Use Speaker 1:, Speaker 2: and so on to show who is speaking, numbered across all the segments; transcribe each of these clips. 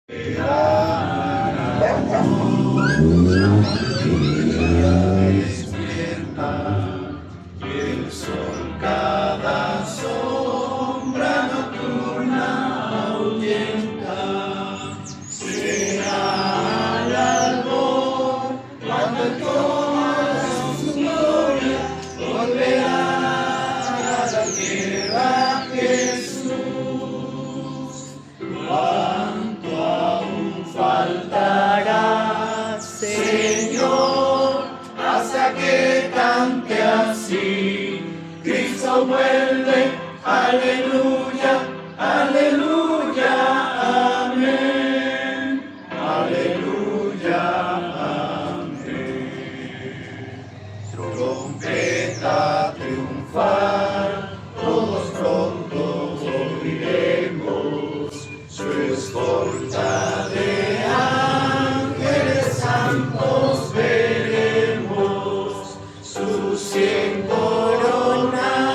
Speaker 1: El sol cada sombra nocturna ahuyenta. Será el albor cuando el toma su gloria volverá a la tierra Jesús. Cuánto aún faltará, Señor, hasta que cante así. Cristo vuelve, aleluya, aleluya, amén, aleluya, amén. Trompeta triunfal, todos pronto oiremos su escolta de ángeles santos veremos, su 100 coronada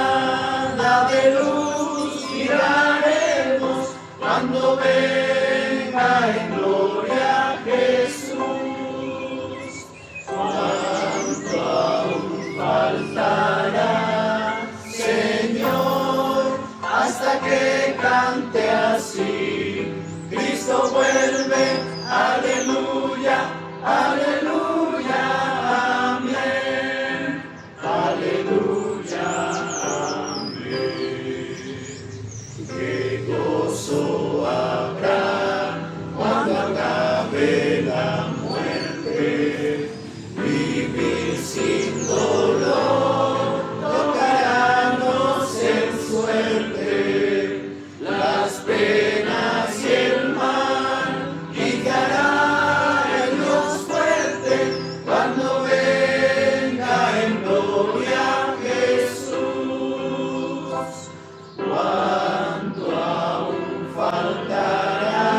Speaker 1: de luz miraremos cuando venga en gloria Jesús. Cuánto aún faltará, Señor, hasta que cante así. Cristo vuelve, aleluya, aleluya, amén, aleluya, amén. Qué gozo habrá cuando acabe la muerte, vivir sin dolor, tocarnos en suerte, las penas y el mal, guiará el Dios fuerte, cuando venga en gloria Jesús. Cuánto aún faltará,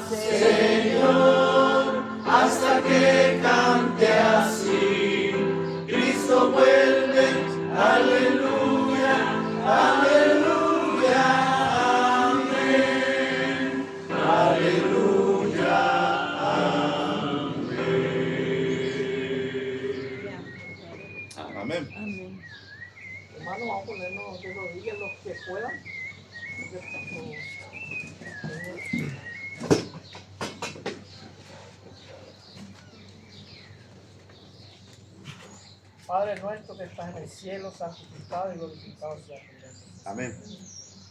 Speaker 1: Señor, hasta que cante así. Cristo vuelve, aleluya, aleluya, amén, aleluya, amén.
Speaker 2: Amén. Hermanos, vamos a ponernos de rodillas los que puedan. Padre nuestro que estás en el cielo, santificado y glorificado sea tu nombre.
Speaker 1: Amén.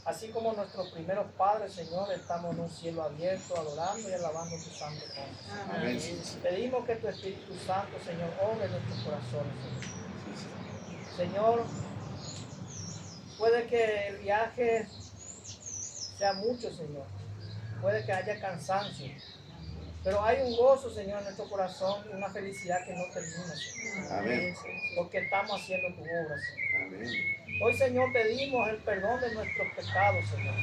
Speaker 2: Así como nuestros primeros padres, Señor, estamos en un cielo abierto, adorando y alabando tu santo nombre.
Speaker 1: Amén.
Speaker 2: Pedimos que tu Espíritu Santo, Señor, obre en nuestros corazones, Señor. Señor, puede que el viaje sea mucho, Señor. Puede que haya cansancio. Pero hay un gozo, Señor, en nuestro corazón y una felicidad que no termina, Señor.
Speaker 1: Amén.
Speaker 2: Porque estamos haciendo tu obra, Señor.
Speaker 1: Amén.
Speaker 2: Hoy, Señor, pedimos el perdón de nuestros pecados, Señor.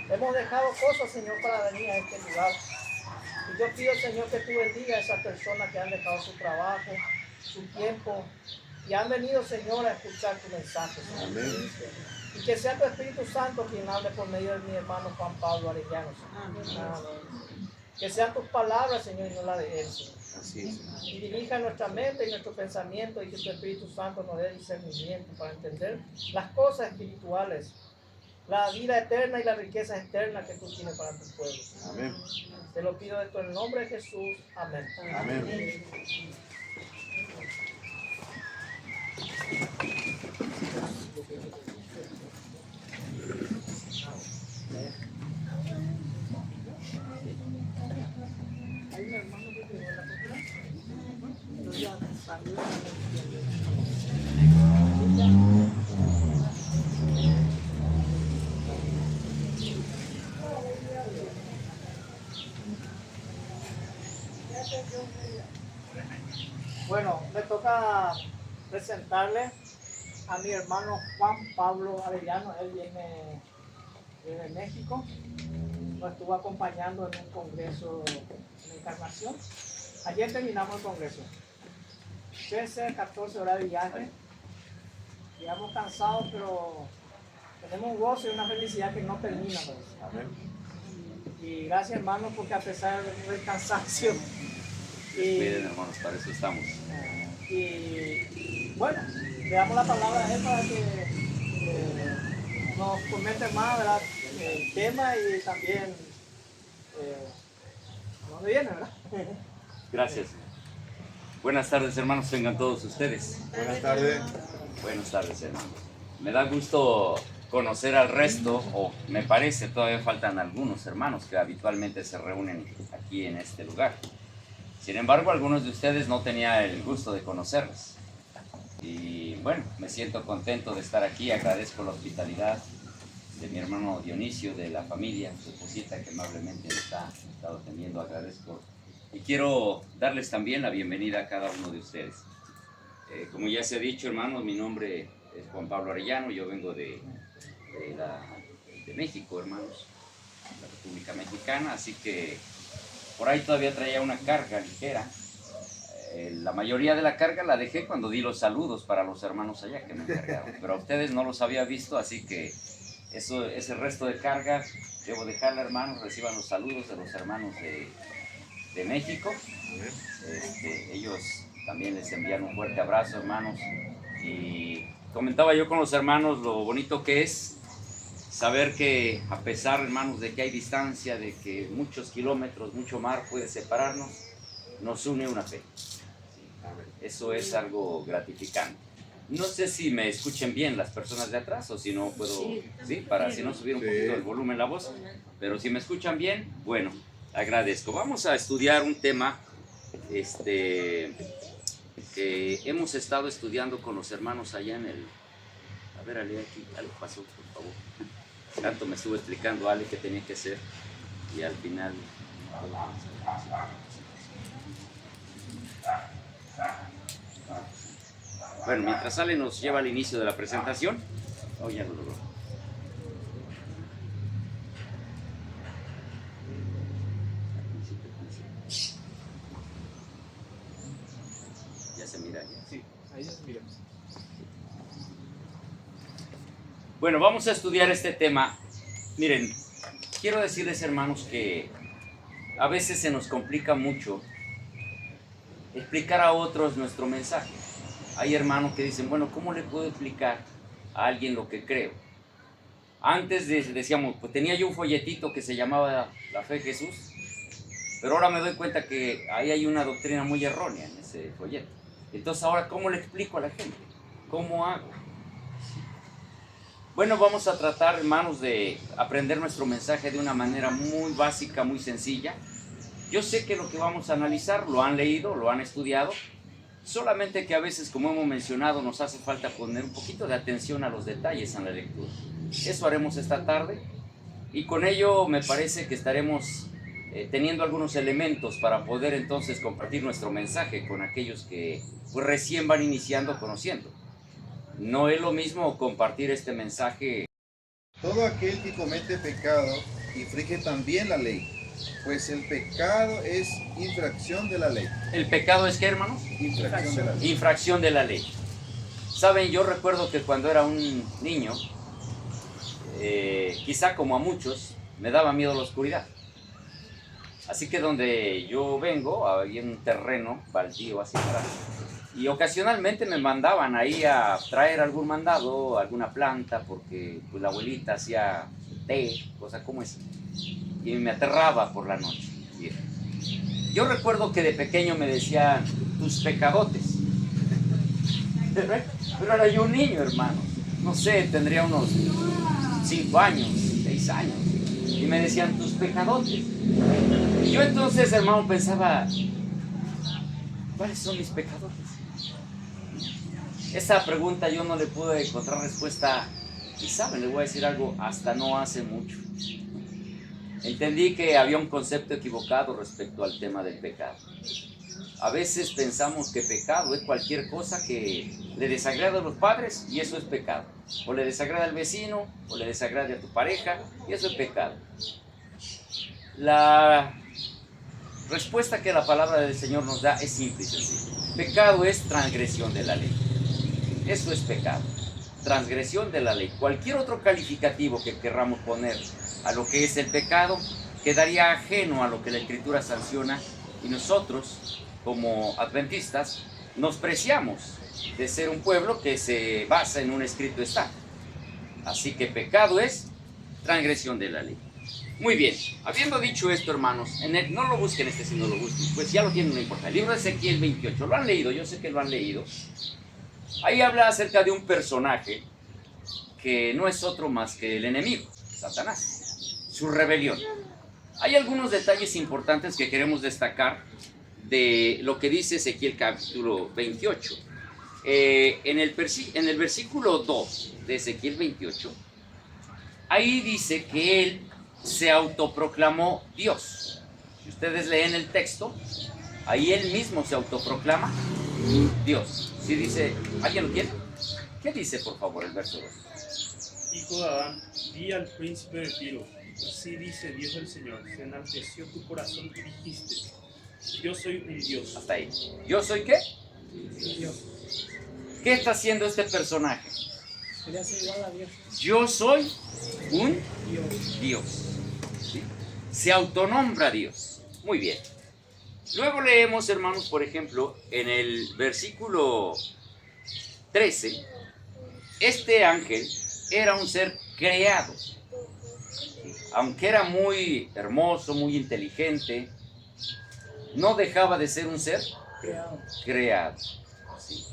Speaker 2: Hemos dejado cosas, Señor, para venir a este lugar. Y yo pido, Señor, que tú bendiga a esas personas que han dejado su trabajo, su tiempo, y han venido, Señor, a escuchar tu mensaje, Señor.
Speaker 1: Amén.
Speaker 2: Y que sea tu Espíritu Santo quien hable por medio de mi hermano Juan Pablo Arellano, Señor. Amén. Que sean tus palabras, Señor, y no la de él, Señor.
Speaker 1: Así es.
Speaker 2: Y dirija nuestra mente y nuestro pensamiento, y que tu Espíritu Santo nos dé discernimiento para entender las cosas espirituales, la vida eterna y la riqueza eterna que tú tienes para tu pueblo.
Speaker 1: Amén.
Speaker 2: Te lo pido esto en el nombre de Jesús. Amén.
Speaker 1: Amén.
Speaker 2: Bueno, me toca presentarle a mi hermano Juan Pablo Arellano. Él viene de México. Nos estuvo acompañando en un congreso en Encarnación. Ayer terminamos el congreso. 13, 14 horas de viaje. Llegamos cansados, pero tenemos un gozo y una felicidad que no termina.
Speaker 1: Amén.
Speaker 2: Y gracias, hermanos, porque a pesar del cansancio,
Speaker 3: Miren, hermanos, para eso estamos.
Speaker 2: y bueno, le damos la palabra a él para que nos comente más, ¿verdad?, el tema y también a dónde viene, ¿verdad?
Speaker 3: Gracias. Buenas tardes, hermanos, tengan todos ustedes.
Speaker 1: Buenas tardes.
Speaker 3: Buenas tardes, hermanos. Me da gusto conocer al resto, o me parece todavía faltan algunos hermanos que habitualmente se reúnen aquí en este lugar. Sin embargo, algunos de ustedes no tenía el gusto de conocerlos. Y bueno, me siento contento de estar aquí, agradezco la hospitalidad de mi hermano Dionisio, de la familia, su esposita que amablemente me está estado atendiendo, agradezco. Y quiero darles también la bienvenida a cada uno de ustedes. Como ya se ha dicho, hermanos, mi nombre es Juan Pablo Arellano, yo vengo de México, hermanos, la República Mexicana, así que por ahí todavía traía una carga ligera. La mayoría de la carga la dejé cuando di los saludos para los hermanos allá que me encargaron, pero a ustedes no los había visto, así que ese resto de carga debo dejarla, hermanos. Reciban los saludos de los hermanos de México. Ellos también les envían un fuerte abrazo, hermanos. Y comentaba yo con los hermanos lo bonito que es saber que a pesar, hermanos, de que hay distancia, de que muchos kilómetros, mucho mar puede separarnos, nos une una fe. Eso es algo gratificante. No sé si me escuchen bien las personas de atrás o si no puedo, para si no subir un poquito el volumen la voz, pero si me escuchan bien, bueno, agradezco. Vamos a estudiar un tema que hemos estado estudiando con los hermanos allá en el... A ver, Ale, aquí, algo pasó, por favor. Tanto me estuvo explicando Ale qué tenía que hacer y al final... Bueno, mientras Ale nos lleva al inicio de la presentación, ya lo logró. Ya se mira.
Speaker 1: Sí, ahí ya se mira.
Speaker 3: Bueno, vamos a estudiar este tema. Miren, quiero decirles, hermanos, que a veces se nos complica mucho explicar a otros nuestro mensaje. Hay hermanos que dicen, bueno, ¿cómo le puedo explicar a alguien lo que creo? Antes decíamos, pues tenía yo un folletito que se llamaba La Fe de Jesús, pero ahora me doy cuenta que ahí hay una doctrina muy errónea en ese folleto. Entonces ahora, ¿cómo le explico a la gente? ¿Cómo hago? Bueno, vamos a tratar, hermanos, de aprender nuestro mensaje de una manera muy básica, muy sencilla. Yo sé que lo que vamos a analizar lo han leído, lo han estudiado, solamente que a veces, como hemos mencionado, nos hace falta poner un poquito de atención a los detalles en la lectura. Eso haremos esta tarde y con ello me parece que estaremos teniendo algunos elementos para poder entonces compartir nuestro mensaje con aquellos que pues, recién van iniciando conociendo. No es lo mismo compartir este mensaje.
Speaker 1: Todo aquel que comete pecado infringe también la ley, pues el pecado es infracción de la ley.
Speaker 3: ¿El pecado es qué, hermanos?
Speaker 1: Infracción de la ley.
Speaker 3: Infracción de la ley. Saben, yo recuerdo que cuando era un niño, quizá como a muchos, me daba miedo la oscuridad. Así que donde yo vengo, había un terreno baldío hacia atrás. Y ocasionalmente me mandaban ahí a traer algún mandado, alguna planta, porque pues, la abuelita hacía té, cosas como esa. Y me aterraba por la noche. Yo recuerdo que de pequeño me decían, tus pecadotes. Pero era yo un niño, hermano. No sé, tendría unos 5 años, 6 años. Y me decían, tus pecadotes. Y yo entonces, hermano, pensaba, ¿cuáles son mis pecadotes? Esa pregunta yo no le pude encontrar respuesta. Y saben, le voy a decir algo, hasta no hace mucho. Entendí que había un concepto equivocado respecto al tema del pecado. A veces pensamos que pecado es cualquier cosa que le desagrada a los padres y eso es pecado. O le desagrada al vecino, o le desagrada a tu pareja y eso es pecado. La respuesta que la palabra del Señor nos da es simple y sencilla. Pecado es transgresión de la ley. Eso es pecado. Transgresión de la ley. Cualquier otro calificativo que querramos poner a lo que es el pecado quedaría ajeno a lo que la Escritura sanciona y nosotros, como adventistas, nos preciamos de ser un pueblo que se basa en un escrito está. Así que pecado es transgresión de la ley. Muy bien, habiendo dicho esto, hermanos, no lo busquen si no lo busquen, pues ya lo tienen, no importa. El libro de Ezequiel 28, lo han leído, yo sé que lo han leído. Ahí habla acerca de un personaje que no es otro más que el enemigo, Satanás, su rebelión. Hay algunos detalles importantes que queremos destacar de lo que dice Ezequiel capítulo 28. En el versículo 2 de Ezequiel 28, ahí dice que él se autoproclamó Dios. Si ustedes leen el texto, ahí él mismo se autoproclama Dios. Si dice, ¿alguien lo tiene? ¿Qué dice, por favor, el verso 2?
Speaker 4: Hijo de Adán, di al príncipe de Tiro, así dice Dios el Señor, se enalteció tu corazón y dijiste, yo soy un Dios.
Speaker 3: Hasta ahí. ¿Yo soy qué?
Speaker 2: Dios.
Speaker 3: ¿Qué está haciendo este personaje?
Speaker 2: Quería ser igual a Dios.
Speaker 3: Yo soy un
Speaker 2: Dios.
Speaker 3: Dios. ¿Sí? Se autonombra Dios. Muy bien. Luego leemos, hermanos, por ejemplo, en el versículo 13, este ángel era un ser creado. Aunque era muy hermoso, muy inteligente, no dejaba de ser un ser creado. ¿Sí?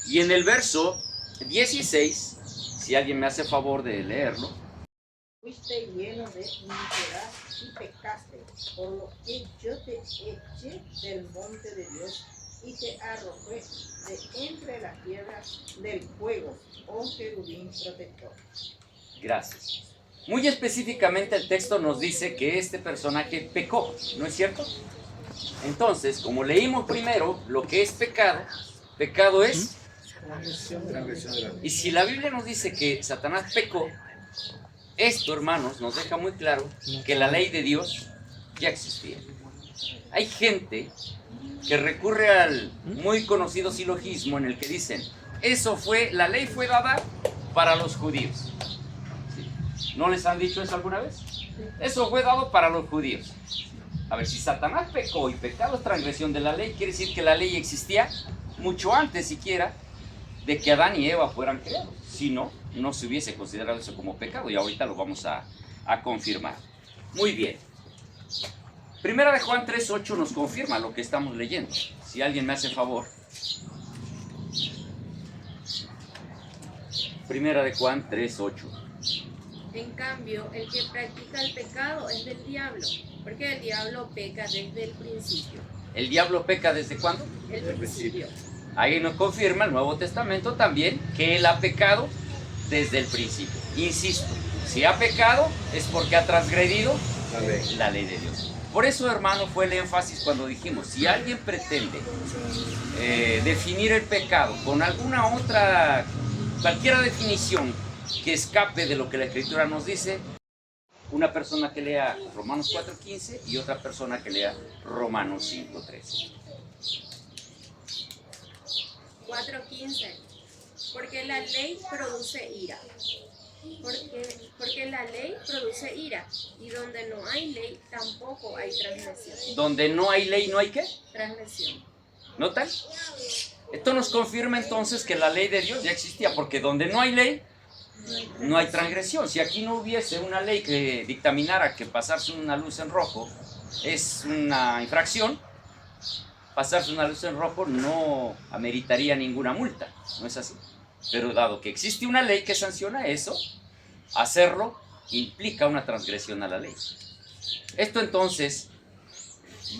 Speaker 3: Y en el verso 16, si alguien me hace favor de leerlo.
Speaker 5: Fuiste lleno de iniquidad y pecaste, por lo que yo te eché del monte de Dios y te arrojé de entre las piedras del fuego, oh querubín protector.
Speaker 3: Gracias. Muy específicamente el texto nos dice que este personaje pecó, ¿no es cierto? Entonces, como leímos primero lo que es pecado, pecado es
Speaker 1: Transgresión de la ley.
Speaker 3: Y si la Biblia nos dice que Satanás pecó, esto, hermanos, nos deja muy claro que la ley de Dios ya existía. Hay gente que recurre al muy conocido silogismo en el que dicen, la ley fue dada para los judíos. ¿Sí? ¿No les han dicho eso alguna vez? Eso fue dado para los judíos. A ver, si Satanás pecó y pecado es transgresión de la ley, quiere decir que la ley existía mucho antes siquiera de que Adán y Eva fueran creados. Si no, no se hubiese considerado eso como pecado y ahorita lo vamos a confirmar. Muy bien. Primera de Juan 3:8 nos confirma lo que estamos leyendo. Si alguien me hace favor. Primera de Juan 3:8.
Speaker 6: En cambio, el que practica el pecado es del diablo, porque el diablo peca desde el principio.
Speaker 3: ¿El diablo peca desde cuándo?
Speaker 6: El principio.
Speaker 3: Ahí nos confirma el Nuevo Testamento también que él ha pecado desde el principio. Insisto, si ha pecado es porque ha transgredido la ley de Dios. Por eso, hermano, fue el énfasis cuando dijimos, si alguien pretende definir el pecado con alguna otra, cualquier definición que escape de lo que la Escritura nos dice, una persona que lea Romanos 4:15 y otra persona que lea Romanos 5:13.
Speaker 6: 4:15. Porque la ley produce ira. Porque la ley produce ira. Y donde no hay ley, tampoco hay transgresión.
Speaker 3: Donde no hay ley, ¿no hay qué?
Speaker 6: Transgresión.
Speaker 3: ¿Notan? Esto nos confirma entonces que la ley de Dios ya existía, porque donde no hay ley, no hay transgresión. Si aquí no hubiese una ley que dictaminara que pasarse una luz en rojo es una infracción, pasarse una luz en rojo no ameritaría ninguna multa, ¿no es así? Pero dado que existe una ley que sanciona eso, hacerlo implica una transgresión a la ley. Esto entonces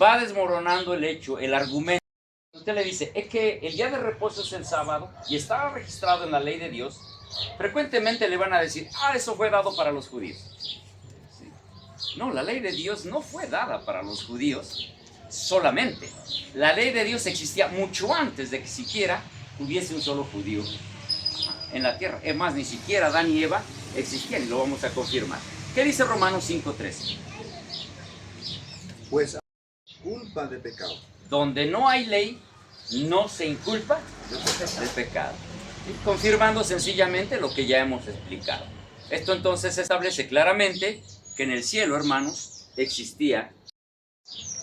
Speaker 3: va desmoronando el argumento. Usted le dice, es que el día de reposo es el sábado y está registrado en la ley de Dios. Frecuentemente le van a decir, eso fue dado para los judíos. ¿Sí? No, la ley de Dios no fue dada para los judíos solamente. La ley de Dios existía mucho antes de que siquiera hubiese un solo judío en la tierra. Es más, ni siquiera Adán y Eva existían y lo vamos a confirmar. ¿Qué dice Romanos 5:13?
Speaker 1: Pues culpa de pecado.
Speaker 3: Donde no hay ley, no se inculpa del pecado. Y confirmando sencillamente lo que ya hemos explicado. Esto entonces establece claramente que en el cielo, hermanos, existía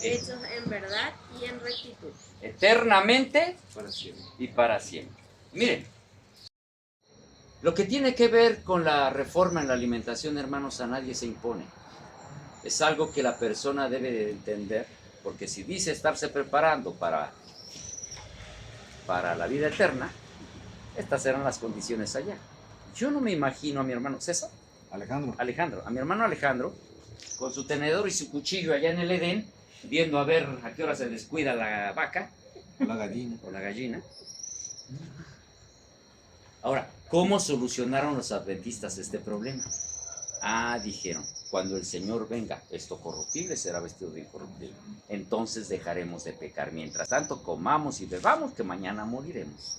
Speaker 6: hechos en verdad y en rectitud.
Speaker 3: eternamente
Speaker 1: Para siempre.
Speaker 3: y para siempre. Miren, lo que tiene que ver con la reforma en la alimentación, hermanos, a nadie se impone. Es algo que la persona debe de entender, porque si dice estarse preparando para la vida eterna, estas serán las condiciones allá. Yo no me imagino a mi hermano César,
Speaker 1: Alejandro.
Speaker 3: a mi hermano Alejandro, con su tenedor y su cuchillo allá en el Edén, viendo a ver a qué hora se descuida la vaca
Speaker 1: La gallina.
Speaker 3: o la gallina. Ahora, ¿cómo solucionaron los adventistas este problema? Dijeron, cuando el Señor venga, esto corruptible será vestido de incorruptible. Entonces dejaremos de pecar. Mientras tanto, comamos y bebamos, que mañana moriremos.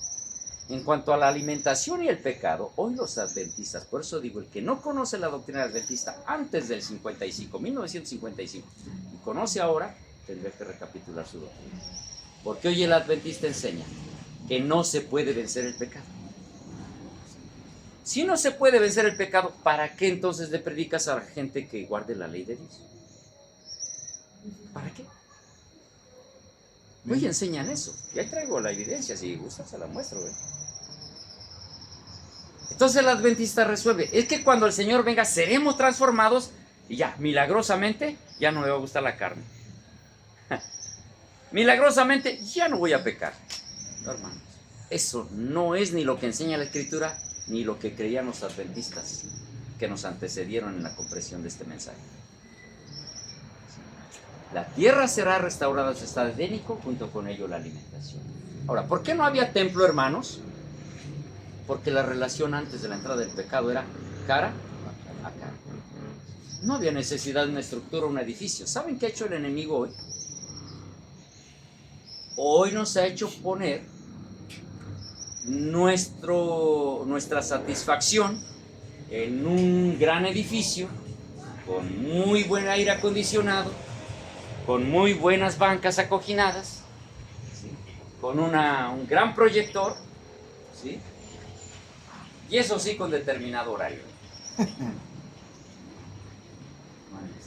Speaker 3: En cuanto a la alimentación y el pecado, hoy los adventistas, por eso digo, el que no conoce la doctrina adventista antes del 55, 1955, y conoce ahora, tendría que recapitular su doctrina. Porque hoy el adventista enseña que no se puede vencer el pecado. Si no se puede vencer el pecado, ¿para qué entonces le predicas a la gente que guarde la ley de Dios? ¿Para qué? Hoy enseñan eso. Y ahí traigo la evidencia, si gustan se la muestro. Entonces el adventista resuelve, es que cuando el Señor venga seremos transformados y ya, milagrosamente, ya no me va a gustar la carne. Milagrosamente, ya no voy a pecar. No, hermanos, eso no es ni lo que enseña la Escritura, ni lo que creían los adventistas que nos antecedieron en la comprensión de este mensaje. La tierra será restaurada a su estado edénico, junto con ello la alimentación. Ahora, ¿por qué no había templo, hermanos? Porque la relación antes de la entrada del pecado era cara a cara. No había necesidad de una estructura o un edificio. ¿Saben qué ha hecho el enemigo hoy? Hoy nos ha hecho poner nuestra satisfacción en un gran edificio con muy buen aire acondicionado, con muy buenas bancas acoginadas, ¿sí? Con un gran proyector, ¿sí? Y eso sí con determinado horario.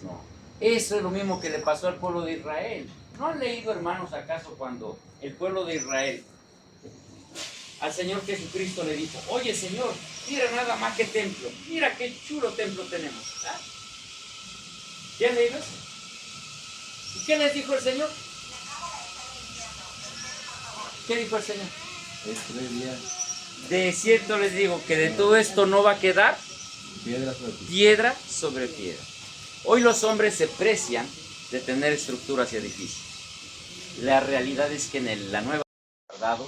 Speaker 3: No. Eso es lo mismo que le pasó al pueblo de Israel. ¿No han leído, hermanos, acaso cuando el pueblo de Israel al Señor Jesucristo le dijo, oye Señor, mira nada más que templo, mira qué chulo templo tenemos? ¿Ah? ¿Ya han leído eso? ¿Y qué les dijo el Señor? ¿Qué dijo el Señor?
Speaker 1: Es 3 días.
Speaker 3: De cierto les digo que de todo esto no va a quedar piedra sobre piedra. Hoy los hombres se precian de tener estructuras y edificios. La realidad es que en la nueva dado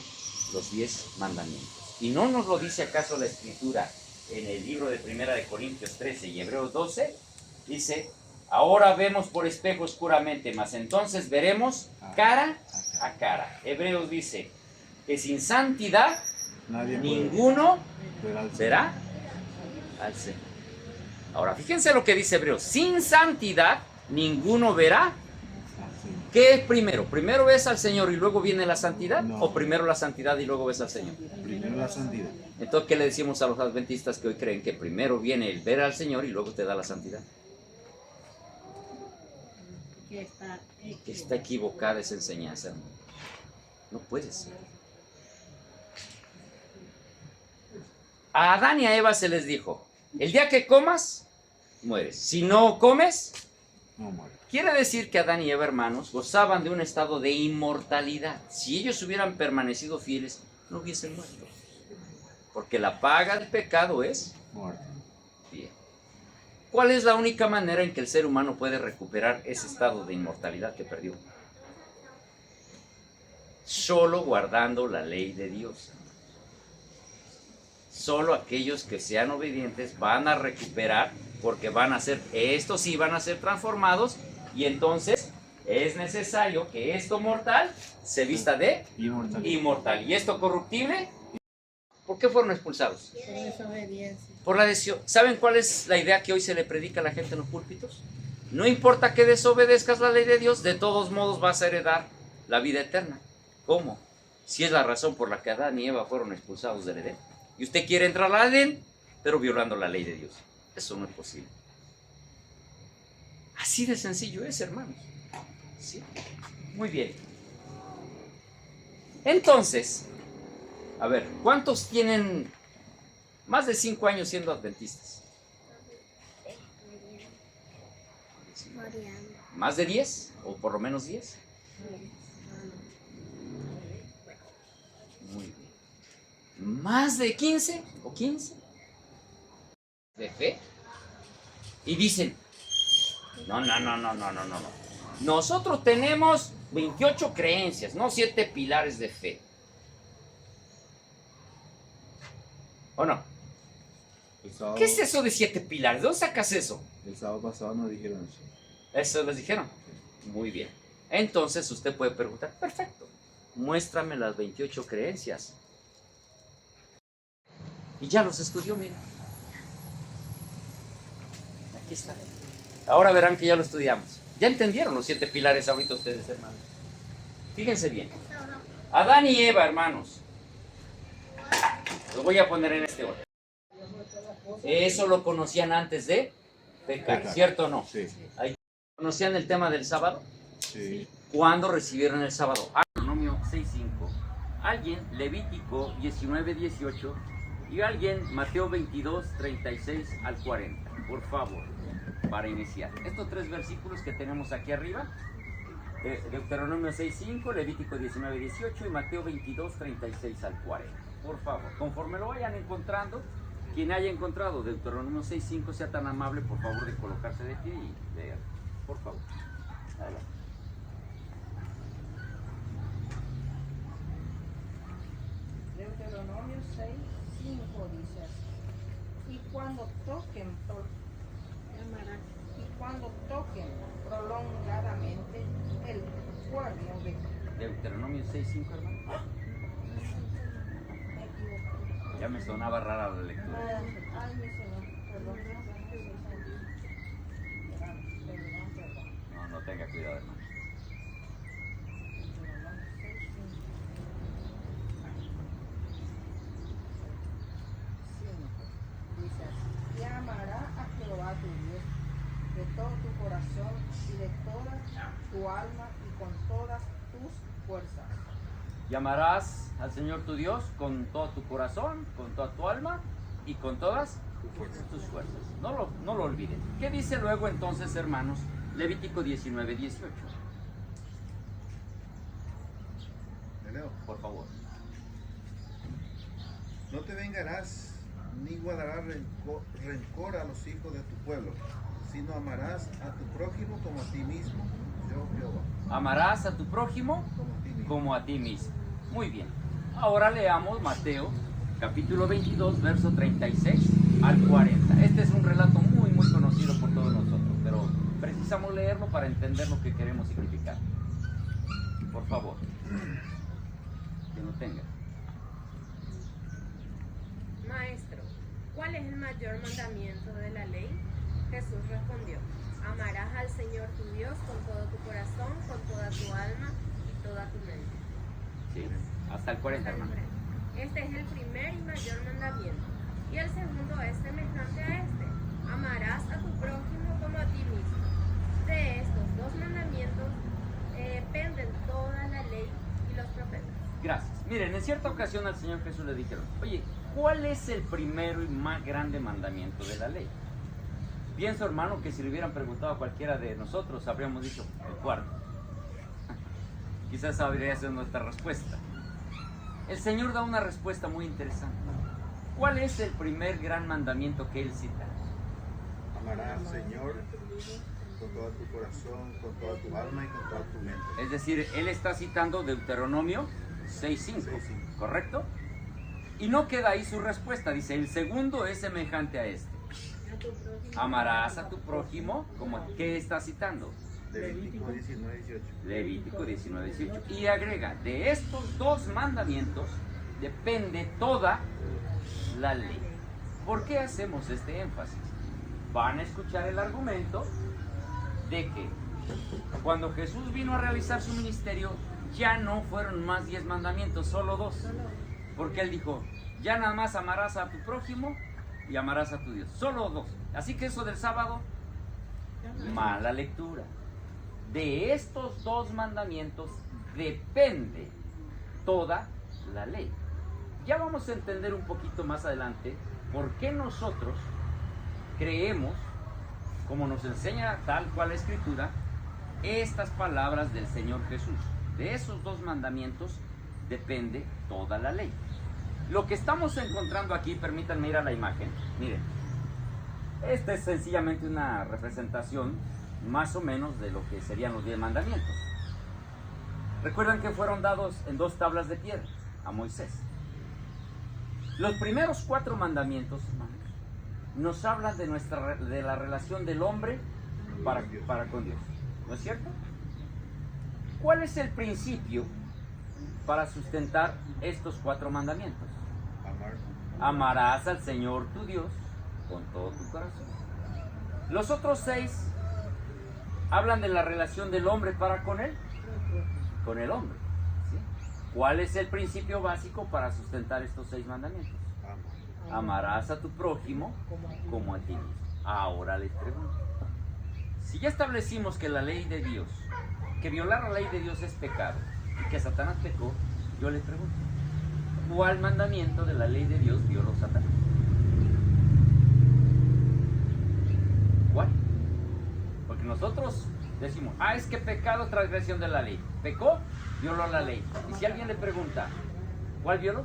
Speaker 3: los 10 mandamientos. ¿Y no nos lo dice acaso la Escritura en el libro de 1 de Corintios 13 y Hebreos 12? Dice, ahora vemos por espejo oscuramente, mas entonces veremos cara a cara. Hebreos dice que sin santidad ninguno verá al Señor. Ahora, fíjense lo que dice Hebreos. Sin santidad ninguno verá. ¿Qué es primero? ¿Primero ves al Señor y luego viene la santidad?
Speaker 1: No.
Speaker 3: ¿O primero la santidad y luego ves al Señor?
Speaker 1: Primero la santidad.
Speaker 3: Entonces, ¿qué le decimos a los adventistas que hoy creen que primero viene el ver al Señor y luego te da la santidad?
Speaker 5: Que
Speaker 3: Está equivocada esa enseñanza, hermano. No puede ser. A Adán y a Eva se les dijo, el día que comas, mueres. Si no comes,
Speaker 1: No muere.
Speaker 3: quiere decir que Adán y Eva, hermanos, gozaban de un estado de inmortalidad. Si ellos hubieran permanecido fieles, no hubiesen muerto. Porque la paga del pecado es
Speaker 1: Muerte.
Speaker 3: bien. ¿Cuál es la única manera en que el ser humano puede recuperar ese estado de inmortalidad que perdió? Solo guardando la ley de Dios. Solo aquellos que sean obedientes van a recuperar, porque van a ser, estos sí van a ser transformados, y entonces es necesario que esto mortal se vista de inmortal. Y esto corruptible, ¿por qué fueron expulsados?
Speaker 5: Por desobediencia.
Speaker 3: Por la desobediencia. ¿Saben cuál es la idea que hoy se le predica a la gente en los púlpitos? No importa que desobedezcas la ley de Dios, de todos modos vas a heredar la vida eterna. ¿Cómo? Si es la razón por la que Adán y Eva fueron expulsados del Edén. Y usted quiere entrar al Edén, pero violando la ley de Dios. Eso no es posible. Así de sencillo es, hermanos. ¿Sí? Muy bien. Entonces, a ver, ¿cuántos tienen más de 5 años siendo adventistas? ¿Más de 10? ¿O por lo menos 10? Muy bien. ¿Más de 15 o 15? ¿De fe? Y dicen, no. Nosotros tenemos 28 creencias, no 7 pilares de fe. ¿O no? ¿Qué es eso de 7 pilares? ¿De dónde sacas eso?
Speaker 1: El sábado pasado nos dijeron eso.
Speaker 3: ¿Eso les dijeron? Muy bien. Entonces usted puede preguntar, perfecto, muéstrame las 28 creencias. Y ya los estudió, miren. Aquí está. Ahora verán que ya lo estudiamos. Ya entendieron los 7 pilares ahorita ustedes, hermanos. Fíjense bien. Adán y Eva, hermanos. Los voy a poner en este orden. Eso lo conocían antes de pecar, ¿cierto o no?
Speaker 1: Sí.
Speaker 3: ¿Conocían el tema del sábado?
Speaker 1: Sí.
Speaker 3: ¿Cuándo recibieron el sábado? Deuteronomio 6:5. Alguien, Levítico 19:18. Y alguien, Mateo 22:36 al 40. Por favor, para iniciar. Estos 3 versículos que tenemos aquí arriba. Deuteronomio 6:5, Levítico 19:18 y Mateo 22:36 al 40. Por favor, conforme lo vayan encontrando, quien haya encontrado Deuteronomio 6:5 sea tan amable, por favor, de colocarse de pie y leer. Por favor. Adelante.
Speaker 5: Deuteronomio 6:5 dice así. Y cuando toquen prolongadamente el cuerno de...
Speaker 3: Deuteronomio 6:5, hermano. Ya me sonaba rara la lectura.
Speaker 5: Ay, mi Señor, perdón.
Speaker 3: No tenga cuidado, hermano.
Speaker 5: Dice así: y amará a Jehová tu Dios de todo tu corazón y de toda tu alma y con todas tus fuerzas.
Speaker 3: Llamarás al Señor tu Dios con todo tu corazón, con toda tu alma y con todas tus fuerzas. No lo olviden. ¿Qué dice luego entonces, hermanos? Levítico 19:18.
Speaker 1: ¿Me leo?
Speaker 3: Por favor.
Speaker 1: No te vengarás ni guardarás rencor a los hijos de tu pueblo, sino amarás a tu prójimo como a ti mismo. Yo, Jehová.
Speaker 3: Amarás a tu prójimo como a ti mismo. Muy bien. Ahora leamos Mateo, capítulo 22, verso 36 al 40. Este es un relato muy conocido por todos nosotros, pero precisamos leerlo para entender lo que queremos significar. Por favor. Que lo tenga.
Speaker 6: Maestro, ¿cuál es el mayor mandamiento de la ley? Jesús respondió: amarás al Señor tu Dios con todo tu corazón, con toda tu alma y toda tu mente.
Speaker 3: Sí, hasta el 40, hermano.
Speaker 6: Este es el primer y mayor mandamiento. Y el segundo es semejante a este: amarás a tu prójimo como a ti mismo. De estos 2 mandamientos dependen toda la ley y los profetas.
Speaker 3: Gracias. Miren, en cierta ocasión al Señor Jesús le dijeron: oye, ¿cuál es el primero y más grande mandamiento de la ley? Pienso, hermano, que si le hubieran preguntado a cualquiera de nosotros, habríamos dicho el cuarto. Quizás habría sido nuestra respuesta. El Señor da una respuesta muy interesante. ¿Cuál es el primer gran mandamiento que Él cita?
Speaker 1: Amarás al Señor con todo tu corazón, con toda tu alma y con toda tu mente.
Speaker 3: Es decir, Él está citando Deuteronomio 6:5,
Speaker 1: 6:5.
Speaker 3: ¿correcto? Y no queda ahí su respuesta. Dice, el segundo es semejante a este. Amarás a tu prójimo como... ¿Qué está citando?
Speaker 1: Levítico 19:18.
Speaker 3: Levítico 19:18. Y agrega, de estos 2 mandamientos depende toda la ley. ¿Por qué hacemos este énfasis? Van a escuchar el argumento de que cuando Jesús vino a realizar su ministerio, ya no fueron más 10 mandamientos, solo 2. Porque Él dijo, ya nada más amarás a tu prójimo y amarás a tu Dios. Solo 2. Así que eso del sábado Mala lectura. De estos dos mandamientos depende toda la ley. Ya vamos a entender un poquito más adelante por qué nosotros creemos, como nos enseña tal cual la Escritura, estas palabras del Señor Jesús. De esos dos mandamientos depende toda la ley. Lo que estamos encontrando aquí, permítanme ir a la imagen, miren, esta es sencillamente una representación más o menos de lo que serían los 10 mandamientos. Recuerdan que fueron dados en 2 tablas de piedra a Moisés. Los primeros 4 mandamientos, hermanos, nos hablan de la relación del hombre para con Dios. ¿No es cierto? ¿Cuál es el principio para sustentar estos 4 mandamientos? Amarás al Señor tu Dios con todo tu corazón. Los otros 6 hablan de la relación del hombre para con él, con el hombre. ¿Sí? ¿Cuál es el principio básico para sustentar estos 6 mandamientos? Amarás a tu prójimo como a ti mismo. Ahora les pregunto, si ya establecimos que la ley de Dios, que violar la ley de Dios es pecado y que Satanás pecó, yo les pregunto, ¿cuál mandamiento de la ley de Dios violó Satanás? ¿Cuál? Porque nosotros decimos, es que pecado, transgresión de la ley. Pecó, violó la ley. Y si alguien le pregunta, ¿cuál violó?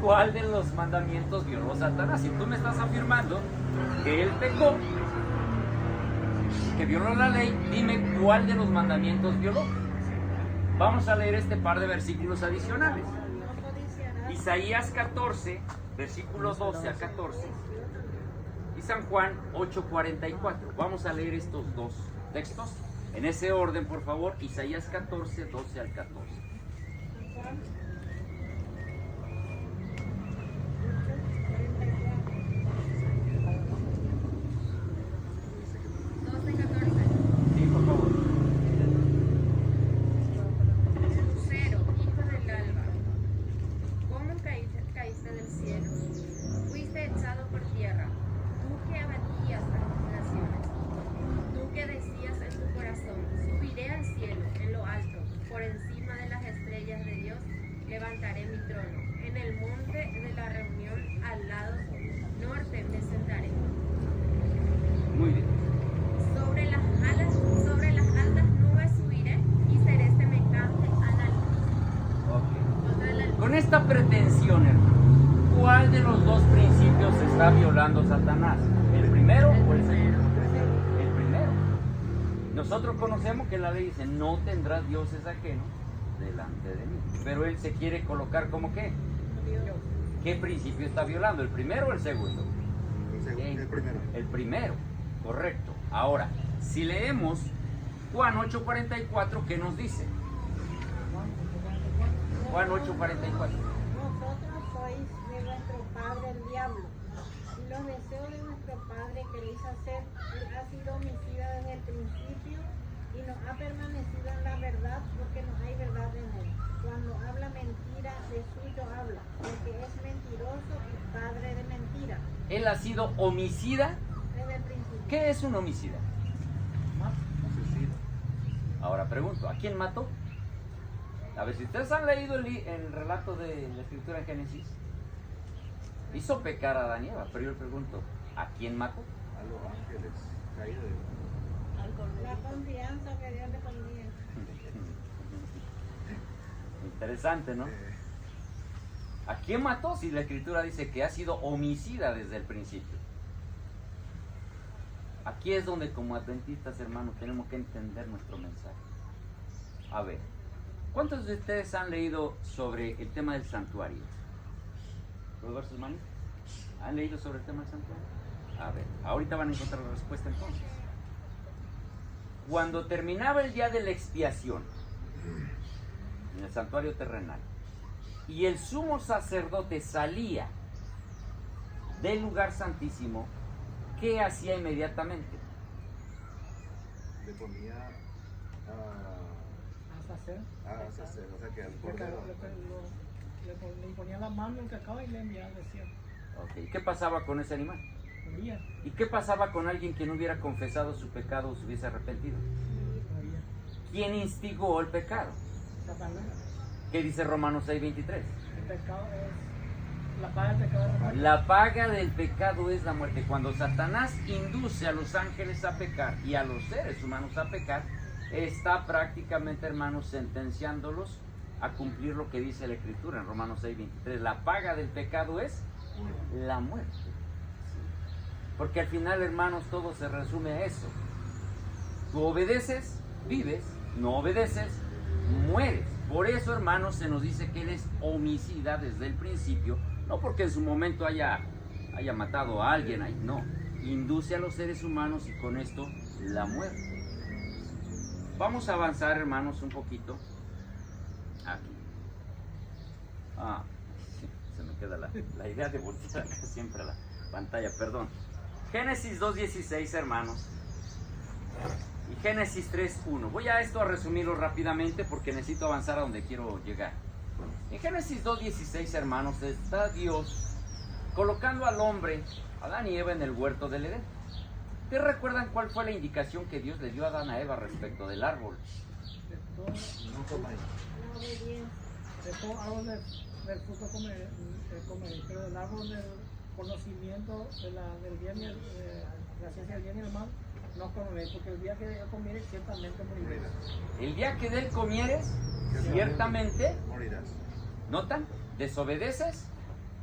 Speaker 3: ¿Cuál de los mandamientos violó Satanás? Si tú me estás afirmando que él pecó, que violó la ley, dime cuál de los mandamientos violó. Vamos a leer este par de versículos adicionales. Isaías 14, versículos 12 a 14. Y San Juan 8:44. Vamos a leer estos 2 textos en ese orden, por favor. Isaías 14, 12 al 14.
Speaker 6: 12:14.
Speaker 3: Sí, por favor.
Speaker 6: Lucero, hijo del alba, ¿cómo caíste del cielo? Fuiste echado por tierra, tú que abatías a las naciones, tú que decías en tu corazón, subiré al cielo, en lo alto, por encima de las estrellas de Dios, levantaré mi trono. En el monte de la reunión, al lado norte, me sentaré.
Speaker 3: Muy bien.
Speaker 6: Sobre las altas nubes subiré y seré semejante al Altísimo.
Speaker 3: Ok. Con esta pretensión, hermano, ¿cuál de los 2 principios está violando Satanás? ¿El primero o el segundo? El primero. Nosotros conocemos que la ley dice, no tendrás dioses ajenos delante de mí. Pero él se quiere colocar como ¿qué? ¿Qué principio está violando? ¿El primero o el segundo?
Speaker 1: El primero.
Speaker 3: El primero, correcto. Ahora, si leemos Juan 8:44, ¿qué nos dice? Juan 8:44.
Speaker 7: Vosotros sois de nuestro padre el diablo, y los deseos de nuestro padre queréis hacer. Él ha sido homicida desde el principio y no ha permanecido en la verdad, porque no hay verdad en él. Cuando habla mentira, de suyo habla, porque es mentiroso y padre de mentira.
Speaker 3: Él ha sido homicida.
Speaker 7: Desde el principio.
Speaker 3: ¿Qué es un homicida?
Speaker 1: Asesino.
Speaker 3: Ahora pregunto, ¿a quién mató? A ver, si ustedes han leído el relato de la Escritura en Génesis, hizo pecar a Adán y Eva, pero yo le pregunto, ¿a quién mató?
Speaker 1: A los ángeles caídos.
Speaker 7: La confianza que Dios le ponía.
Speaker 3: Interesante, ¿no? ¿A quién mató si la Escritura dice que ha sido homicida desde el principio? Aquí es donde como adventistas, hermanos, tenemos que entender nuestro mensaje. A ver, ¿cuántos de ustedes han leído sobre el tema del santuario? ¿Puedo ver sus manos? ¿Han leído sobre el tema del santuario? A ver, ahorita van a encontrar la respuesta entonces. Cuando terminaba el día de la expiación en el santuario terrenal y el sumo sacerdote salía del lugar santísimo, ¿qué hacía inmediatamente?
Speaker 1: Le ponía a sacer, o sea que al cordero.
Speaker 2: Le imponía la mano en cacao y le enviaba al desierto.
Speaker 3: Okay. ¿Qué pasaba con ese animal?
Speaker 2: Moría.
Speaker 3: ¿Y qué pasaba con alguien que no hubiera confesado su pecado o se hubiese arrepentido?
Speaker 2: Moría.
Speaker 3: ¿Quién instigó el pecado?
Speaker 2: Satanás.
Speaker 3: ¿Qué dice Romanos 6:23?
Speaker 2: El pecado es la paga del pecado. Es la muerte.
Speaker 3: La paga del pecado es la muerte. Cuando Satanás induce a los ángeles a pecar y a los seres humanos a pecar, está prácticamente, hermanos, sentenciándolos a cumplir lo que dice la Escritura en Romanos 6:23. La paga del pecado es la muerte. Porque al final, hermanos, todo se resume a eso. Tú obedeces, vives; no obedeces, mueres. Por eso, hermanos, se nos dice que él es homicida desde el principio, no porque en su momento haya matado a alguien ahí, no. Induce a los seres humanos y con esto la muerte. Vamos a avanzar, hermanos, un poquito. Aquí. Sí, se me queda la idea de voltear acá siempre a la pantalla, perdón. Génesis 2:16, hermanos. Y Génesis 3:1. Voy a resumirlo rápidamente porque necesito avanzar a donde quiero llegar. En Génesis 2:16, hermanos, está Dios colocando al hombre, Adán y Eva, en el huerto del Edén. ¿Ustedes recuerdan cuál fue la indicación que Dios le dio a Adán y a Eva respecto del árbol?
Speaker 1: No comáis.
Speaker 7: La obediencia.
Speaker 2: De todo árbol del fruto comer, pero del árbol del conocimiento del bien y la ciencia del bien y el mal, no comeréis, porque el día que de él comieres, ciertamente moriréis.
Speaker 3: El día que de él comieres, ciertamente,
Speaker 1: Morirás.
Speaker 3: ¿notan? Desobedeces,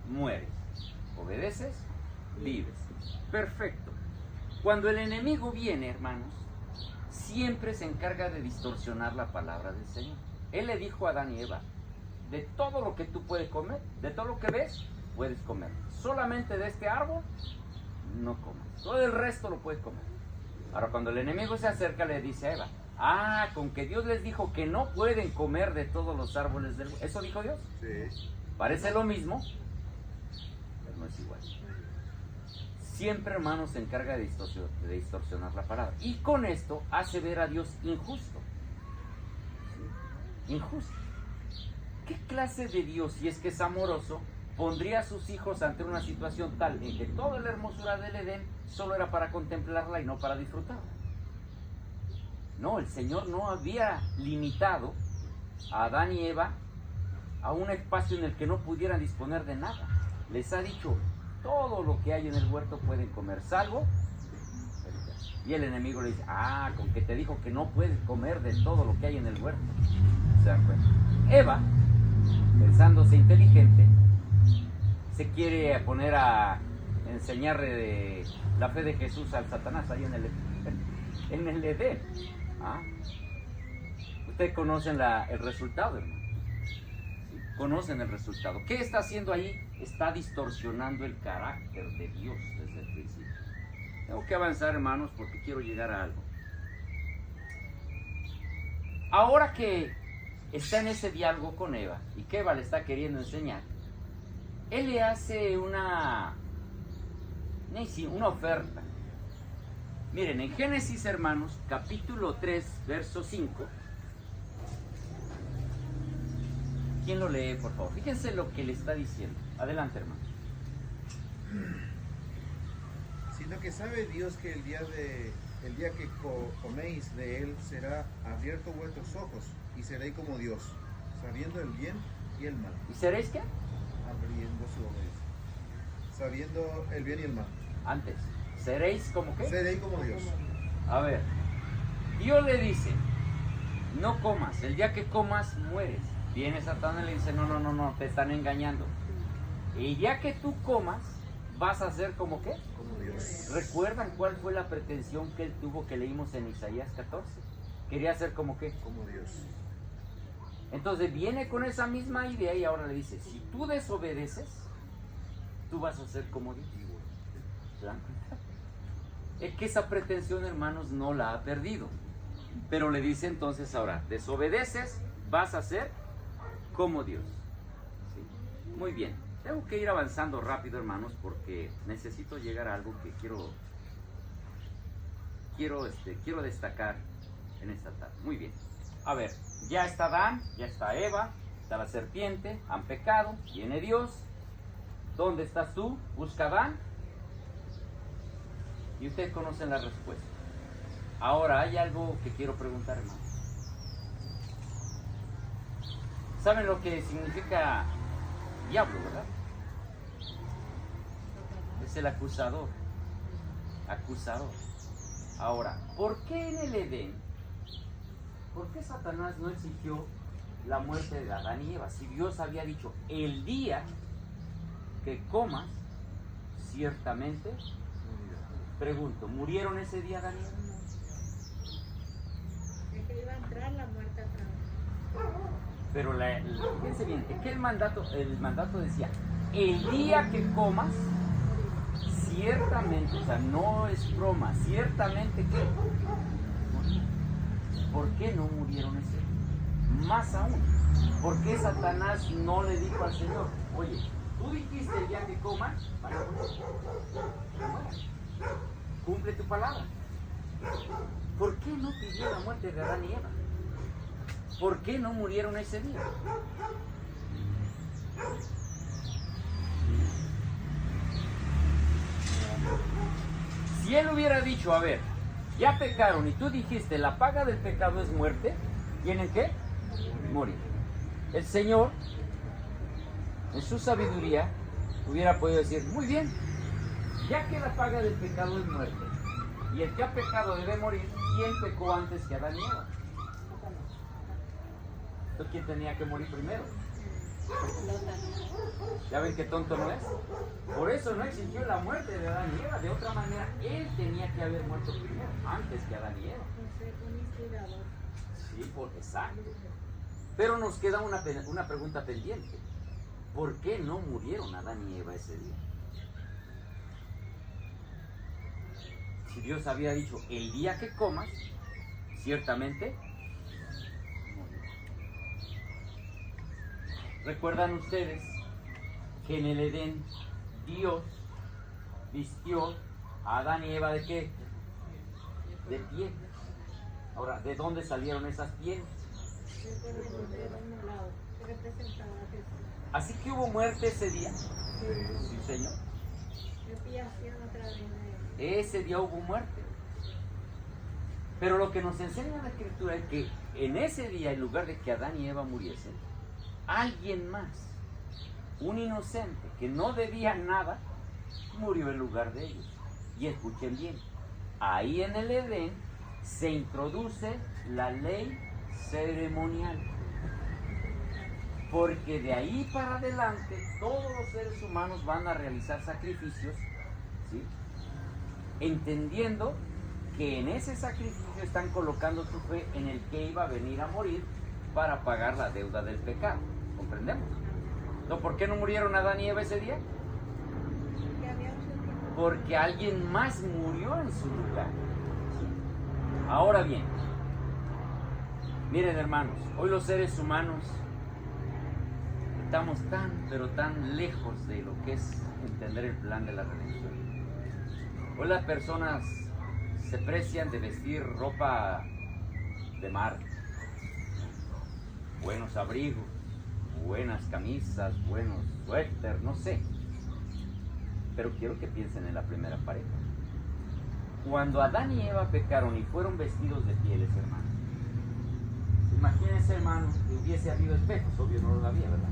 Speaker 3: mueres. Obedeces, vives. Perfecto. Cuando el enemigo viene, hermanos, siempre se encarga de distorsionar la palabra del Señor. Él le dijo a Adán y Eva: de todo lo que tú puedes comer, de todo lo que ves, puedes comer. Solamente de este árbol, no comas. Todo el resto lo puedes comer. Ahora, cuando el enemigo se acerca, le dice a Eva: con que Dios les dijo que no pueden comer de todos los árboles del... ¿Eso dijo Dios?
Speaker 1: Sí.
Speaker 3: Parece lo mismo, pero no es igual. Siempre, hermanos, se encarga de distorsionar la palabra. Y con esto hace ver a Dios injusto. Injusto. ¿Qué clase de Dios, si es que es amoroso, pondría a sus hijos ante una situación tal en que toda la hermosura del Edén solo era para contemplarla y no para disfrutarla? No, el Señor no había limitado a Adán y Eva a un espacio en el que no pudieran disponer de nada. Les ha dicho: todo lo que hay en el huerto pueden comer, salvo... Y el enemigo le dice: con que te dijo que no puedes comer de todo lo que hay en el huerto. ¿Se dan cuenta? Eva, pensándose inteligente, se quiere poner a enseñarle de la fe de Jesús al Satanás ahí en el Edén. Ustedes conocen el resultado, hermano. ¿Sí? Conocen el resultado. ¿Qué está haciendo ahí? Está distorsionando el carácter de Dios desde el principio. Tengo que avanzar, hermanos, porque quiero llegar a algo. Ahora que está en ese diálogo con Eva y que Eva le está queriendo enseñar, él le hace una oferta. Miren, en Génesis, hermanos, capítulo 3, verso 5. ¿Quién lo lee, por favor? Fíjense lo que le está diciendo. Adelante, hermano.
Speaker 1: Sino que sabe Dios que el día que coméis de él será abierto vuestros ojos y seréis como Dios, sabiendo el bien y el mal.
Speaker 3: ¿Y seréis qué?
Speaker 1: Abriendo su obediencia. Sabiendo el bien y el mal.
Speaker 3: Antes. ¿Seréis como qué?
Speaker 1: Seréis como Dios.
Speaker 3: A ver. Dios le dice: no comas, el día que comas mueres. Viene Satanás y le dice: no, te están engañando. Y ya que tú comas, vas a ser como qué?
Speaker 1: Como Dios.
Speaker 3: ¿Recuerdan cuál fue la pretensión que él tuvo que leímos en Isaías 14? Quería ser como qué?
Speaker 1: Como Dios.
Speaker 3: Entonces viene con esa misma idea y ahora le dice: si tú desobedeces, tú vas a ser como Dios. ¿Se dan cuenta? Es que esa pretensión, hermanos, no la ha perdido. Pero le dice entonces ahora: desobedeces, vas a ser como Dios. ¿Sí? Muy bien. Tengo que ir avanzando rápido, hermanos, porque necesito llegar a algo que quiero destacar en esta tarde. Muy bien. A ver, ya está Adán, ya está Eva, está la serpiente, han pecado, viene Dios. ¿Dónde estás tú? Busca a Adán. Y ustedes conocen la respuesta. Ahora, hay algo que quiero preguntar, hermano. ¿Saben lo que significa diablo, verdad? Es el acusador. Acusador. Ahora, ¿por qué en el Edén? ¿Por qué Satanás no exigió la muerte de Adán y Eva? Si Dios había dicho, el día que comas, ciertamente, pregunto, ¿murieron ese día Adán y Eva?
Speaker 7: Es que iba a entrar la muerte atrás.
Speaker 3: Pero fíjense bien, es que el mandato decía, el día que comas, ciertamente, o sea, no es broma, ciertamente que morirán. ¿Por qué no murieron ese día? Más aún, ¿por qué Satanás no le dijo al Señor, oye, tú dijiste el día que comas, van a morir? Que mueran. Cumple tu palabra. ¿Por qué no pidió la muerte de Adán y Eva? ¿Por qué no murieron ese día? Si él hubiera dicho, a ver, ya pecaron y tú dijiste, la paga del pecado es muerte, ¿tienen que morir? El Señor, en su sabiduría, hubiera podido decir, muy bien, ya que la paga del pecado es muerte, y el que ha pecado debe morir, ¿quién pecó antes que Adán y Eva? Entonces, ¿quién tenía que morir primero? ¿Ya ven qué tonto no es? Por eso no exigió la muerte de Adán y Eva. De otra manera, él tenía que haber muerto primero, antes que Adán y Eva. Sí, exacto. Pero nos queda una pregunta pendiente. ¿Por qué no murieron Adán y Eva ese día? Si Dios había dicho, el día que comas, ciertamente morirás. ¿Recuerdan ustedes que en el Edén Dios vistió a Adán y Eva de qué? De piel. Ahora, ¿de dónde salieron esas pieles? Así que hubo muerte ese día. Sí, Señor. Ese día hubo muerte. Pero lo que nos enseña la Escritura es que en ese día, en lugar de que Adán y Eva muriesen, alguien más, un inocente que no debía nada, murió en lugar de ellos. Y escuchen bien, ahí en el Edén se introduce la ley ceremonial. Porque de ahí para adelante todos los seres humanos van a realizar sacrificios, ¿sí? Entendiendo que en ese sacrificio están colocando su fe en el que iba a venir a morir para pagar la deuda del pecado. ¿Comprendemos? ¿No? ¿Por qué no murieron Adán y Eva ese día? Porque alguien más murió en su lugar. Ahora bien, miren hermanos, hoy los seres humanos estamos tan, pero tan lejos de lo que es entender el plan de la redención. Hoy las personas se precian de vestir ropa de marca, buenos abrigos, buenas camisas, buenos suéter, no sé. Pero quiero que piensen en la primera pareja. Cuando Adán y Eva pecaron y fueron vestidos de pieles, hermanos, imagínense, hermanos, que hubiese habido espejos, obvio no lo había, ¿verdad?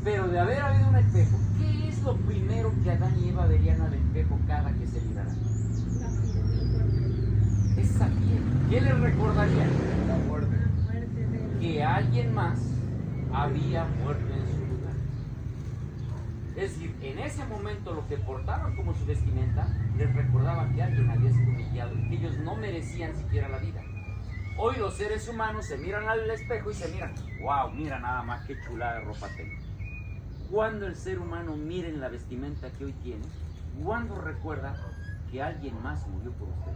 Speaker 3: Pero de haber habido un espejo, ¿qué es lo primero que Adán y Eva verían al espejo cada que se miraran? Esa piel. ¿Qué les recordaría?
Speaker 1: La muerte.
Speaker 3: Que alguien más había muerto en su lugar. Es decir, en ese momento lo que portaban como su vestimenta les recordaba que alguien había sido humillado y que ellos no merecían siquiera la vida. Hoy los seres humanos se miran al espejo y se miran, wow, mira nada más qué chulada de ropa tengo. Cuando el ser humano mira en la vestimenta que hoy tiene, ¿cuándo recuerda que alguien más murió por usted?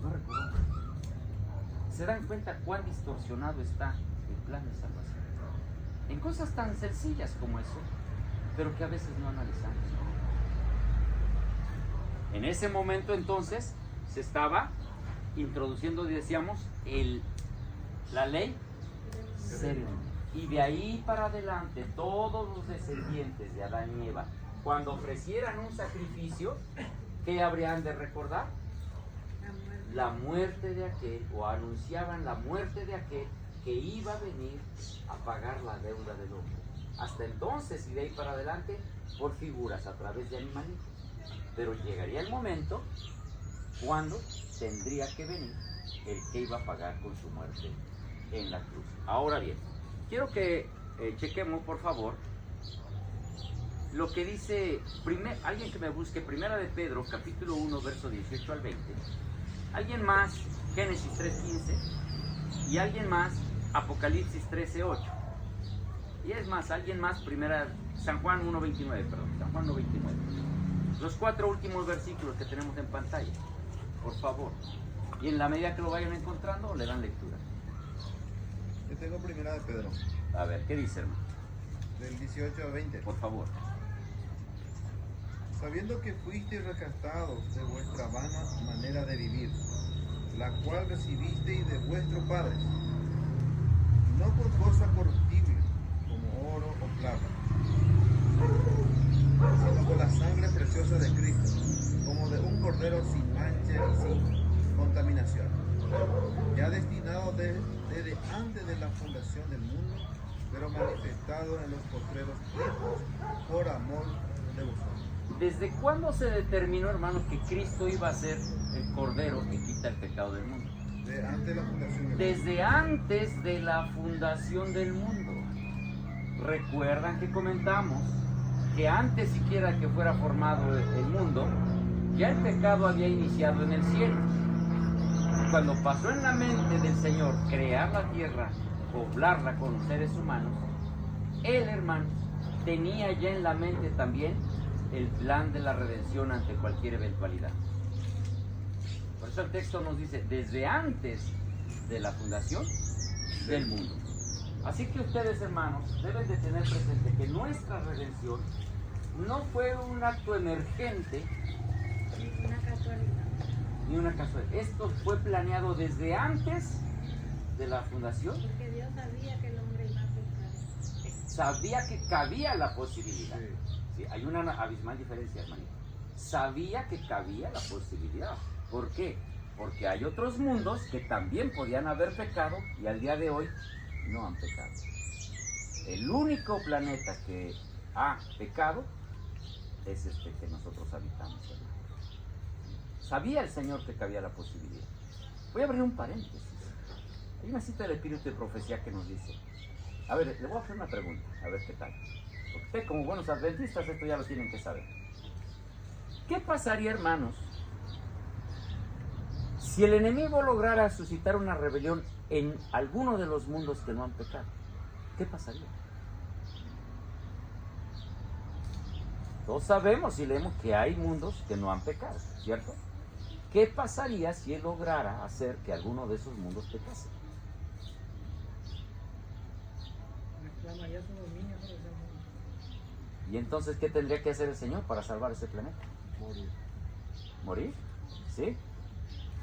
Speaker 3: No recuerdo. ¿Se dan cuenta cuán distorsionado está el plan de salvación? En cosas tan sencillas como eso, pero que a veces no analizamos. En ese momento entonces se estaba introduciendo, decíamos, la ley ceremonial. Y de ahí para adelante todos los descendientes de Adán y Eva, cuando ofrecieran un sacrificio, ¿qué habrían de recordar?
Speaker 7: La muerte.
Speaker 3: La muerte de aquel, o anunciaban la muerte de aquel que iba a venir a pagar la deuda del hombre. Hasta entonces, y de ahí para adelante, por figuras a través de animalitos. Pero llegaría el momento cuando tendría que venir el que iba a pagar con su muerte en la cruz. Ahora bien, quiero que chequemos, por favor, lo que dice, alguien que me busque, Primera de Pedro, capítulo 1, verso 18 al 20. Alguien más, Génesis 3.15. Y alguien más, Apocalipsis 13.8. Y es más, alguien más, San Juan 1.29, perdón, San Juan 1.29. Los 4 últimos versículos que tenemos en pantalla, por favor. Y en la medida que lo vayan encontrando, le dan lectura.
Speaker 1: Yo tengo Primera de Pedro,
Speaker 3: A ver, ¿qué dice, hermano?
Speaker 1: del 18 al 20.
Speaker 3: Por favor.
Speaker 1: Sabiendo que fuisteis rescatados de vuestra vana manera de vivir, la cual recibisteis de vuestros padres, no por cosa corruptible, como oro o plata, sino por la sangre preciosa de Cristo, como de un cordero sin mancha y sin contaminación, ya destinado desde antes de la fundación del mundo, pero manifestado en los postreros tiempos por amor de vosotros.
Speaker 3: ¿Desde cuándo se determinó, hermano, que Cristo iba a ser el Cordero que quita el pecado del mundo?
Speaker 1: De antes de la fundación del mundo.
Speaker 3: Desde antes de la fundación del mundo. Recuerdan que comentamos que antes siquiera que fuera formado el mundo, ya el pecado había iniciado en el cielo. Cuando pasó en la mente del Señor crear la tierra, poblarla con seres humanos, Él, hermano, tenía ya en la mente también el plan de la redención ante cualquier eventualidad. Por eso el texto nos dice, desde antes de la fundación del mundo. Así que ustedes, hermanos, deben de tener presente que nuestra redención no fue un acto emergente
Speaker 7: Una casualidad.
Speaker 3: ni una casualidad. Esto fue planeado desde antes de la fundación.
Speaker 7: Porque Dios sabía que el hombre iba a pecar.
Speaker 3: Sabía que cabía la posibilidad.
Speaker 1: Sí.
Speaker 3: Sí, hay una abismal diferencia, hermanito. Sabía que cabía la posibilidad. ¿Por qué? Porque hay otros mundos que también podían haber pecado y al día de hoy no han pecado. El único planeta que ha pecado es este que nosotros habitamos, hermano. Sabía el Señor que cabía la posibilidad. Voy a abrir un paréntesis. Hay una cita del Espíritu de Profecía que nos dice, a ver, le voy a hacer una pregunta, a ver qué tal. Porque ustedes como buenos adventistas esto ya lo tienen que saber. ¿Qué pasaría, hermanos, si el enemigo lograra suscitar una rebelión en alguno de los mundos que no han pecado? ¿Qué pasaría? Todos sabemos y leemos que hay mundos que no han pecado, ¿cierto? ¿Qué pasaría si él lograra hacer que alguno de esos mundos pecase?
Speaker 2: Reclama ya su dominio sobre ese mundo.
Speaker 3: ¿Y entonces qué tendría que hacer el Señor para salvar ese planeta?
Speaker 1: Morir.
Speaker 3: ¿Morir? ¿Sí?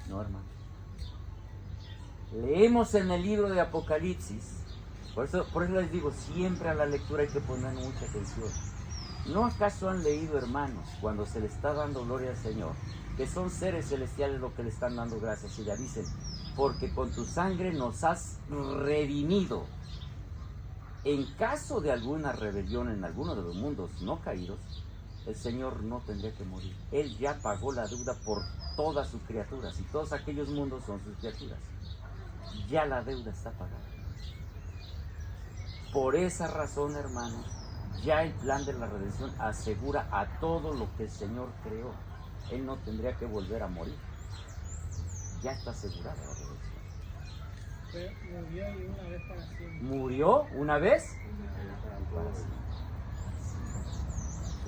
Speaker 3: No, hermano. Leemos en el libro de Apocalipsis, por eso les digo, siempre a la lectura hay que poner mucha atención. ¿No acaso han leído, hermanos, cuando se le está dando gloria al Señor, que son seres celestiales los que le están dando gracias? Y ya dicen, porque con tu sangre nos has redimido. En caso de alguna rebelión en alguno de los mundos no caídos, el Señor no tendría que morir. Él ya pagó la deuda por todas sus criaturas y todos aquellos mundos son sus criaturas. Ya la deuda está pagada. Por esa razón, hermanos, ya el plan de la redención asegura a todo lo que el Señor creó. Él no tendría que volver a morir. Ya está asegurada la redención.
Speaker 2: Murió y una vez para siempre.
Speaker 3: ¿Murió una vez? Para siempre.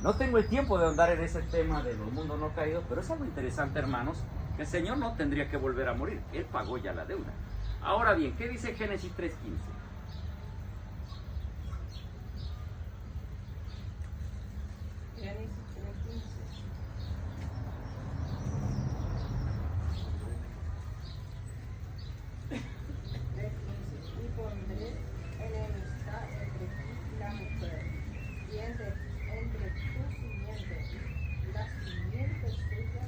Speaker 3: No tengo el tiempo de ahondar en ese tema de los mundos no caídos, pero es algo interesante, hermanos, que el Señor no tendría que volver a morir. Él pagó ya la deuda. Ahora bien, ¿qué dice Génesis 3:15?
Speaker 5: Génesis 3:15. Y pondré enemistad entre ti y la mujer, y entre tu simiente y la simiente suya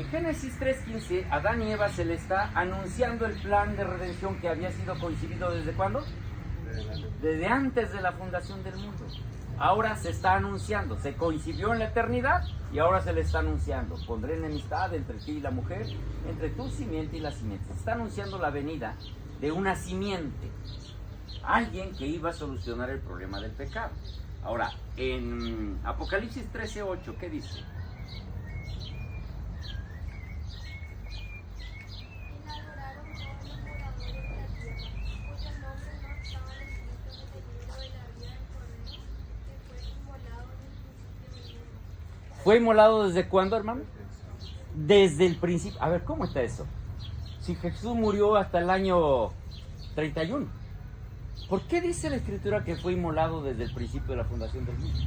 Speaker 3: En Génesis 3:15, a Adán y Eva se le está anunciando el plan de redención que había sido concibido ¿desde cuándo? Desde antes de la fundación del mundo. Ahora se está anunciando, se concibió en la eternidad y ahora se le está anunciando. Pondré enemistad entre ti y la mujer, entre tu simiente y la simiente. Se está anunciando la venida de una simiente, alguien que iba a solucionar el problema del pecado. Ahora, en Apocalipsis 13:8, ¿qué dice? ¿Fue inmolado desde cuándo, hermano? Desde el principio. A ver, ¿cómo está eso? Si Jesús murió hasta el año 31, ¿por qué dice la Escritura que fue inmolado desde el principio de la fundación del mundo?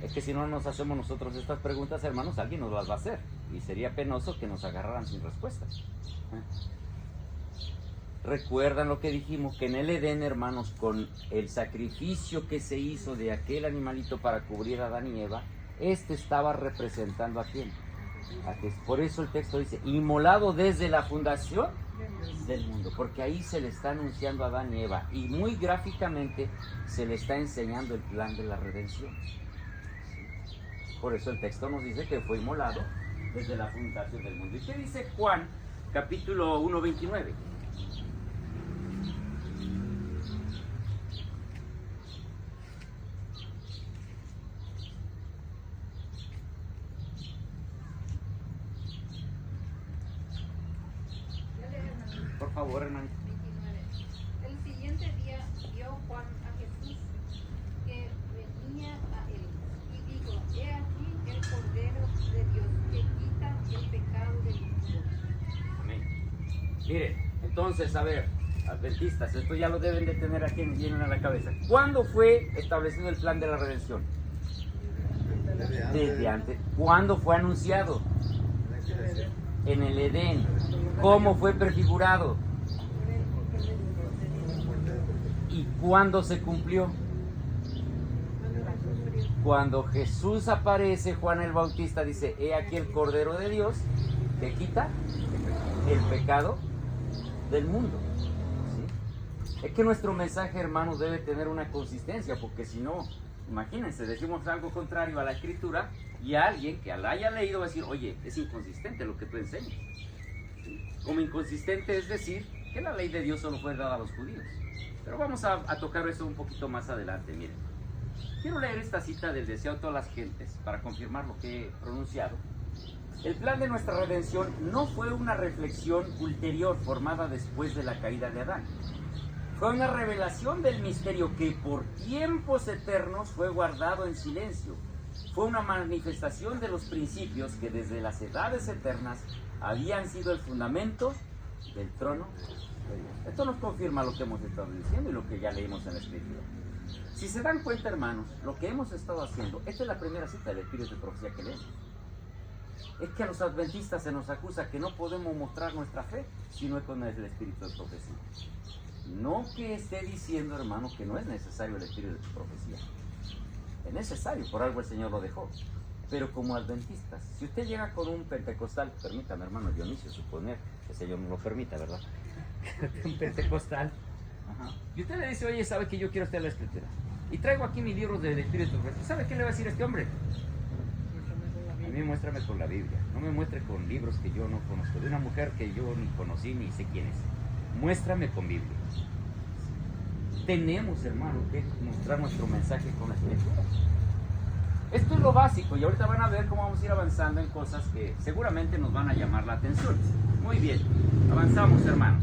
Speaker 3: Es que si no nos hacemos nosotros estas preguntas, hermanos, alguien nos las va a hacer. Y sería penoso que nos agarraran sin respuestas. ¿Recuerdan lo que dijimos? Que en el Edén, hermanos, con el sacrificio que se hizo de aquel animalito para cubrir a Adán y Eva, estaba representando a quién. Por eso el texto dice, inmolado desde la fundación del mundo, porque ahí se le está anunciando a Adán y Eva, y muy gráficamente se le está enseñando el plan de la redención. Por eso el texto nos dice que fue inmolado desde la fundación del mundo. ¿Y qué dice Juan, capítulo 1:29? Por favor, hermano.
Speaker 5: 29. El siguiente día vio Juan a Jesús que venía a él y dijo, he aquí el Cordero de Dios que quita el pecado del mundo.
Speaker 3: Amén. Mire, entonces, a ver, adventistas, esto ya lo deben de tener aquí en la cabeza. ¿Cuándo fue establecido el plan de la redención? Desde antes. ¿Cuándo fue anunciado? En el Edén. ¿Cómo fue prefigurado? ¿Y cuándo se cumplió? Cuando Jesús aparece, Juan el Bautista dice, he aquí el Cordero de Dios que quita el pecado del mundo. ¿Sí? Es que nuestro mensaje, hermanos, debe tener una consistencia, porque si no, imagínense, decimos algo contrario a la Escritura y a alguien que la haya leído va a decir, oye, es inconsistente lo que tú enseñas. Como inconsistente es decir que la ley de Dios solo fue dada a los judíos. Pero vamos a tocar eso un poquito más adelante. Miren, quiero leer esta cita del deseo de todas las gentes para confirmar lo que he pronunciado. El plan de nuestra redención no fue una reflexión ulterior formada después de la caída de Adán. Fue una revelación del misterio que por tiempos eternos fue guardado en silencio. Fue una manifestación de los principios que desde las edades eternas habían sido el fundamento del trono de Dios. Esto nos confirma lo que hemos estado diciendo y lo que ya leímos en la Escritura. Si se dan cuenta, hermanos, lo que hemos estado haciendo, esta es la primera cita del Espíritu de Profecía que leemos. Es que a los adventistas se nos acusa que no podemos mostrar nuestra fe si no es con el Espíritu de Profecía. No que esté diciendo, hermano, que no es necesario el Espíritu de Profecía. Es necesario, por algo el Señor lo dejó. Pero como adventistas, si usted llega con un pentecostal, permítame, hermano Dionisio, suponer que el Señor no lo permita, ¿verdad? Un pentecostal. Ajá. Y usted le dice, oye, ¿sabe que yo quiero estar en la Escritura? Y traigo aquí mis libros del Espíritu. ¿Sabe qué le va a decir a este hombre? A mí muéstrame con la Biblia. No me muestre con libros que yo no conozco. De una mujer que yo ni conocí ni sé quién es. Muéstrame con Biblia. Tenemos, hermano, que mostrar nuestro mensaje con la Escritura. Esto es lo básico y ahorita van a ver cómo vamos a ir avanzando en cosas que seguramente nos van a llamar la atención. Muy bien, avanzamos, hermanos.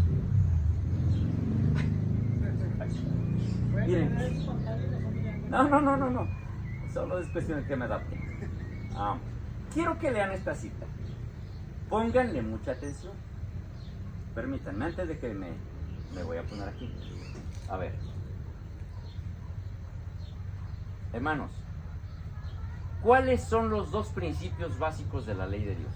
Speaker 3: Miren. No. Solo es cuestión de que me adapten. Quiero que lean esta cita. Pónganle mucha atención. Permítanme, antes de que me voy a poner aquí. A ver. Hermanos, ¿cuáles son los dos principios básicos de la ley de Dios?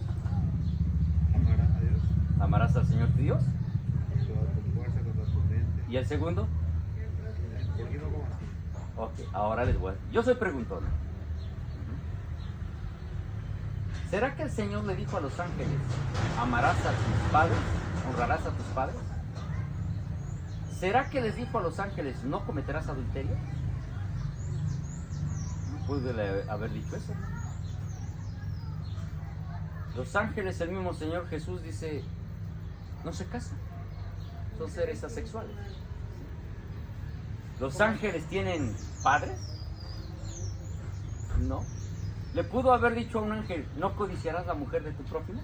Speaker 1: Amarás a Dios.
Speaker 3: Amarás al Señor tu Dios.
Speaker 1: Con toda tu fuerza, con toda tu mente.
Speaker 3: ¿Y el segundo?
Speaker 1: ¿Por qué no como así?
Speaker 3: Ok, ahora les voy a... Yo soy preguntón. ¿Será que el Señor le dijo a los ángeles, amarás a tus padres, honrarás a tus padres? ¿Será que les dijo a los ángeles, no cometerás adulterio? No puede haber dicho eso. Los ángeles, el mismo Señor Jesús dice, no se casan, son seres asexuales. ¿Los ángeles tienen padres? No. ¿Le pudo haber dicho a un ángel, no codiciarás la mujer de tu prójimo?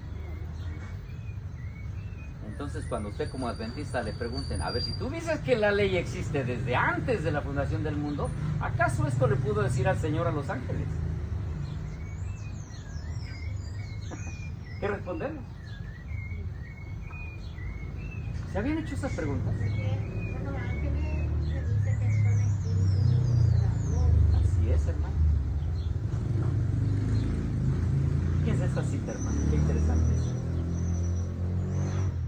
Speaker 3: Entonces, cuando usted como adventista le pregunten, a ver, si tú dices que la ley existe desde antes de la fundación del mundo, ¿acaso esto le pudo decir al Señor a los ángeles? ¿Qué respondemos? ¿Se habían hecho esas preguntas?
Speaker 7: Porque los ángeles se dice que son espíritus ministradores.
Speaker 3: Así es, hermano. ¿Qué es esta cita, hermano? Qué interesante.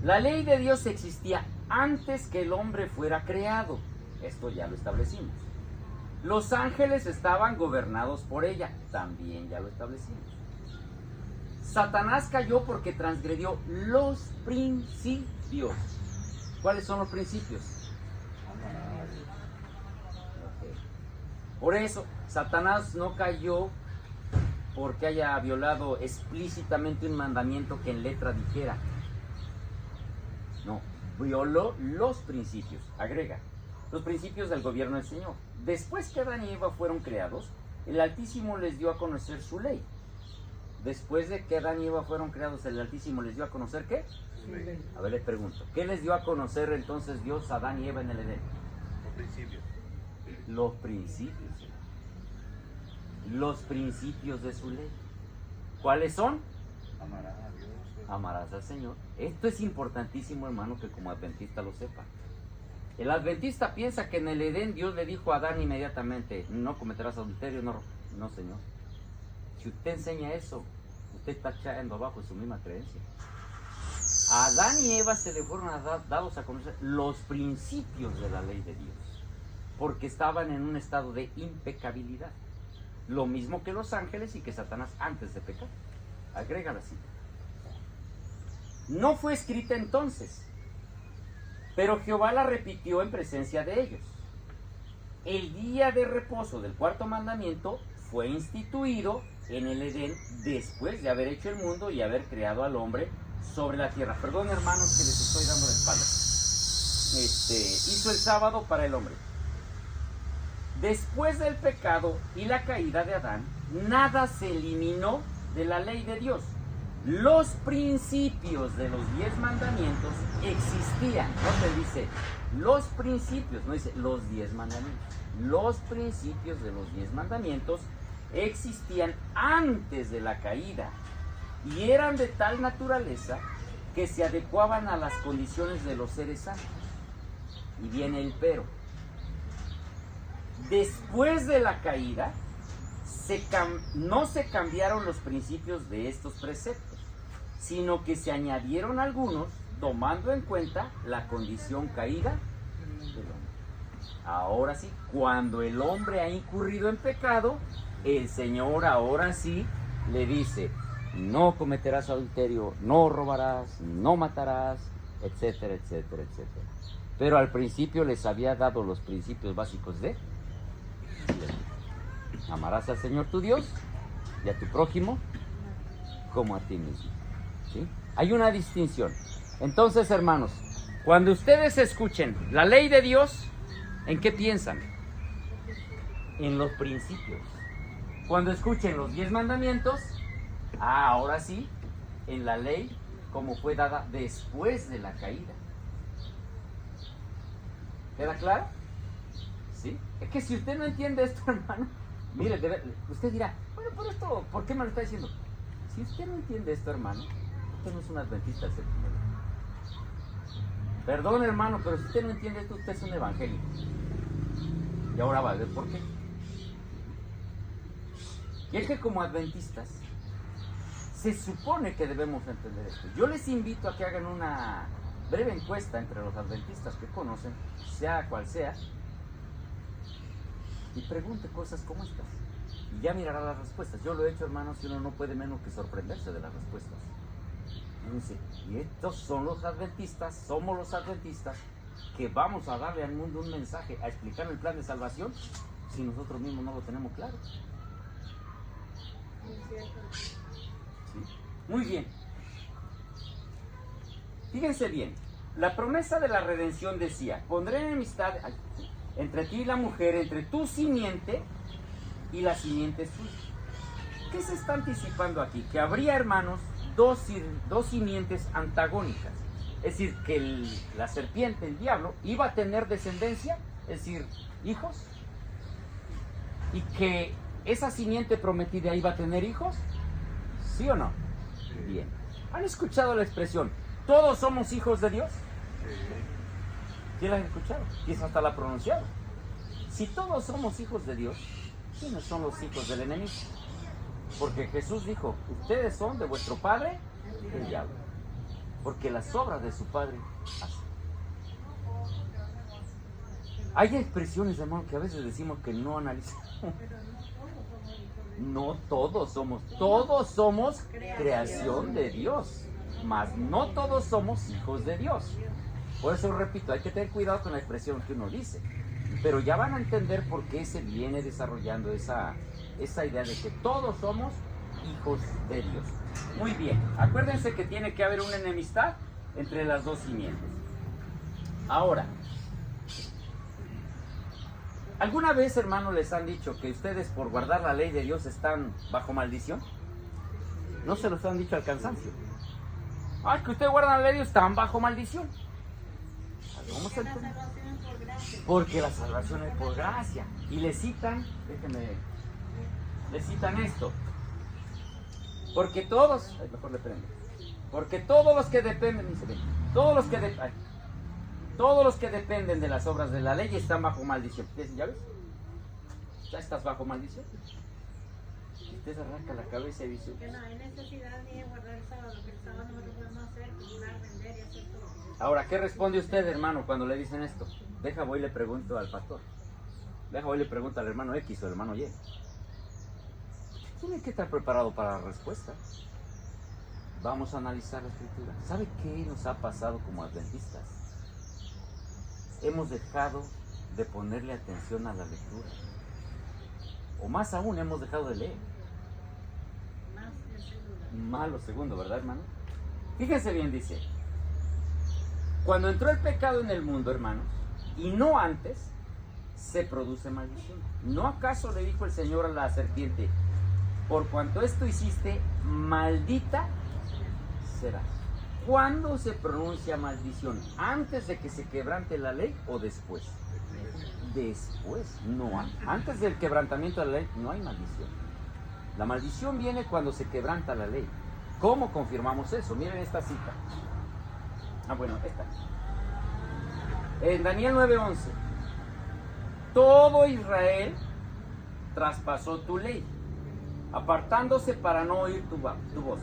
Speaker 3: La ley de Dios existía antes que el hombre fuera creado. Esto ya lo establecimos. Los ángeles estaban gobernados por ella. También ya lo establecimos. Satanás cayó porque transgredió los principios. ¿Cuáles son los principios? Por eso, Satanás no cayó porque haya violado explícitamente un mandamiento que en letra dijera. No, violó los principios. Agrega, los principios del gobierno del Señor. Después que Adán y Eva fueron creados, el Altísimo les dio a conocer su ley. Después de que Adán y Eva fueron creados, el Altísimo les dio a conocer ¿qué? A ver, les pregunto, ¿qué les dio a conocer entonces Dios a Adán y Eva en el Edén?
Speaker 1: Los principios.
Speaker 3: Los principios. Los principios de su ley. ¿Cuáles son?
Speaker 1: Amarás a Dios.
Speaker 3: Amarás al Señor. Esto es importantísimo, hermano, que como adventista lo sepa. El adventista piensa que en el Edén Dios le dijo a Adán inmediatamente, no cometerás adulterio, no, Señor. Si usted enseña eso, usted está echando abajo su misma creencia. A Adán y Eva se le fueron dados a conocer los principios de la ley de Dios, porque estaban en un estado de impecabilidad. Lo mismo que los ángeles y que Satanás antes de pecar. Agrega la cita. No fue escrita entonces, pero Jehová la repitió en presencia de ellos. El día de reposo del cuarto mandamiento fue instituido en el Edén después de haber hecho el mundo y haber creado al hombre sobre la tierra. Perdón, hermanos, que les estoy dando la espalda. Hizo el sábado para el hombre. Después del pecado y la caída de Adán, nada se eliminó de la ley de Dios. Los principios de los 10 mandamientos existían. No te dice los principios, no dice los 10 mandamientos. Los principios de los 10 mandamientos existían antes de la caída y eran de tal naturaleza que se adecuaban a las condiciones de los seres santos. Y viene el pero. Después de la caída, no se cambiaron los principios de estos preceptos, sino que se añadieron algunos tomando en cuenta la condición caída del hombre. Ahora sí, cuando el hombre ha incurrido en pecado, el Señor ahora sí le dice, no cometerás adulterio, no robarás, no matarás, etcétera, etcétera, etcétera. Pero al principio les había dado los principios básicos de amarás al Señor tu Dios y a tu prójimo como a ti mismo. ¿Sí? Hay una distinción. Entonces, hermanos, cuando ustedes escuchen la ley de Dios, ¿en qué piensan? En los principios. Cuando escuchen los 10 mandamientos, ahora sí, en la ley como fue dada después de la caída. ¿Queda claro? ¿Sí? Es que si usted no entiende esto, hermano, mire, usted dirá, bueno, pero esto, ¿por qué me lo está diciendo? Si usted no entiende esto, hermano, usted no es un adventista del séptimo día. Perdón, hermano, pero si usted no entiende esto, usted es un evangélico. Y ahora va a ver por qué. Y es que como adventistas, se supone que debemos entender esto. Yo les invito a que hagan una breve encuesta entre los adventistas que conocen, sea cual sea, y pregunte cosas como estas. y ya mirará las respuestas. Yo lo he hecho, hermanos, y uno no puede menos que sorprenderse de las respuestas. Dice, y estos son los adventistas, somos los adventistas, que vamos a darle al mundo un mensaje, a explicar el plan de salvación, si nosotros mismos no lo tenemos claro. ¿Sí? Muy bien. Fíjense bien, la promesa de la redención decía, pondré enemistad entre ti y la mujer, entre tu simiente y la simiente suya. ¿Qué se está anticipando aquí? Que habría, hermanos, dos simientes antagónicas. Es decir, que la serpiente, el diablo, iba a tener descendencia, es decir, hijos, y que esa simiente prometida iba a tener hijos, ¿sí o no? Bien. ¿Han escuchado la expresión, todos somos hijos de Dios? ¿Quién la han escuchado? Quizás hasta la ha pronunciado. Si todos somos hijos de Dios, ¿quiénes son los hijos del enemigo? Porque Jesús dijo, ustedes son de vuestro padre, el diablo. Porque las obras de su padre hacen. Hay expresiones, hermano, que a veces decimos que no analizamos. No todos somos creación de Dios, mas no todos somos hijos de Dios. Por eso repito, hay que tener cuidado con la expresión que uno dice, pero ya van a entender por qué se viene desarrollando esa idea de que todos somos hijos de Dios. Muy bien, acuérdense que tiene que haber una enemistad entre las dos simientes. Ahora, ¿alguna vez, hermanos, les han dicho que ustedes por guardar la ley de Dios están bajo maldición? ¿No se los han dicho al cansancio? Ah, que ustedes guardan la ley de Dios, están bajo maldición. ¿Cómo se entiende? Porque la salvación es por gracia. Y le citan, le citan esto. Porque todos, mejor le prendo. Porque todos los que dependen, dice, todos los que dependen de las obras de la ley están bajo maldición. ¿Ya ves? Ya estás bajo maldición. Y usted se arranca la cabeza y dice,
Speaker 7: Que no hay necesidad ni de guardar el sábado, que el sábado no lo podemos hacer, comprar, vender y hacer todo.
Speaker 3: ahora, ¿qué responde usted, hermano, cuando le dicen esto? Deja, voy y le pregunto al pastor. Deja, voy y le pregunto al hermano X o al hermano Y. Tiene que estar preparado para la respuesta. Vamos a analizar la escritura. ¿Sabe qué nos ha pasado como adventistas? Hemos dejado de ponerle atención a la lectura. O más aún, hemos dejado de leer. Más lo segundo, ¿verdad, hermano? Fíjense bien, dice. Cuando entró el pecado en el mundo, hermanos, y no antes, se produce maldición. ¿No acaso le dijo el Señor a la serpiente, por cuanto esto hiciste, maldita serás? ¿Cuándo se pronuncia maldición? ¿Antes de que se quebrante la ley o después? Después, no antes. Antes del quebrantamiento de la ley no hay maldición. La maldición viene cuando se quebranta la ley. ¿Cómo confirmamos eso? Miren esta cita. Bueno, esta. En Daniel 9:11. Todo Israel traspasó tu ley, apartándose para no oír tu voz.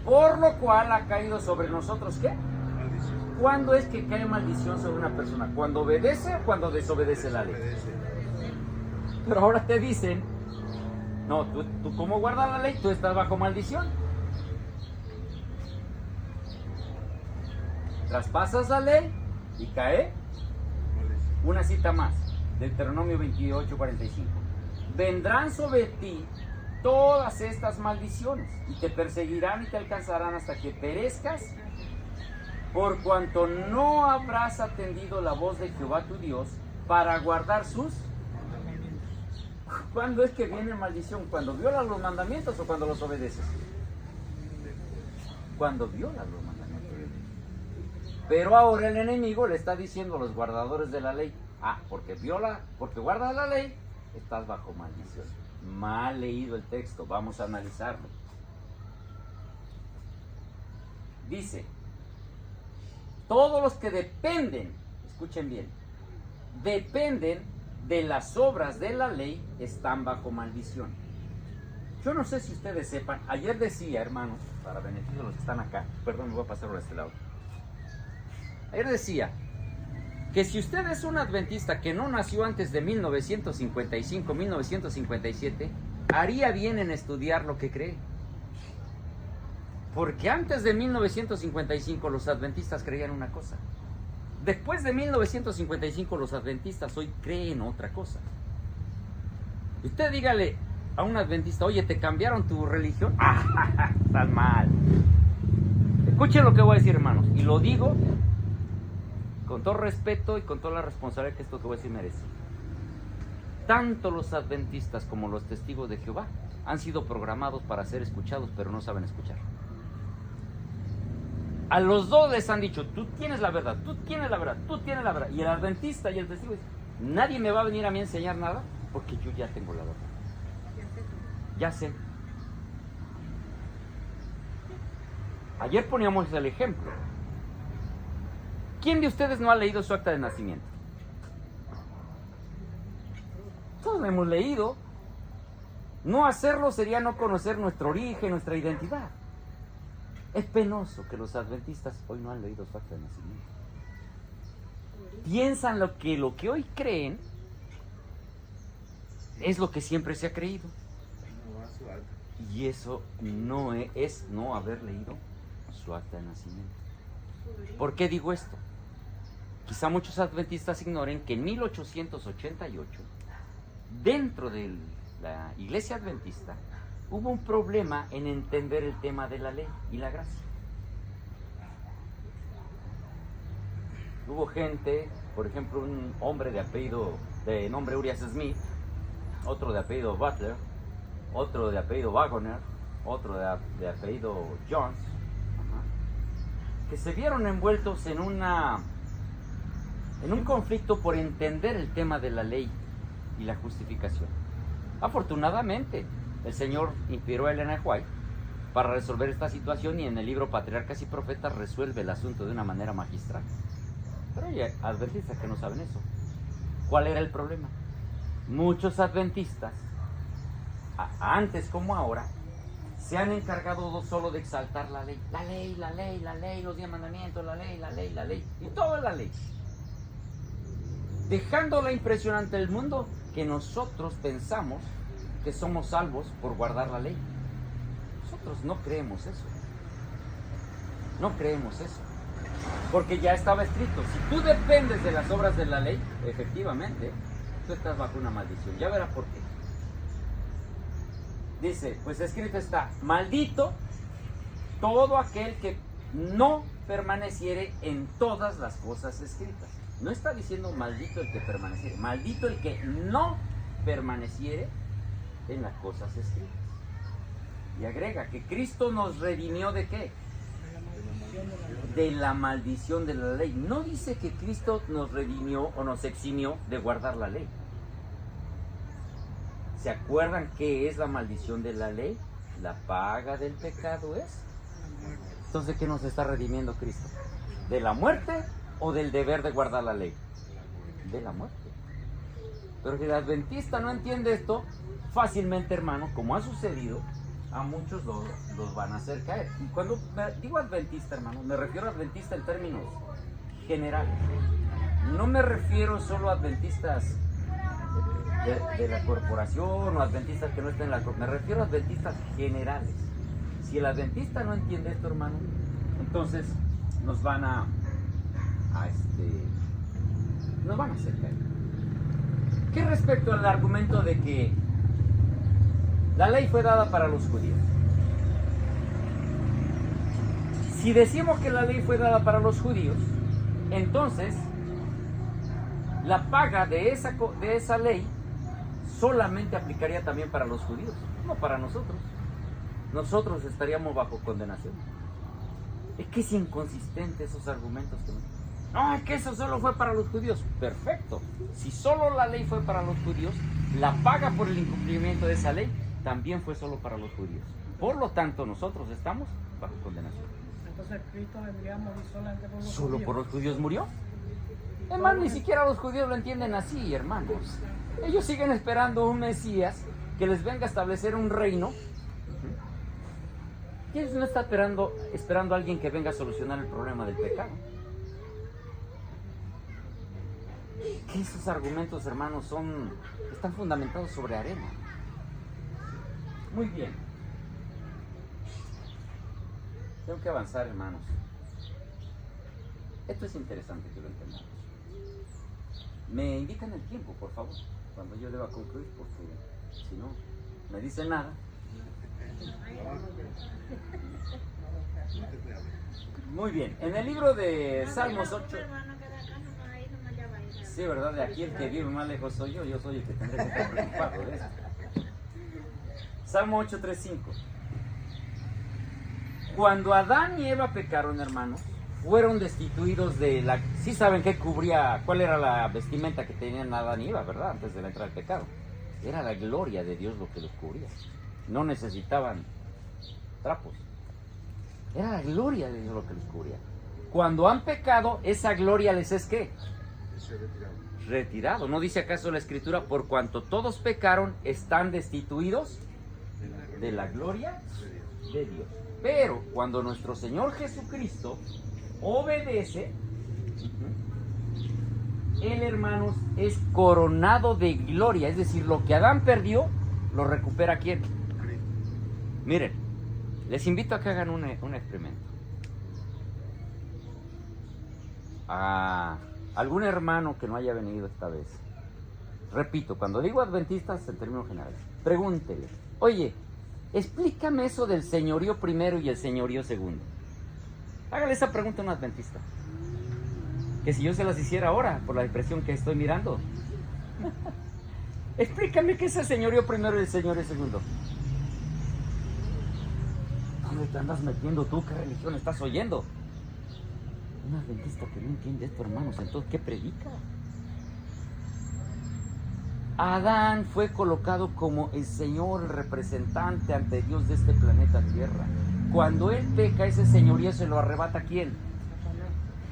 Speaker 3: Por lo cual ha caído sobre nosotros, ¿qué?
Speaker 1: Maldición.
Speaker 3: ¿Cuándo es que cae maldición sobre una persona? ¿Cuando obedece o cuando desobedece la ley? Pero ahora te dicen, no, tú como guardas la ley, tú estás bajo maldición. Traspasas la ley y cae. Una cita más, Deuteronomio 28:45. Vendrán sobre ti todas estas maldiciones y te perseguirán y te alcanzarán hasta que perezcas, por cuanto no habrás atendido la voz de Jehová tu Dios para guardar sus... ¿Cuándo es que viene maldición? ¿Cuando violas los mandamientos o cuando los obedeces? Cuando violas los mandamientos. Pero ahora el enemigo le está diciendo a los guardadores de la ley, porque guardas la ley, estás bajo maldición. Mal leído el texto, vamos a analizarlo. Dice, todos los que dependen, escuchen bien, dependen de las obras de la ley, están bajo maldición. Yo no sé si ustedes sepan, ayer decía, hermanos, para beneficio de los que están acá, perdón, me voy a pasar por este lado. Ayer decía que si usted es un adventista que no nació antes de 1955, 1957, haría bien en estudiar lo que cree. Porque antes de 1955 los adventistas creían una cosa. Después de 1955 los adventistas hoy creen otra cosa. Y usted dígale a un adventista, oye, ¿te cambiaron tu religión? ¡Ah, estás mal! Escuchen lo que voy a decir, hermanos. Y lo digo con todo respeto y con toda la responsabilidad que esto que voy a decir merece. Tanto los adventistas como los testigos de Jehová han sido programados para ser escuchados, pero no saben escuchar. A los dos les han dicho, tú tienes la verdad, tú tienes la verdad, tú tienes la verdad. Y el adventista y el testigo dice, nadie me va a venir a mí a enseñar nada porque yo ya tengo la verdad. Ya sé. Ayer poníamos el ejemplo. ¿Quién de ustedes no ha leído su acta de nacimiento? Todos lo hemos leído. No hacerlo sería no conocer nuestro origen, nuestra identidad. Es penoso que los adventistas hoy no han leído su acta de nacimiento. Piensan lo que hoy creen es lo que siempre se ha creído. Y eso no es no haber leído su acta de nacimiento. ¿Por qué digo esto? Quizá muchos adventistas ignoren que en 1888, dentro de la iglesia adventista, hubo un problema en entender el tema de la ley y la gracia. Hubo gente, por ejemplo, un hombre de nombre Urias Smith, otro de apellido Butler, otro de apellido Wagner, otro de apellido Jones, que se vieron envueltos en un conflicto por entender el tema de la ley y la justificación. Afortunadamente, el Señor inspiró a Ellen White para resolver esta situación y en el libro Patriarcas y Profetas resuelve el asunto de una manera magistral. Pero hay adventistas que no saben eso. ¿Cuál era el problema? Muchos adventistas, antes como ahora, se han encargado solo de exaltar la ley. La ley, la ley, la ley, los 10 mandamientos, la ley, la ley, la ley. Y todo es la ley. Dejando la impresión ante el mundo que nosotros pensamos que somos salvos por guardar la ley. Nosotros no creemos eso. No creemos eso. Porque ya estaba escrito. Si tú dependes de las obras de la ley, efectivamente, tú estás bajo una maldición. Ya verás por qué. Dice, pues escrito está, maldito todo aquel que no permaneciere en todas las cosas escritas. No está diciendo maldito el que permaneciere, maldito el que no permaneciere en las cosas escritas. Y agrega que Cristo nos redimió ¿de qué? De la maldición de la ley. No dice que Cristo nos redimió o nos eximió de guardar la ley. ¿Se acuerdan qué es la maldición de la ley? La paga del pecado es. Entonces, ¿qué nos está redimiendo Cristo? ¿De la muerte o del deber de guardar la ley? De la muerte. Pero si el adventista no entiende esto, fácilmente, hermano, como ha sucedido, a muchos los van a hacer caer. Y cuando digo adventista, hermano, me refiero a adventista en términos generales. No me refiero solo a adventistas de la corporación o adventistas que no estén en la corporación. Me refiero a adventistas generales. Si el adventista no entiende esto, hermano, entonces nos van a hacer caer. ¿Qué respecto al argumento de que la ley fue dada para los judíos? Si decimos que la ley fue dada para los judíos, entonces la paga de esa ley solamente aplicaría también para los judíos, no para nosotros. Nosotros estaríamos bajo condenación. Es que es inconsistente esos argumentos. No, es que eso solo fue para los judíos. Perfecto. Si solo la ley fue para los judíos, la paga por el incumplimiento de esa ley también fue solo para los judíos. Por lo tanto, nosotros estamos bajo condenación.
Speaker 2: Entonces Cristo vendría a morir solamente por los
Speaker 3: ¿Solo
Speaker 2: judíos?
Speaker 3: por los judíos murió? Además, ni siquiera los judíos lo entienden así, hermanos. Ellos siguen esperando un Mesías que les venga a establecer un reino. Y ellos no están esperando a alguien que venga a solucionar el problema del pecado. Que esos argumentos, hermanos, están fundamentados sobre arena. Muy bien. Tengo que avanzar, hermanos. Esto es interesante que lo entendamos. Me indican el tiempo, por favor, cuando yo deba concluir, porque si no me dicen nada. Muy bien, en el libro de Salmos 8. Sí, ¿verdad? De aquí el que vive más lejos soy yo soy el que tendré que estar preocupado de esto. Salmo 8:3-5. Cuando Adán y Eva pecaron, hermanos, fueron destituidos de la... Sí saben qué cubría, cuál era la vestimenta que tenían Adán y Eva, ¿verdad? Antes de la entrada del pecado. Era la gloria de Dios lo que los cubría. No necesitaban trapos. Era la gloria de Dios lo que los cubría. Cuando han pecado, esa gloria les es ¿qué? Retirado. ¿No dice acaso la Escritura? Por cuanto todos pecaron, están destituidos de la gloria de Dios. Pero cuando nuestro Señor Jesucristo obedece, Él, hermanos, es coronado de gloria. Es decir, lo que Adán perdió, lo recupera ¿quién? Miren, les invito a que hagan un experimento. A algún hermano que no haya venido esta vez, repito, cuando digo adventistas en términos generales, pregúntele, oye, explícame eso del señorío primero y el señorío segundo. Hágale esa pregunta a un adventista. Que si yo se las hiciera ahora, por la depresión que estoy mirando. Explícame qué es el señorío primero y el señorío segundo. ¿Dónde te andas metiendo tú? ¿Qué religión estás oyendo? Un adventista que no entiende esto, hermanos, entonces, ¿qué predica? Adán fue colocado como el Señor, el representante ante Dios de este planeta Tierra. Cuando él peca, ese señorío se lo arrebata ¿quién?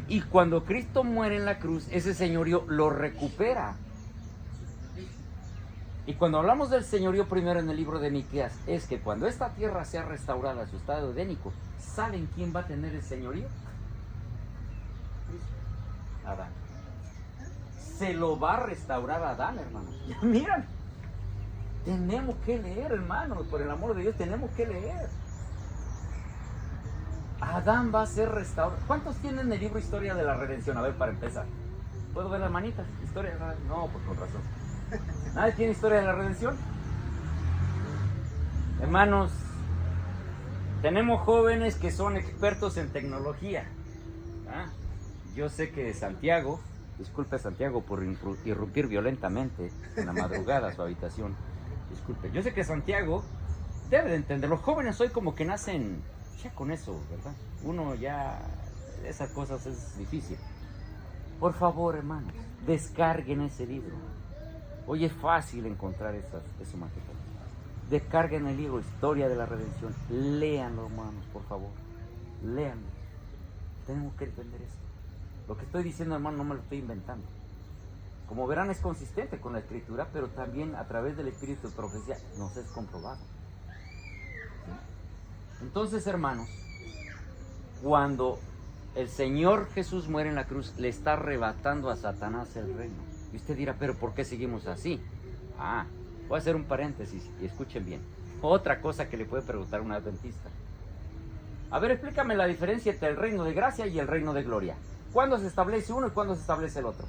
Speaker 3: Y cuando Cristo muere en la cruz, ese señorío lo recupera. Y cuando hablamos del señorío primero en el libro de Miqueas, es que cuando esta tierra sea restaurada a su estado edénico, ¿saben quién va a tener el señorío? Adán. Se lo va a restaurar a Adán, hermanos. Miren, tenemos que leer, hermanos, por el amor de Dios, tenemos que leer. Adán va a ser restaurado. ¿Cuántos tienen el libro Historia de la Redención? A ver, para empezar. ¿Puedo ver las manitas? Historia de la... No, pues con razón. ¿Nadie tiene Historia de la Redención? Hermanos, tenemos jóvenes que son expertos en tecnología. ¿Ah? Yo sé que Santiago, disculpe Santiago por irrumpir violentamente en la madrugada a su habitación. Disculpe, yo sé que Santiago debe de entender. Los jóvenes hoy como que nacen ya con eso, ¿verdad? Uno ya, esas cosas es difícil. Por favor, hermanos, descarguen ese libro. Hoy es fácil encontrar eso material. Descarguen el libro Historia de la Redención. Léanlo, hermanos, por favor. Léanlo. Tenemos que entender esto. Lo que estoy diciendo, hermano, no me lo estoy inventando. Como verán, es consistente con la Escritura, pero también a través del Espíritu de Profecía nos es comprobado. Entonces, hermanos, cuando el Señor Jesús muere en la cruz, le está arrebatando a Satanás el reino. Y usted dirá, ¿pero por qué seguimos así? Voy a hacer un paréntesis y escuchen bien. Otra cosa que le puede preguntar a un adventista. A ver, explícame la diferencia entre el reino de gracia y el reino de gloria. ¿Cuándo se establece uno y cuándo se establece el otro?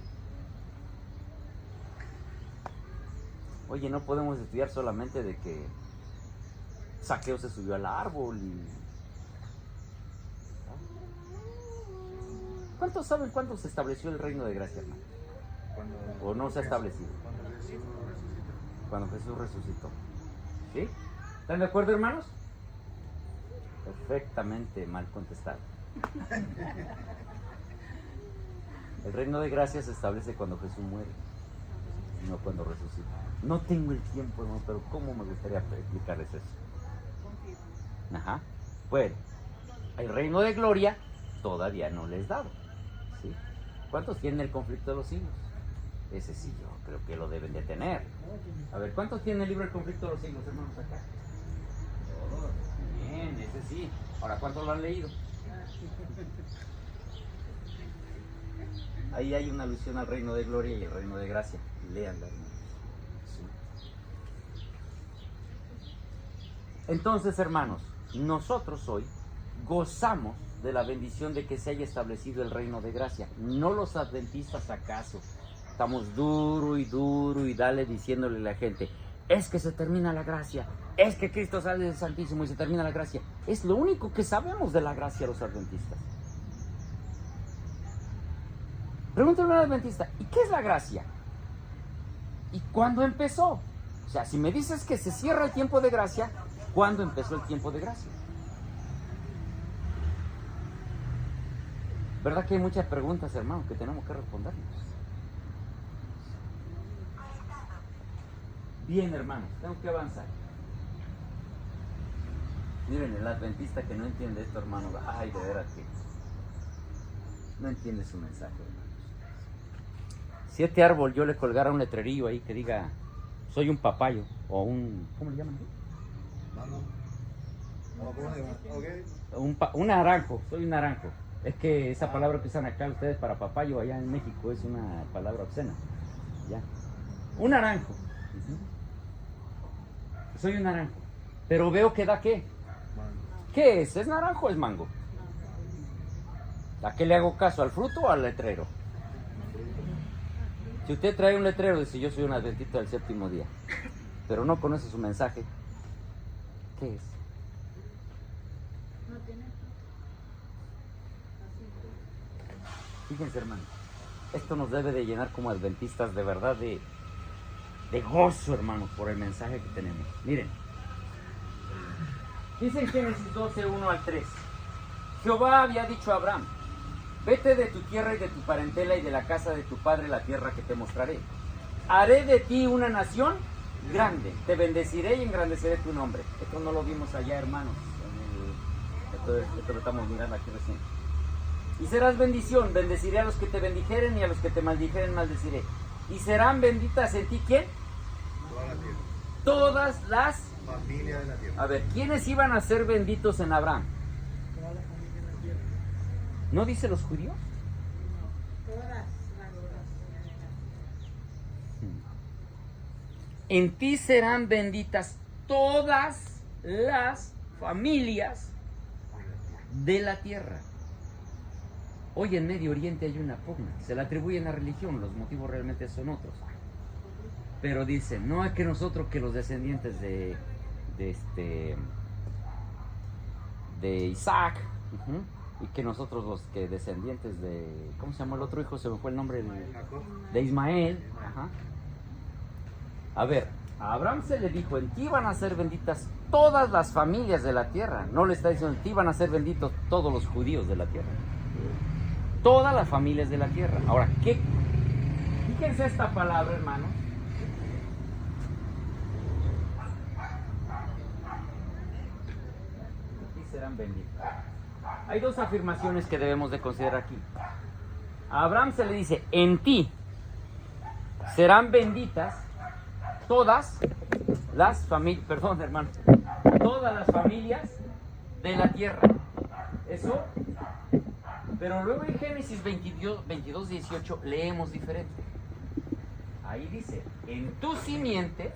Speaker 3: Oye, no podemos estudiar solamente de que Saqueo se subió al árbol y... ¿Cuántos saben cuándo se estableció el reino de gracia, hermano? ¿O no se ha establecido? Cuando Jesús resucitó. ¿Sí? ¿Están de acuerdo, hermanos? Perfectamente mal contestado. El reino de gracia se establece cuando Jesús muere, no cuando resucita. No tengo el tiempo, hermano, pero ¿cómo me gustaría explicarles eso? Ajá. Bueno, el reino de gloria todavía no les he dado. ¿Sí? ¿Cuántos tienen el conflicto de los siglos? Ese sí, yo creo que lo deben de tener. A ver, ¿cuántos tienen el libro del conflicto de los siglos, hermanos, acá? Todos. Bien, ese sí. Ahora, ¿cuántos lo han leído? Ahí hay una alusión al reino de gloria y el reino de gracia. Léanla, hermanos. Sí. Entonces, hermanos, nosotros hoy gozamos de la bendición de que se haya establecido el reino de gracia. No los adventistas, acaso. Estamos duro y dale diciéndole a la gente, es que se termina la gracia, es que Cristo sale del Santísimo y se termina la gracia. Es lo único que sabemos de la gracia los adventistas. Pregúntale a un adventista, ¿y qué es la gracia? ¿Y cuándo empezó? O sea, si me dices que se cierra el tiempo de gracia, ¿cuándo empezó el tiempo de gracia? ¿Verdad que hay muchas preguntas, hermano, que tenemos que respondernos? Bien, hermanos, tengo que avanzar. Miren, el adventista que no entiende esto, hermano, ay, de veras que no entiende su mensaje, hermanos. Si este árbol yo le colgara un letrerillo ahí que diga, soy un papayo, o un, ¿cómo le llaman? Un naranjo, soy un naranjo. Es que esa palabra que usan acá ustedes para papayo, allá en México, es una palabra obscena. ¿Ya? Un naranjo. Soy un naranjo. Pero veo que da ¿qué? ¿Qué es? ¿Es naranjo o es mango? ¿A qué le hago caso? ¿Al fruto o al letrero? Si usted trae un letrero y dice yo soy un adventista del séptimo día, pero no conoce su mensaje, ¿qué es? Fíjense, hermano, esto nos debe de llenar como adventistas de verdad de gozo, hermanos, por el mensaje que tenemos. Miren, dice en Génesis 12, 1 al 3, Jehová había dicho a Abraham, vete de tu tierra y de tu parentela y de la casa de tu padre la tierra que te mostraré. Haré de ti una nación grande, te bendeciré y engrandeceré tu nombre. Esto no lo vimos allá, hermanos, esto lo estamos mirando aquí recién. Y serás bendición, bendeciré a los que te bendijeren y a los que te maldijeren maldeciré. Y serán benditas en ti, ¿quién?
Speaker 1: Toda la tierra.
Speaker 3: Todas las
Speaker 1: Familias de la tierra.
Speaker 3: A ver, ¿quiénes iban a ser benditos en Abraham? ¿No dice los judíos? En ti serán benditas todas las familias de la tierra. Hoy en Medio Oriente hay una pugna, se la atribuyen a religión, los motivos realmente son otros. Pero dicen, no es que nosotros, que los descendientes de Isaac, y que nosotros los que descendientes de, ¿cómo se llama el otro hijo? Se me fue el nombre de Ismael. Ajá. A ver, a Abraham se le dijo, en ti van a ser benditas todas las familias de la tierra. No le está diciendo, en ti van a ser benditos todos los judíos de la tierra. Todas las familias de la tierra. Ahora, fíjense esta palabra, hermanos. Aquí serán benditos. Hay dos afirmaciones que debemos de considerar aquí. A Abraham se le dice, en ti serán benditas todas las familias, perdón, hermano, todas las familias de la tierra. Eso. Pero luego en Génesis 22, 18 leemos diferente. Ahí dice, en tu simiente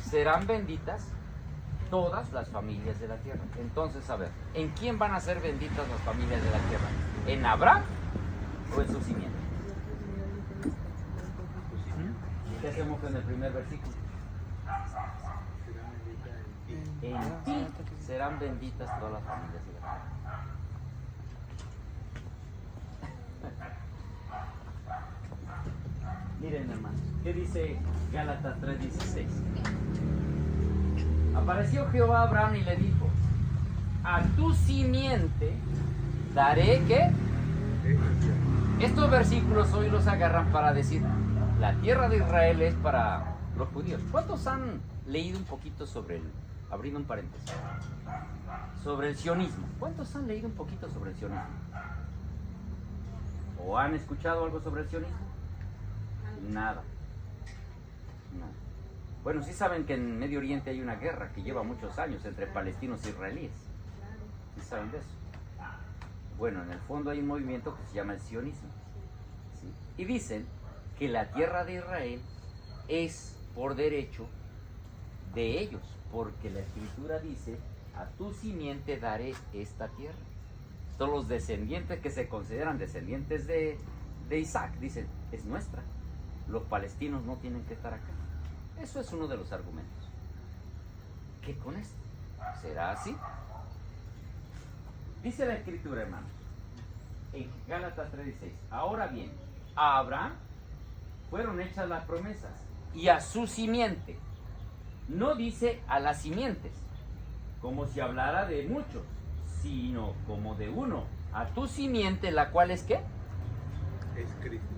Speaker 3: serán benditas todas las familias de la tierra. Entonces, a ver, ¿en quién van a ser benditas las familias de la tierra? ¿En Abraham o en su simiente? ¿Qué hacemos con el primer versículo? En ti serán benditas todas las familias de la tierra. Miren, hermanos, ¿qué dice Gálatas 3:16? Apareció Jehová a Abraham y le dijo, a tu simiente daré, ¿qué? Estos versículos hoy los agarran para decir, la tierra de Israel es para los judíos. ¿Cuántos han leído un poquito sobre abriendo un paréntesis, sobre el sionismo? ¿Cuántos han leído un poquito sobre el sionismo? ¿O han escuchado algo sobre el sionismo? Nada. Bueno, sí saben que en Medio Oriente hay una guerra que lleva muchos años entre palestinos e israelíes. ¿Sí saben de eso? Bueno, en el fondo hay un movimiento que se llama el sionismo. ¿Sí? Y dicen que la tierra de Israel es por derecho de ellos, porque la Escritura dice, a tu simiente daré esta tierra. Todos los descendientes que se consideran descendientes de Isaac dicen, es nuestra. Los palestinos no tienen que estar acá. Eso es uno de los argumentos. ¿Qué con esto? ¿Será así? Dice la Escritura, hermanos, en Gálatas 3:16, ahora bien, a Abraham fueron hechas las promesas y a su simiente. No dice a las simientes, como si hablara de muchos, sino como de uno. A tu simiente, la cual es ¿qué?
Speaker 1: Es Cristo.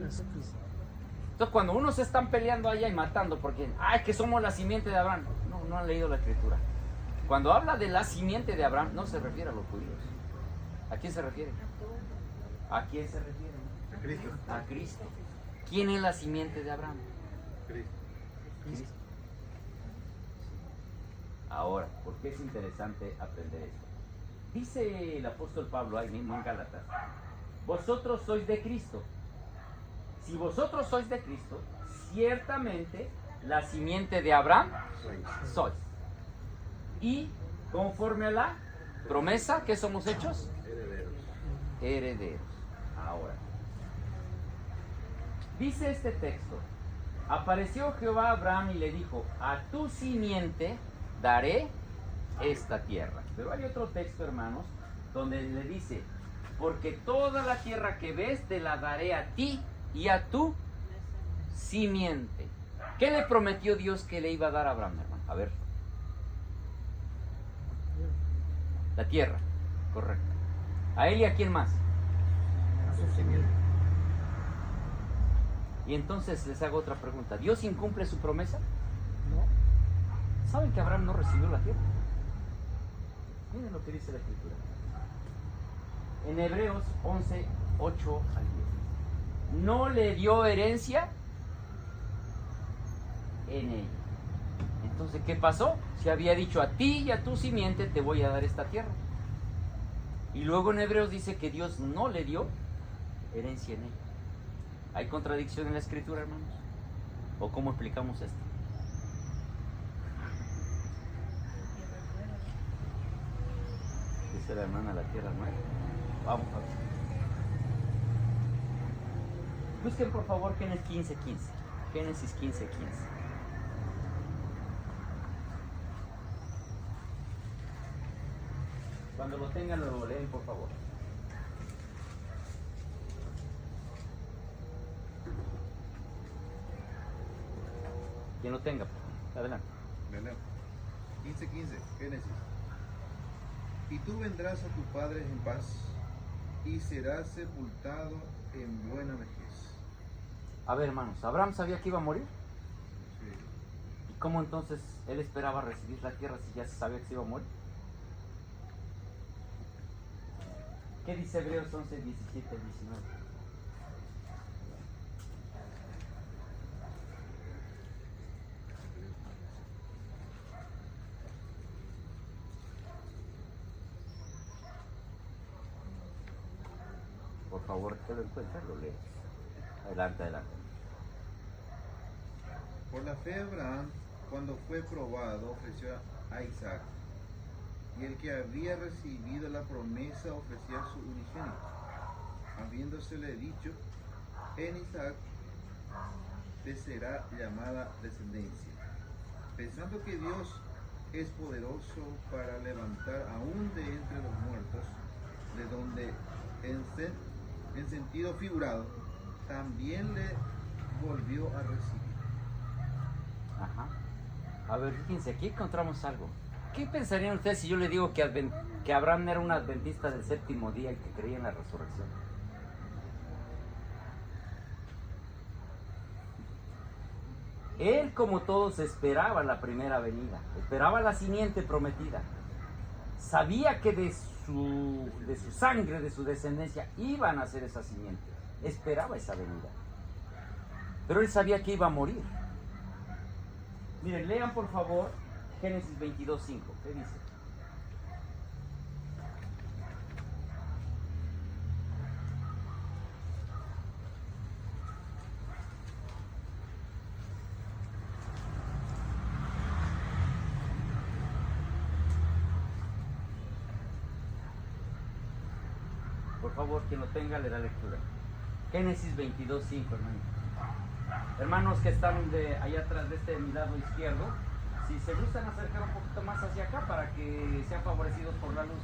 Speaker 3: Entonces, cuando unos se están peleando allá y matando porque, ay, que somos la simiente de Abraham, no han leído la Escritura. Cuando habla de la simiente de Abraham, no se refiere a los judíos. ¿A quién se refiere? ¿A quién se refiere?
Speaker 1: A Cristo.
Speaker 3: A Cristo. ¿Quién es la simiente de Abraham?
Speaker 1: Cristo.
Speaker 3: Cristo. Ahora, ¿por qué es interesante aprender esto? Dice el apóstol Pablo ahí mismo en Gálatas, vosotros sois de Cristo. Si vosotros sois de Cristo, ciertamente la simiente de Abraham sois. Y conforme a la promesa, ¿qué somos hechos?
Speaker 1: Herederos.
Speaker 3: Herederos. Ahora, dice este texto, apareció Jehová a Abraham y le dijo, a tu simiente daré esta tierra. Pero hay otro texto, hermanos, donde le dice, porque toda la tierra que ves te la daré a ti y a tu simiente. ¿Qué le prometió Dios que le iba a dar a Abraham, hermano? A ver. La tierra, correcto. ¿A él y a quién más?
Speaker 1: A su simiente.
Speaker 3: Y entonces les hago otra pregunta. ¿Dios incumple su promesa?
Speaker 2: No.
Speaker 3: ¿Saben que Abraham no recibió la tierra? Miren lo que dice la Escritura. En Hebreos 11, 8 al 10. No le dio herencia en ella. Entonces, ¿qué pasó? Se había dicho, a ti y a tu simiente te voy a dar esta tierra. Y luego en Hebreos dice que Dios no le dio herencia en ella. ¿Hay contradicción en la Escritura, hermanos? ¿O cómo explicamos esto? Dice la hermana, la tierra nueva. Vamos a ver. Busquen por favor Génesis 15:15. Génesis 15:15. Cuando lo tengan lo leen, por favor. Quien lo tenga, adelante.
Speaker 1: ¿Verdad? 15:15, Génesis. Y tú vendrás a tu padre en paz y serás sepultado en buena vejez.
Speaker 3: A ver, hermanos, ¿Abraham sabía que iba a morir?
Speaker 1: Sí.
Speaker 3: ¿Y cómo entonces él esperaba recibir la tierra si ya sabía que se iba a morir? ¿Qué dice Hebreos 11, 17, 19? Por favor, que lo encuentre, lo lee. Adelante, adelante.
Speaker 1: Por la fe Abraham, cuando fue probado, ofreció a Isaac. Y el que había recibido la promesa ofrecía su unigénito, habiéndosele dicho, en Isaac te será llamada descendencia, pensando que Dios es poderoso para levantar aún de entre los muertos, de donde en sentido figurado también le volvió a recibir.
Speaker 3: Ajá. A ver, fíjense, aquí encontramos algo. ¿Qué pensarían ustedes si yo le digo que Abraham era un adventista del séptimo día y que creía en la resurrección? Él, como todos, esperaba la primera venida, esperaba la simiente prometida. Sabía que de su sangre, de su descendencia, iban a ser esa simiente. Esperaba esa venida. Pero él sabía que iba a morir. Miren, lean por favor Génesis 22:5. ¿Qué dice? Por favor, quien lo tenga le da lectura. Génesis 22:5, hermanos. Hermanos que están allá atrás de mi lado izquierdo, si se gustan acercar un poquito más hacia acá para que sean favorecidos por la luz.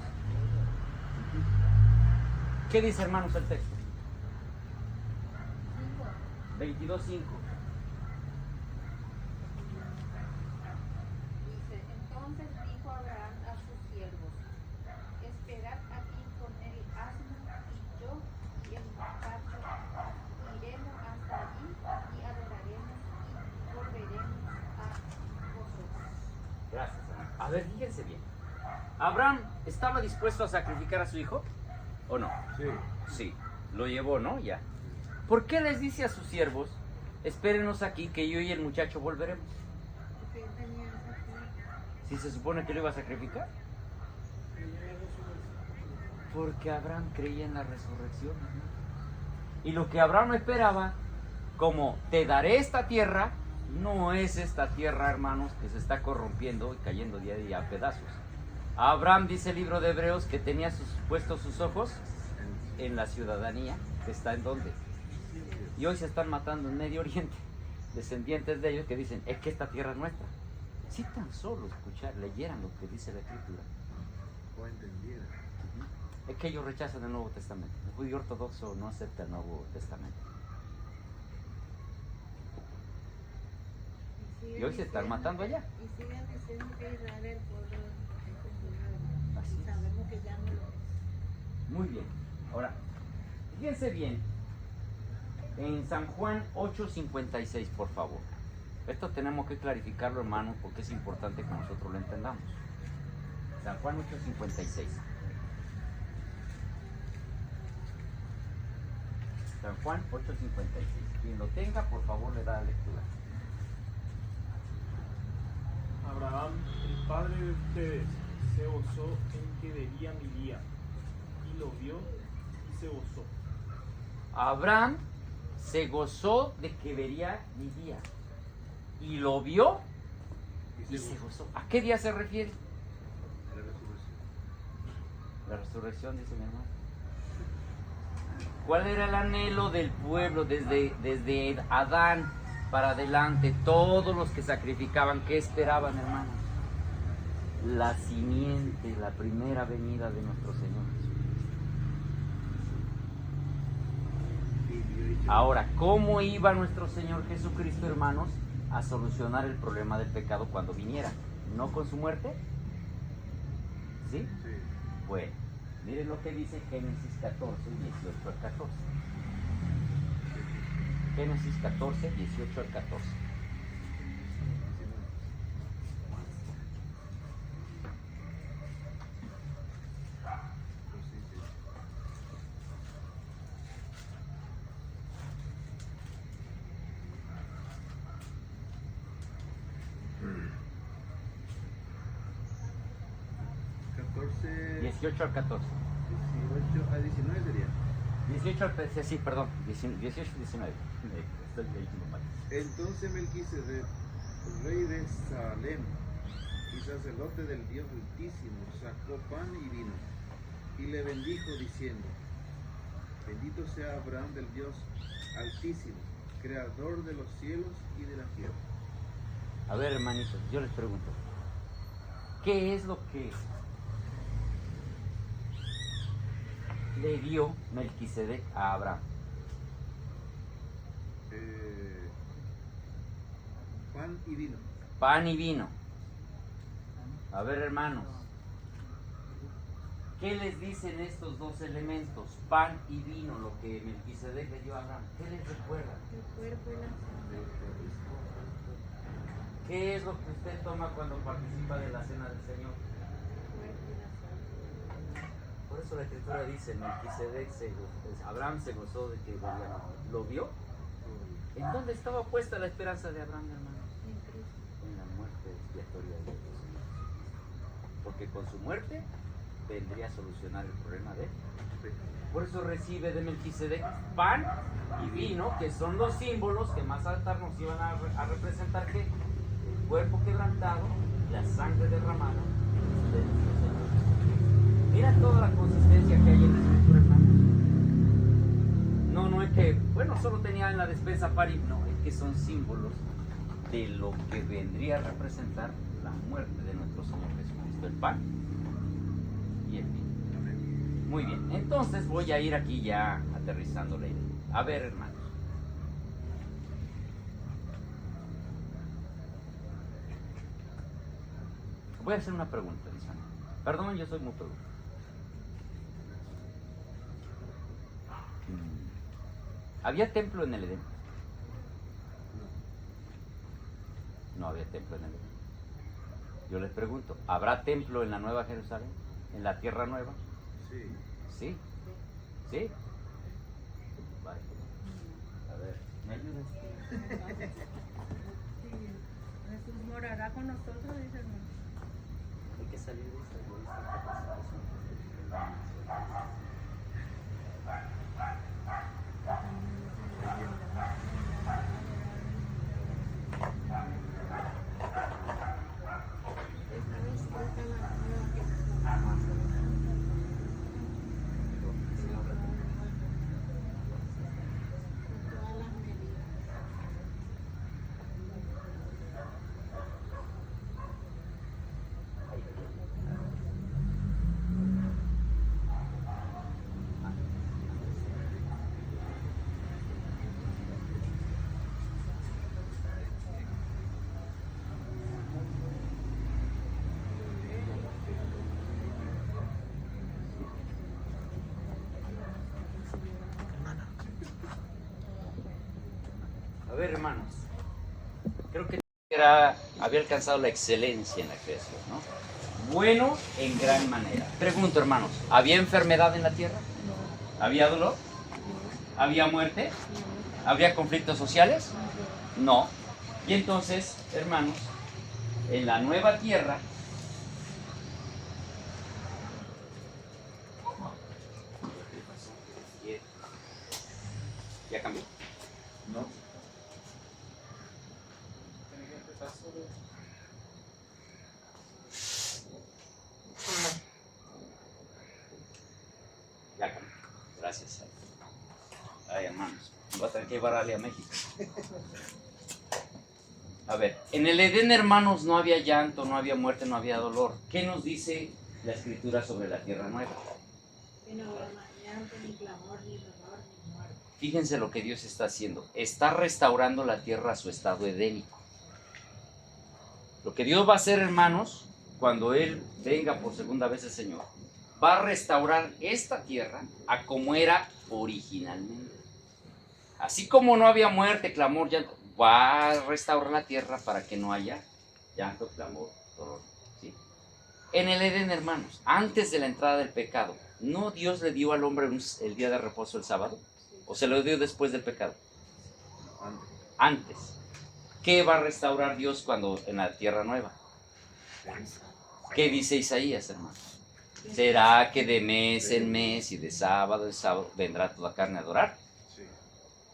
Speaker 3: ¿Qué dice, hermanos, el texto? 22:5.
Speaker 8: Dice, entonces dijo Abraham a sus siervos, esperad aquí con el asno y yo y el muchacho iremos hasta allí y adoraremos y volveremos a vosotros.
Speaker 3: Gracias, hermano. A ver, fíjense bien. ¿Abraham estaba dispuesto a sacrificar a su hijo? ¿O no?
Speaker 1: Sí.
Speaker 3: Sí, lo llevó, ¿no? Ya. ¿Por qué les dice a sus siervos, espérenos aquí que yo y el muchacho volveremos?
Speaker 7: Porque él tenía esa fe.
Speaker 3: Si se supone que lo iba a sacrificar. Porque Abraham creía en la resurrección, ¿no? Y lo que Abraham esperaba, como te daré esta tierra, no es esta tierra, hermanos, que se está corrompiendo y cayendo día a día a pedazos. Abraham, dice el libro de Hebreos, que tenía puestos sus ojos en la ciudadanía, que está en donde. Y hoy se están matando en Medio Oriente, descendientes de ellos que dicen, es que esta tierra es nuestra. Si tan solo leyeran lo que dice la Escritura,
Speaker 1: O entendiera.
Speaker 3: es que ellos rechazan el Nuevo Testamento. El judío ortodoxo no acepta el Nuevo Testamento. Y hoy se están matando allá.
Speaker 7: Y siguen diciendo que Israel es el pueblo de
Speaker 3: Así es.
Speaker 7: sabemos que ya no lo es.
Speaker 3: Muy bien. Ahora, fíjense bien. En San Juan 8:56, por favor. Esto tenemos que clarificarlo, hermanos, porque es importante que nosotros lo entendamos. San Juan 8:56. San Juan 8:56. Quien lo tenga, por favor, le da la lectura.
Speaker 4: Abraham, el padre de ustedes, se gozó en que vería mi día, y lo vio y se gozó.
Speaker 3: Abraham se gozó de que vería mi día. Y lo vio y se gozó. ¿A qué día se refiere?
Speaker 1: La resurrección.
Speaker 3: La resurrección, dice mi hermano. ¿Cuál era el anhelo del pueblo desde Adán para adelante? Todos los que sacrificaban, ¿qué esperaban, hermanos? La simiente, la primera venida de nuestro Señor Jesucristo. Ahora, ¿cómo iba nuestro Señor Jesucristo, hermanos, a solucionar el problema del pecado cuando viniera? ¿No con su muerte? ¿Sí?
Speaker 1: Sí.
Speaker 3: Bueno, miren lo que dice Génesis 14, 18 al 14. Génesis 14, 18 al 14.
Speaker 1: Sí.
Speaker 3: 18 al 14.
Speaker 1: 18 a 19 sería.
Speaker 3: 18 al 13, sí, perdón. 18 y 19. Estoy leyendo mal.
Speaker 1: Entonces Melquisedec, rey de Salem y sacerdote del Dios Altísimo, sacó pan y vino y le bendijo diciendo: Bendito sea Abraham del Dios Altísimo, creador de los cielos y de la tierra.
Speaker 3: A ver, hermanitos, yo les pregunto, ¿qué es lo que le dio Melquisedec a Abraham?
Speaker 1: Pan y vino.
Speaker 3: Pan y vino. A ver, hermanos, ¿qué les dicen estos dos elementos? Pan y vino, lo que Melquisedec le dio a Abraham. ¿Qué les recuerda?
Speaker 7: El cuerpo y la sangre.
Speaker 3: ¿Qué es lo que usted toma cuando participa de la cena del Señor?
Speaker 7: El cuerpo y la sangre.
Speaker 3: Por eso la Escritura dice, Melquisedec Abraham se gozó de que vería. ¿Lo vio? ¿En dónde estaba puesta la esperanza de Abraham, hermano?
Speaker 7: En Cristo.
Speaker 3: En la muerte expiatoria de Dios. Porque con su muerte vendría a solucionar el problema de él. Por eso recibe de Melquisedec pan y vino, que son los símbolos que más tarde nos iban a representar que el cuerpo quebrantado y la sangre derramada de nuestro Señor. Mira toda la consistencia que hay en la Escritura, hermano. que, bueno, solo tenía en la despensa parim. No, es que son símbolos de lo que vendría a representar la muerte de nuestro Señor Jesucristo, el pan y el vino. Muy bien, entonces voy a ir aquí ya aterrizándole. A ver, hermanos. Voy a hacer una pregunta, Lisana. Perdón, yo soy muy pregunta. ¿Había templo en el Edén? No había templo en el Edén. Yo les pregunto, ¿habrá templo en la Nueva Jerusalén? ¿En la Tierra Nueva?
Speaker 1: Sí.
Speaker 3: ¿Sí? ¿Sí? Vale. A ver, ¿me ayudas?
Speaker 8: Jesús morará con nosotros, dice el hermano.
Speaker 3: Hay que salir de esta A ver, hermanos, creo que había alcanzado la excelencia en la creación, ¿no? Bueno en gran manera. Pregunto, hermanos, ¿había enfermedad en la tierra? ¿Había dolor? ¿Había muerte? ¿Había conflictos sociales? No. Y entonces, hermanos, en la nueva tierra, ¿ya cambió?
Speaker 1: No.
Speaker 3: Ya cambió. Gracias. Ay, hermanos, voy a tener que llevarle a México. A ver, en el Edén, hermanos, no había llanto, no había muerte, no había dolor. ¿Qué nos dice la Escritura sobre la tierra nueva?
Speaker 7: Que no habrá llanto, ni clamor, ni dolor, ni muerte.
Speaker 3: Fíjense lo que Dios está haciendo. Está restaurando la tierra a su estado edénico. Lo que Dios va a hacer, hermanos, cuando Él venga por segunda vez el Señor, va a restaurar esta tierra a como era originalmente. Así como no había muerte, clamor, llanto, va a restaurar la tierra para que no haya llanto, clamor, dolor. ¿Sí? En el Edén, hermanos, antes de la entrada del pecado, ¿no Dios le dio al hombre el día de reposo el sábado? ¿O se lo dio después del pecado? Antes. ¿Qué va a restaurar Dios cuando en la tierra nueva? ¿Qué dice Isaías, hermanos? ¿Será que de mes en mes y de sábado en sábado vendrá toda carne a adorar?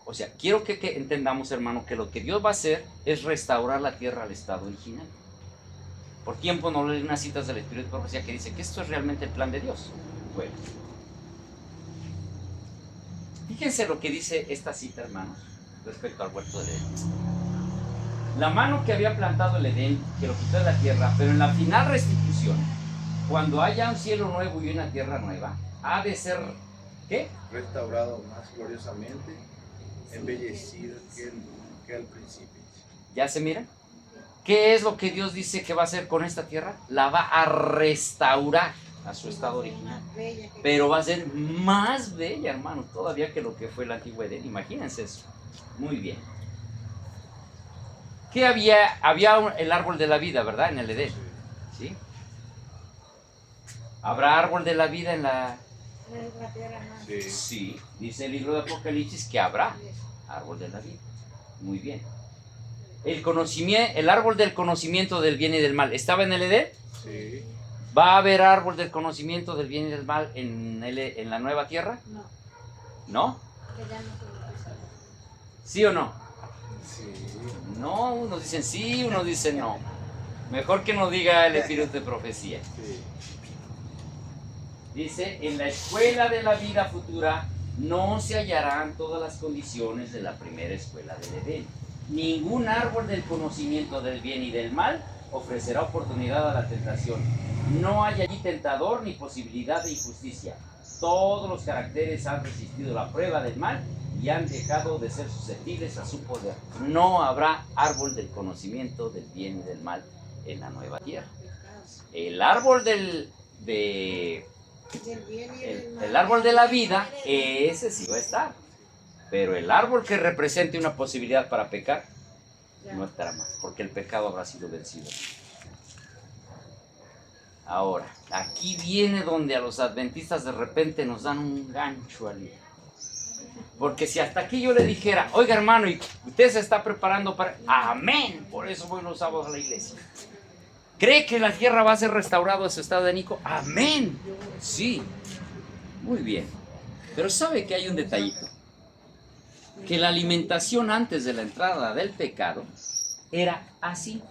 Speaker 3: O sea, quiero que entendamos, hermano, que lo que Dios va a hacer es restaurar la tierra al estado original. Por tiempo no leí unas citas del Espíritu de Profecía que dice que esto es realmente el plan de Dios. Bueno, fíjense lo que dice esta cita, hermanos, respecto al huerto del Edén. La mano que había plantado el Edén, que lo quitó de la tierra, pero en la final restitución, cuando haya un cielo nuevo y una tierra nueva, ha de ser, ¿qué?
Speaker 1: Restaurado más gloriosamente, embellecido que al principio.
Speaker 3: ¿Ya se miran? ¿Qué es lo que Dios dice que va a hacer con esta tierra? La va a restaurar a su estado original. Pero va a ser más bella, hermano, todavía que lo que fue el antiguo Edén. Imagínense eso. Muy bien. ¿Qué había? Había el árbol de la vida, ¿verdad? En el Edén. ¿Sí? ¿Habrá árbol de la vida en la
Speaker 7: tierra?
Speaker 1: Sí.
Speaker 3: Sí, dice el libro de Apocalipsis que habrá árbol de la vida. Muy bien. El árbol del conocimiento del bien y del mal, ¿estaba en el Edén?
Speaker 1: Sí.
Speaker 3: ¿Va a haber árbol del conocimiento del bien y del mal en la nueva tierra?
Speaker 7: No.
Speaker 3: ¿No?
Speaker 7: Que ya no se lo usa.
Speaker 3: ¿Sí o no?
Speaker 1: Sí.
Speaker 3: No, unos dicen sí, unos dicen no. Mejor que no diga el Espíritu de Profecía.
Speaker 1: Sí.
Speaker 3: Dice, en la escuela de la vida futura no se hallarán todas las condiciones de la primera escuela del Edén. Ningún árbol del conocimiento del bien y del mal ofrecerá oportunidad a la tentación. No hay allí tentador ni posibilidad de injusticia. Todos los caracteres han resistido la prueba del mal y han dejado de ser susceptibles a su poder. No habrá árbol del conocimiento del bien y del mal en la nueva tierra. El árbol el árbol de la vida, ese sí va a estar. Pero el árbol que represente una posibilidad para pecar, no estará más, porque el pecado habrá sido vencido. Ahora, aquí viene donde a los adventistas de repente nos dan un gancho al hilo. Porque si hasta aquí yo le dijera, oiga hermano, y usted se está preparando para... Amén, por eso voy los sábados a la iglesia. ¿Cree que la tierra va a ser restaurada a su estado edénico? Amén, sí, muy bien. Pero ¿sabe que hay un detallito? Que la alimentación antes de la entrada del pecado era así.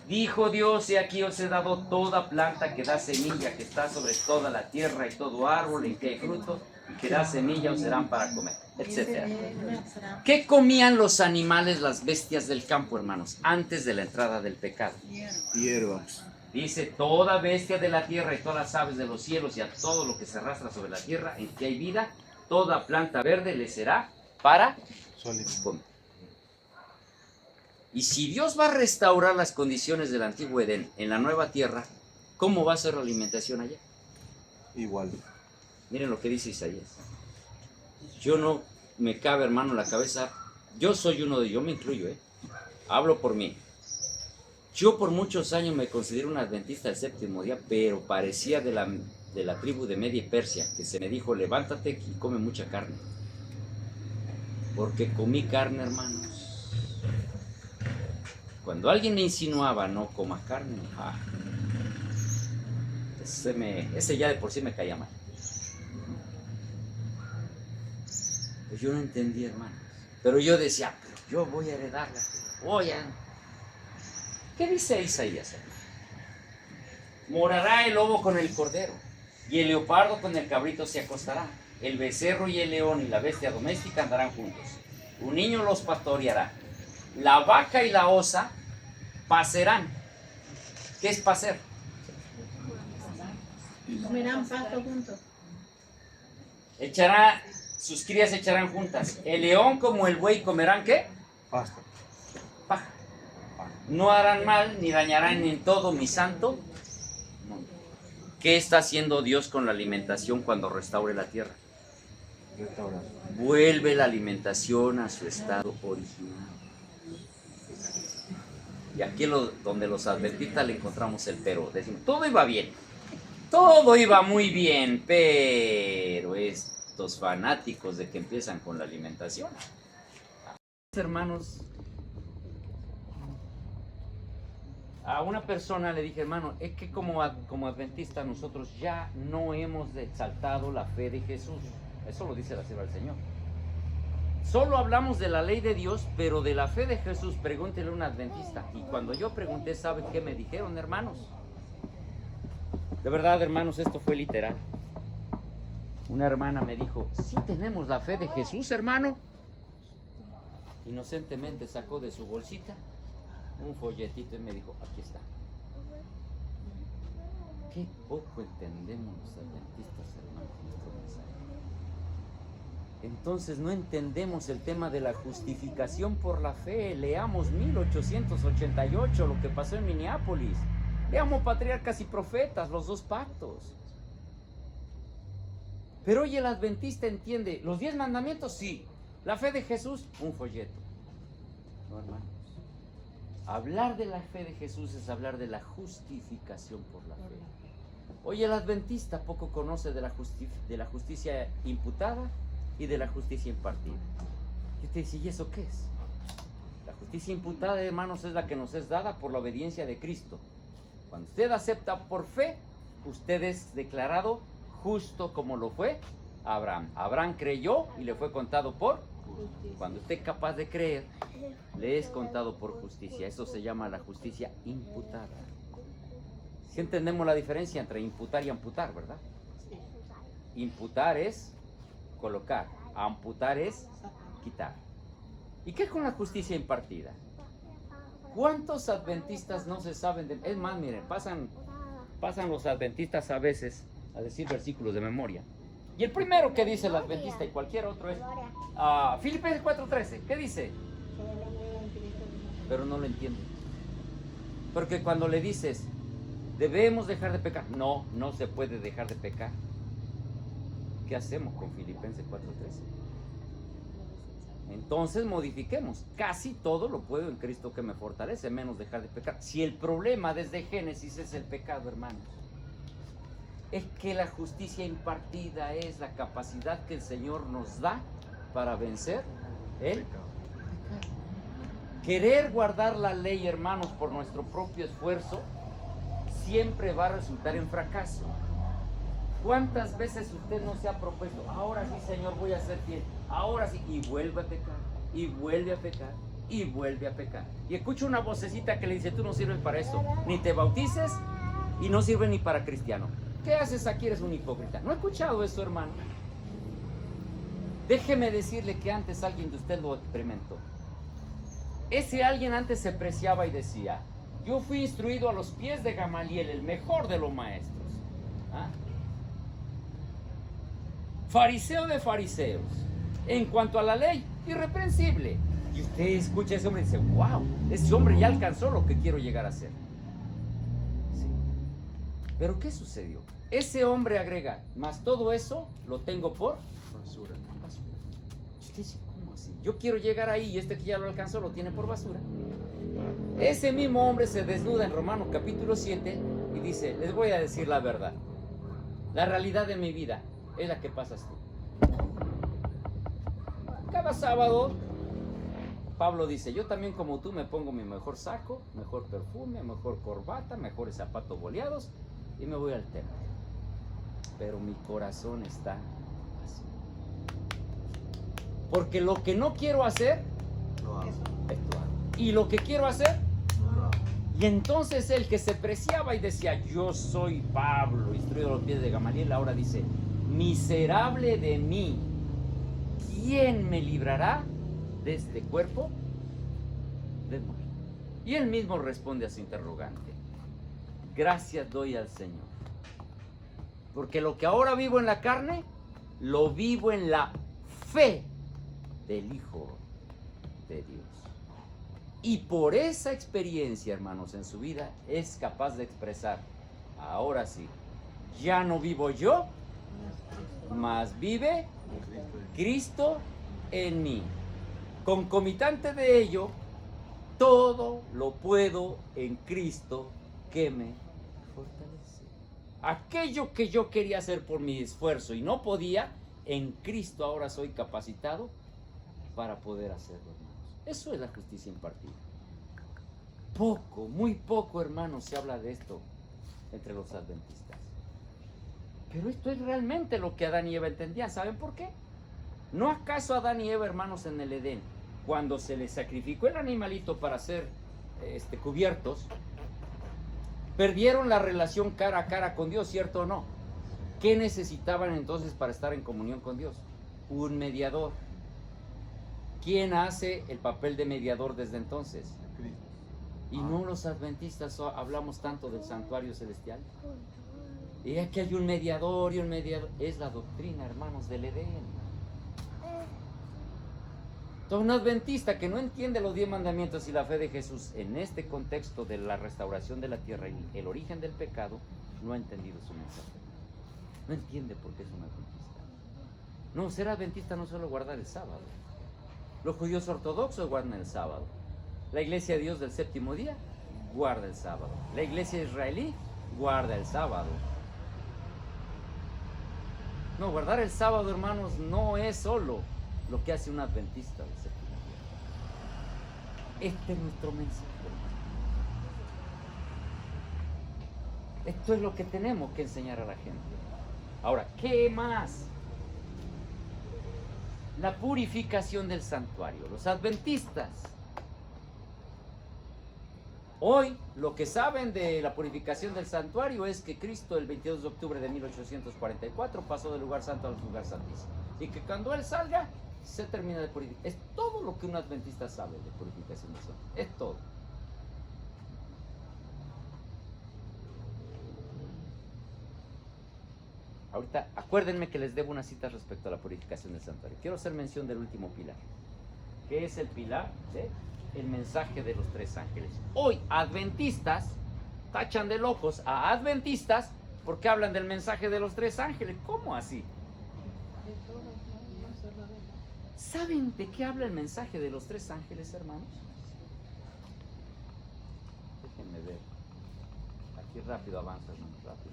Speaker 3: Dijo Dios, he aquí os he dado toda planta que da semilla, que está sobre toda la tierra, y todo árbol en que hay fruto, y que da semilla os serán para comer, etc. ¿Qué comían los animales, las bestias del campo, hermanos, antes de la entrada del pecado?
Speaker 1: Hierbas.
Speaker 3: Dice, toda bestia de la tierra y todas las aves de los cielos y a todo lo que se arrastra sobre la tierra en que hay vida, toda planta verde le será para comer. Y si Dios va a restaurar las condiciones del antiguo Edén en la nueva tierra, ¿cómo va a ser la alimentación allá?
Speaker 1: Igual.
Speaker 3: Miren lo que dice Isaías. Yo no me cabe, hermano, en la cabeza. Yo soy uno de ellos, yo me incluyo, hablo por mí. Yo por muchos años me considero un adventista del séptimo día, pero parecía de la tribu de Media Persia, que se me dijo, levántate y come mucha carne. Porque comí carne, hermanos. Cuando alguien me insinuaba, no comas carne, ese ya de por sí me caía mal. Pues yo no entendía, hermanos. Pero yo decía, pero yo voy a heredarla. ¿Qué dice Isaías? Morará el lobo con el cordero, y el leopardo con el cabrito se acostará. El becerro y el león y la bestia doméstica andarán juntos. Un niño los pastoreará. La vaca y la osa pacerán. ¿Qué es pacer?
Speaker 5: Comerán pasto juntos.
Speaker 3: Sus crías echarán juntas. El león como el buey comerán, ¿qué?
Speaker 1: Pasto.
Speaker 3: Paja. No harán mal ni dañarán en todo mi santo mundo. ¿Qué está haciendo Dios con la alimentación cuando restaure la tierra?
Speaker 1: Restaurar.
Speaker 3: Vuelve la alimentación a su estado original. Y aquí donde los adventistas le encontramos el pero. Decimos, todo iba bien, todo iba muy bien, pero estos fanáticos de que empiezan con la alimentación. Hermanos, a una persona le dije, hermano, es que como adventistas nosotros ya no hemos exaltado la fe de Jesús. Eso lo dice la sierva del Señor. Solo hablamos de la ley de Dios, pero de la fe de Jesús, pregúntele a un adventista. Y cuando yo pregunté, ¿saben qué me dijeron, hermanos? De verdad, hermanos, esto fue literal. Una hermana me dijo, sí tenemos la fe de Jesús, hermano. Inocentemente sacó de su bolsita un folletito y me dijo, aquí está. Qué poco entendemos los adventistas, hermanos, nuestro mensaje. Entonces no entendemos el tema de la justificación por la fe. Leamos 1888, lo que pasó en Minneapolis. Leamos Patriarcas y Profetas, los dos pactos. Pero hoy el adventista entiende, los 10 mandamientos, sí. La fe de Jesús, un folleto. No, hermanos. Hablar de la fe de Jesús es hablar de la justificación por la fe. Hoy el adventista poco conoce de la justicia imputada y de la justicia impartida. Y usted dice, ¿y eso qué es? La justicia imputada, hermanos, es la que nos es dada por la obediencia de Cristo. Cuando usted acepta por fe, usted es declarado justo como lo fue Abraham. Abraham creyó y le fue contado por justicia. Cuando usted es capaz de creer, le es contado por justicia. Eso se llama la justicia imputada. ¿Sí entendemos la diferencia entre imputar y amputar, verdad? Imputar es colocar. Amputar es quitar. ¿Y qué con la justicia impartida? ¿Cuántos adventistas no se saben de...? Es más, miren, pasan los adventistas a veces a decir versículos de memoria. Y el primero que dice el adventista y cualquier otro es Filipenses 4:13. ¿Qué dice? Pero no lo entienden. Porque cuando le dices, debemos dejar de pecar. No, no se puede dejar de pecar. ¿Qué hacemos con Filipenses 4:13? Entonces modifiquemos. Casi todo lo puedo en Cristo que me fortalece, menos dejar de pecar. Si el problema desde Génesis es el pecado, hermanos, es que la justicia impartida es la capacidad que el Señor nos da para vencer el pecado. Querer guardar la ley, hermanos, por nuestro propio esfuerzo, siempre va a resultar en fracaso. ¿Cuántas veces usted no se ha propuesto, ahora sí, Señor, voy a ser fiel, ahora sí, y vuelve a pecar, y vuelve a pecar, y vuelve a pecar? Y escucha una vocecita que le dice, tú no sirves para eso, ni te bautices, y no sirves ni para cristiano. ¿Qué haces aquí? Eres un hipócrita. ¿No he escuchado eso, hermano? Déjeme decirle que antes alguien de usted lo experimentó. Ese alguien antes se preciaba y decía, yo fui instruido a los pies de Gamaliel, el mejor de los maestros. ¿Ah? Fariseo de fariseos. En cuanto a la ley, irreprensible. Y usted escucha a ese hombre y dice, wow, ese hombre ya alcanzó lo que quiero llegar a ser. Sí. Pero ¿qué sucedió? Ese hombre agrega, más todo eso lo tengo por basura. Usted dice, ¿cómo así? Yo quiero llegar ahí y este que ya lo alcanzó lo tiene por basura. Ese mismo hombre se desnuda en Romanos capítulo 7 y dice, les voy a decir la verdad. La realidad de mi vida es la que pasas tú. Cada sábado, Pablo dice, yo también como tú me pongo mi mejor saco, mejor perfume, mejor corbata, mejores zapatos boleados y me voy al templo. Pero mi corazón está así. Porque lo que no quiero hacer, esto hago. Y lo que quiero hacer, y entonces el que se preciaba y decía, yo soy Pablo, instruido a los pies de Gamaliel, ahora dice, miserable de mí, ¿quién me librará de este cuerpo de muerte? Y él mismo responde a su interrogante, gracias doy al Señor, porque lo que ahora vivo en la carne, lo vivo en la fe del Hijo de Dios. Y por esa experiencia, hermanos, en su vida, es capaz de expresar, ahora sí, ya no vivo yo, mas vive Cristo en mí. Concomitante de ello, todo lo puedo en Cristo que me fortalece. Aquello que yo quería hacer por mi esfuerzo y no podía, en Cristo ahora soy capacitado para poder hacerlo, hermanos. Eso es la justicia impartida. Poco, muy poco, hermanos, se habla de esto entre los adventistas. Pero esto es realmente lo que Adán y Eva entendían. ¿Saben por qué? ¿No acaso Adán y Eva, hermanos, en el Edén, cuando se les sacrificó el animalito para ser cubiertos, perdieron la relación cara a cara con Dios, ¿cierto o no? ¿Qué necesitaban entonces para estar en comunión con Dios? Un mediador. ¿Quién hace el papel de mediador desde entonces? Y no los adventistas hablamos tanto del santuario celestial. Y aquí hay un mediador y un mediador. Es la doctrina, hermanos, del Edén. Entonces, un adventista que no entiende los 10 mandamientos y la fe de Jesús en este contexto de la restauración de la tierra y el origen del pecado, no ha entendido su mensaje. No entiende por qué es un adventista. No, ser adventista no es solo guardar el sábado. Los judíos ortodoxos guardan el sábado. La iglesia de Dios del séptimo día guarda el sábado. La iglesia israelí guarda el sábado. No, guardar el sábado, hermanos, no es solo lo que hace un adventista del séptimo día. Este es nuestro mensaje, hermano. Esto es lo que tenemos que enseñar a la gente. Ahora, ¿qué más? La purificación del santuario. Los adventistas Hoy lo que saben de la purificación del santuario es que Cristo el 22 de octubre de 1844 pasó del lugar santo al lugar santísimo. Y que cuando Él salga, se termina de purificar. Es todo lo que un adventista sabe de purificación del santuario. Es todo. Ahorita, acuérdenme que les debo una cita respecto a la purificación del santuario. Quiero hacer mención del último pilar, que es el pilar del mensaje de los tres ángeles. Hoy, adventistas tachan de locos a adventistas porque hablan del mensaje de los tres ángeles. ¿Cómo así? ¿Saben de qué habla el mensaje de los tres ángeles, hermanos? Déjenme ver. Aquí rápido avanza, hermanos. Rápido.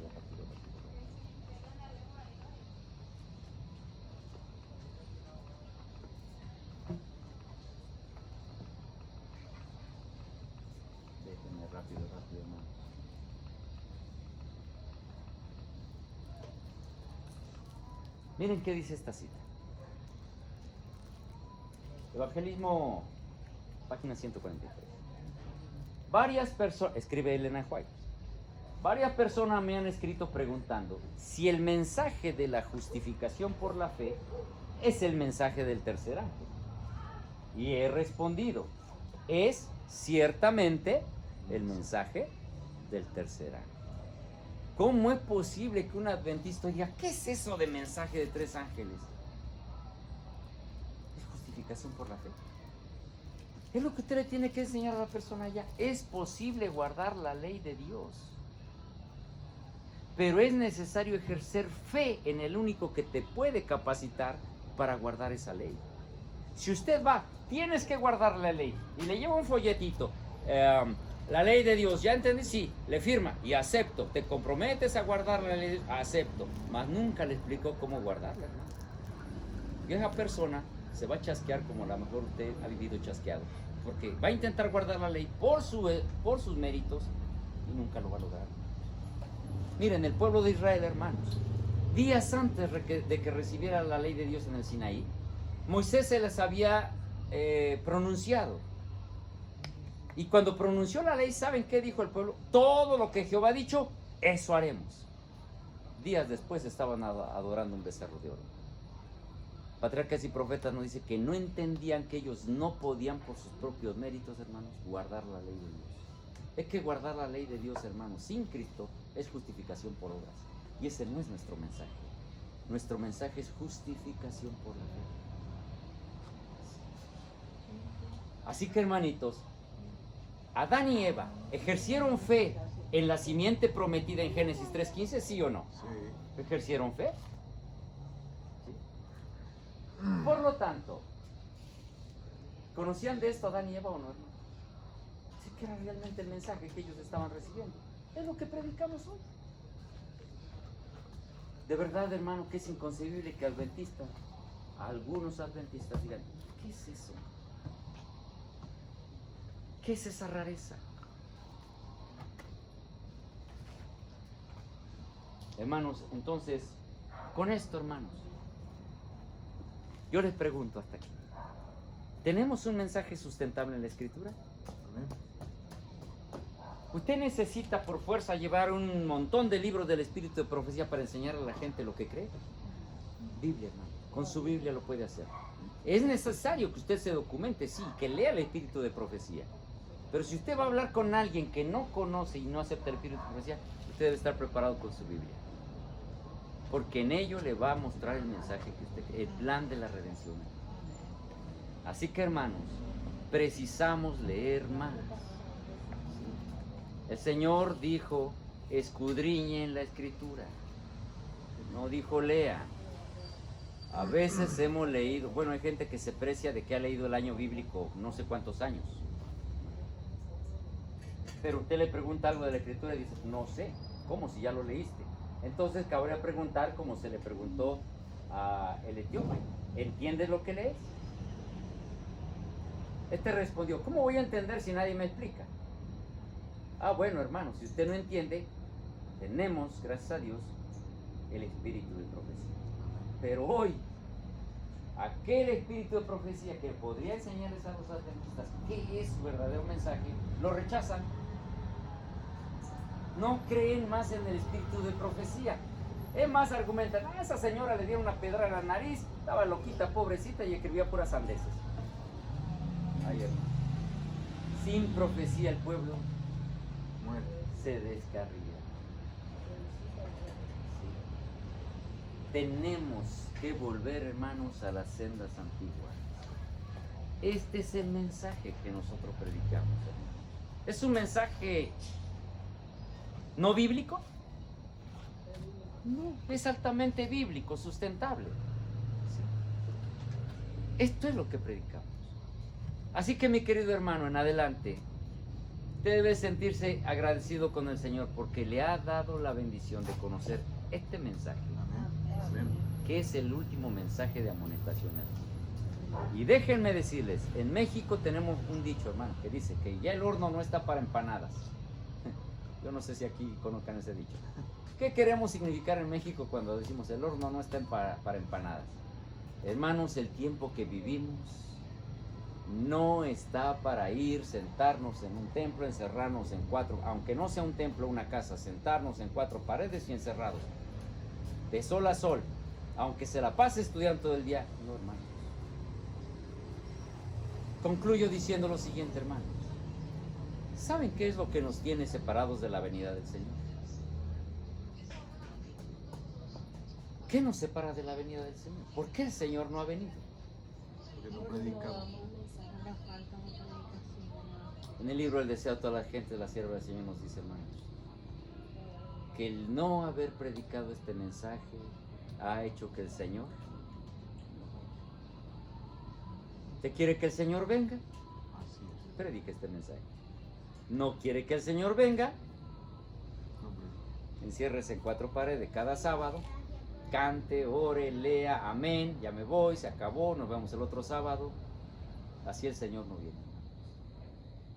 Speaker 3: Déjenme rápido, hermanos. Miren qué dice esta cita. Evangelismo, página 143. Varias personas, escribe Elena White, varias personas me han escrito preguntando si el mensaje de la justificación por la fe es el mensaje del tercer ángel. Y he respondido, es ciertamente el mensaje del tercer ángel. ¿Cómo es posible que un adventista diga, ¿qué es eso de mensaje de tres ángeles? Justificación por la fe. Es lo que usted le tiene que enseñar a la persona allá. Es posible guardar la ley de Dios, pero es necesario ejercer fe en el único que te puede capacitar para guardar esa ley. Si usted va, tienes que guardar la ley, y le lleva un folletito, la ley de Dios, ¿ya entendí? Sí, le firma y acepto. Te comprometes a guardar la ley, acepto. Mas nunca le explicó cómo guardarla, hermano. Y esa persona se va a chasquear como a lo mejor usted ha vivido chasqueado, porque va a intentar guardar la ley por sus méritos y nunca lo va a lograr. Miren, el pueblo de Israel, hermanos, días antes de que recibiera la ley de Dios en el Sinaí, Moisés se les había pronunciado. Y cuando pronunció la ley, ¿saben qué dijo el pueblo? Todo lo que Jehová ha dicho, eso haremos. Días después estaban adorando un becerro de oro. Patriarcas y profetas nos dice que no entendían que ellos no podían por sus propios méritos, hermanos, guardar la ley de Dios. Es que guardar la ley de Dios, hermanos, sin Cristo es justificación por obras. Y ese no es nuestro mensaje. Nuestro mensaje es justificación por la fe. Así que, hermanitos, Adán y Eva ejercieron fe en la simiente prometida en Génesis 3:15, ¿sí o no? Sí. ¿Ejercieron fe? Por lo tanto, ¿conocían de esto Adán y Eva o no, hermano? Sí, que era realmente el mensaje que ellos estaban recibiendo. Es lo que predicamos hoy. De verdad, hermano, que es inconcebible que algunos adventistas digan, ¿qué es eso? ¿Qué es esa rareza? Hermanos, entonces, con esto, hermanos, yo les pregunto hasta aquí. ¿Tenemos un mensaje sustentable en la Escritura? ¿Usted necesita por fuerza llevar un montón de libros del Espíritu de Profecía para enseñar a la gente lo que cree? Biblia, hermano. Con su Biblia lo puede hacer. Es necesario que usted se documente, sí, que lea el Espíritu de Profecía. Pero si usted va a hablar con alguien que no conoce y no acepta el Espíritu de Profecía, usted debe estar preparado con su Biblia. Porque en ello le va a mostrar el mensaje que usted cree, el plan de la redención. Así que, hermanos, precisamos leer más. El Señor dijo, escudriñen la Escritura. No dijo lea. A veces hemos leído, bueno, hay gente que se precia de que ha leído el año bíblico no sé cuántos años. Pero usted le pregunta algo de la Escritura y dice, no sé. ¿Cómo si ya lo leíste? Entonces cabría preguntar como se le preguntó a el etíope, ¿entiendes lo que lees? Este respondió, ¿cómo voy a entender si nadie me explica? Ah, bueno, hermano, si usted no entiende, tenemos, gracias a Dios, el espíritu de profecía. Pero hoy, aquel espíritu de profecía que podría enseñarles a los adventistas qué es su verdadero mensaje, lo rechazan no creen más en el espíritu de profecía. Es más, argumentan, a esa señora le dieron una pedra en la nariz, estaba loquita, pobrecita, y escribía puras sandeces. Ay, hermano. Sin profecía el pueblo
Speaker 1: Muere.
Speaker 3: se descarría. Sí. Tenemos que volver, hermanos, a las sendas antiguas. Este es el mensaje que nosotros predicamos, hermanos. Es un mensaje no bíblico. No, es altamente bíblico, sustentable. Sí. Esto es lo que predicamos. Así que, mi querido hermano, en adelante, usted debe sentirse agradecido con el Señor porque le ha dado la bendición de conocer este mensaje, que es el último mensaje de amonestación. Y déjenme decirles, en México tenemos un dicho, hermano, que dice que ya el horno no está para empanadas. Yo no sé si aquí conozcan ese dicho. ¿Qué queremos significar en México cuando decimos el horno no está para empanadas? Hermanos, el tiempo que vivimos no está para ir, sentarnos en un templo, encerrarnos en cuatro, aunque no sea un templo, una casa, sentarnos en cuatro paredes y encerrados, de sol a sol, aunque se la pase estudiando todo el día. No, hermanos. Concluyo diciendo lo siguiente, hermanos. ¿Saben qué es lo que nos tiene separados de la venida del Señor? ¿Qué nos separa de la venida del Señor? ¿Por qué el Señor no ha venido?
Speaker 1: Porque no predicamos.
Speaker 3: En el libro El deseo de toda la gente, la sierva del Señor nos dice, hermanos, que el no haber predicado este mensaje ha hecho que el Señor... ¿Usted quiere que el Señor venga?
Speaker 1: Así es.
Speaker 3: Predique este mensaje. ¿No quiere que el Señor venga?
Speaker 1: No predica.
Speaker 3: Enciérrese en cuatro paredes cada sábado, cante, ore, lea, amén, ya me voy, se acabó, nos vemos el otro sábado. Así el Señor no viene.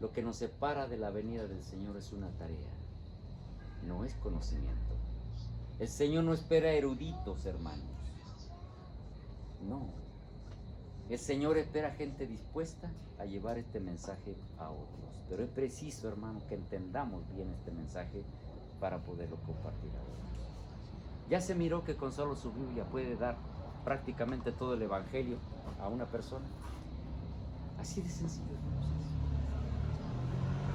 Speaker 3: Lo que nos separa de la venida del Señor es una tarea, no es conocimiento. El Señor no espera eruditos, hermanos. No. El Señor espera gente dispuesta a llevar este mensaje a otros. Pero es preciso, hermano, que entendamos bien este mensaje para poderlo compartir a otros. Ya se miró que con solo su Biblia puede dar prácticamente todo el Evangelio a una persona. Así de sencillo, hermanos.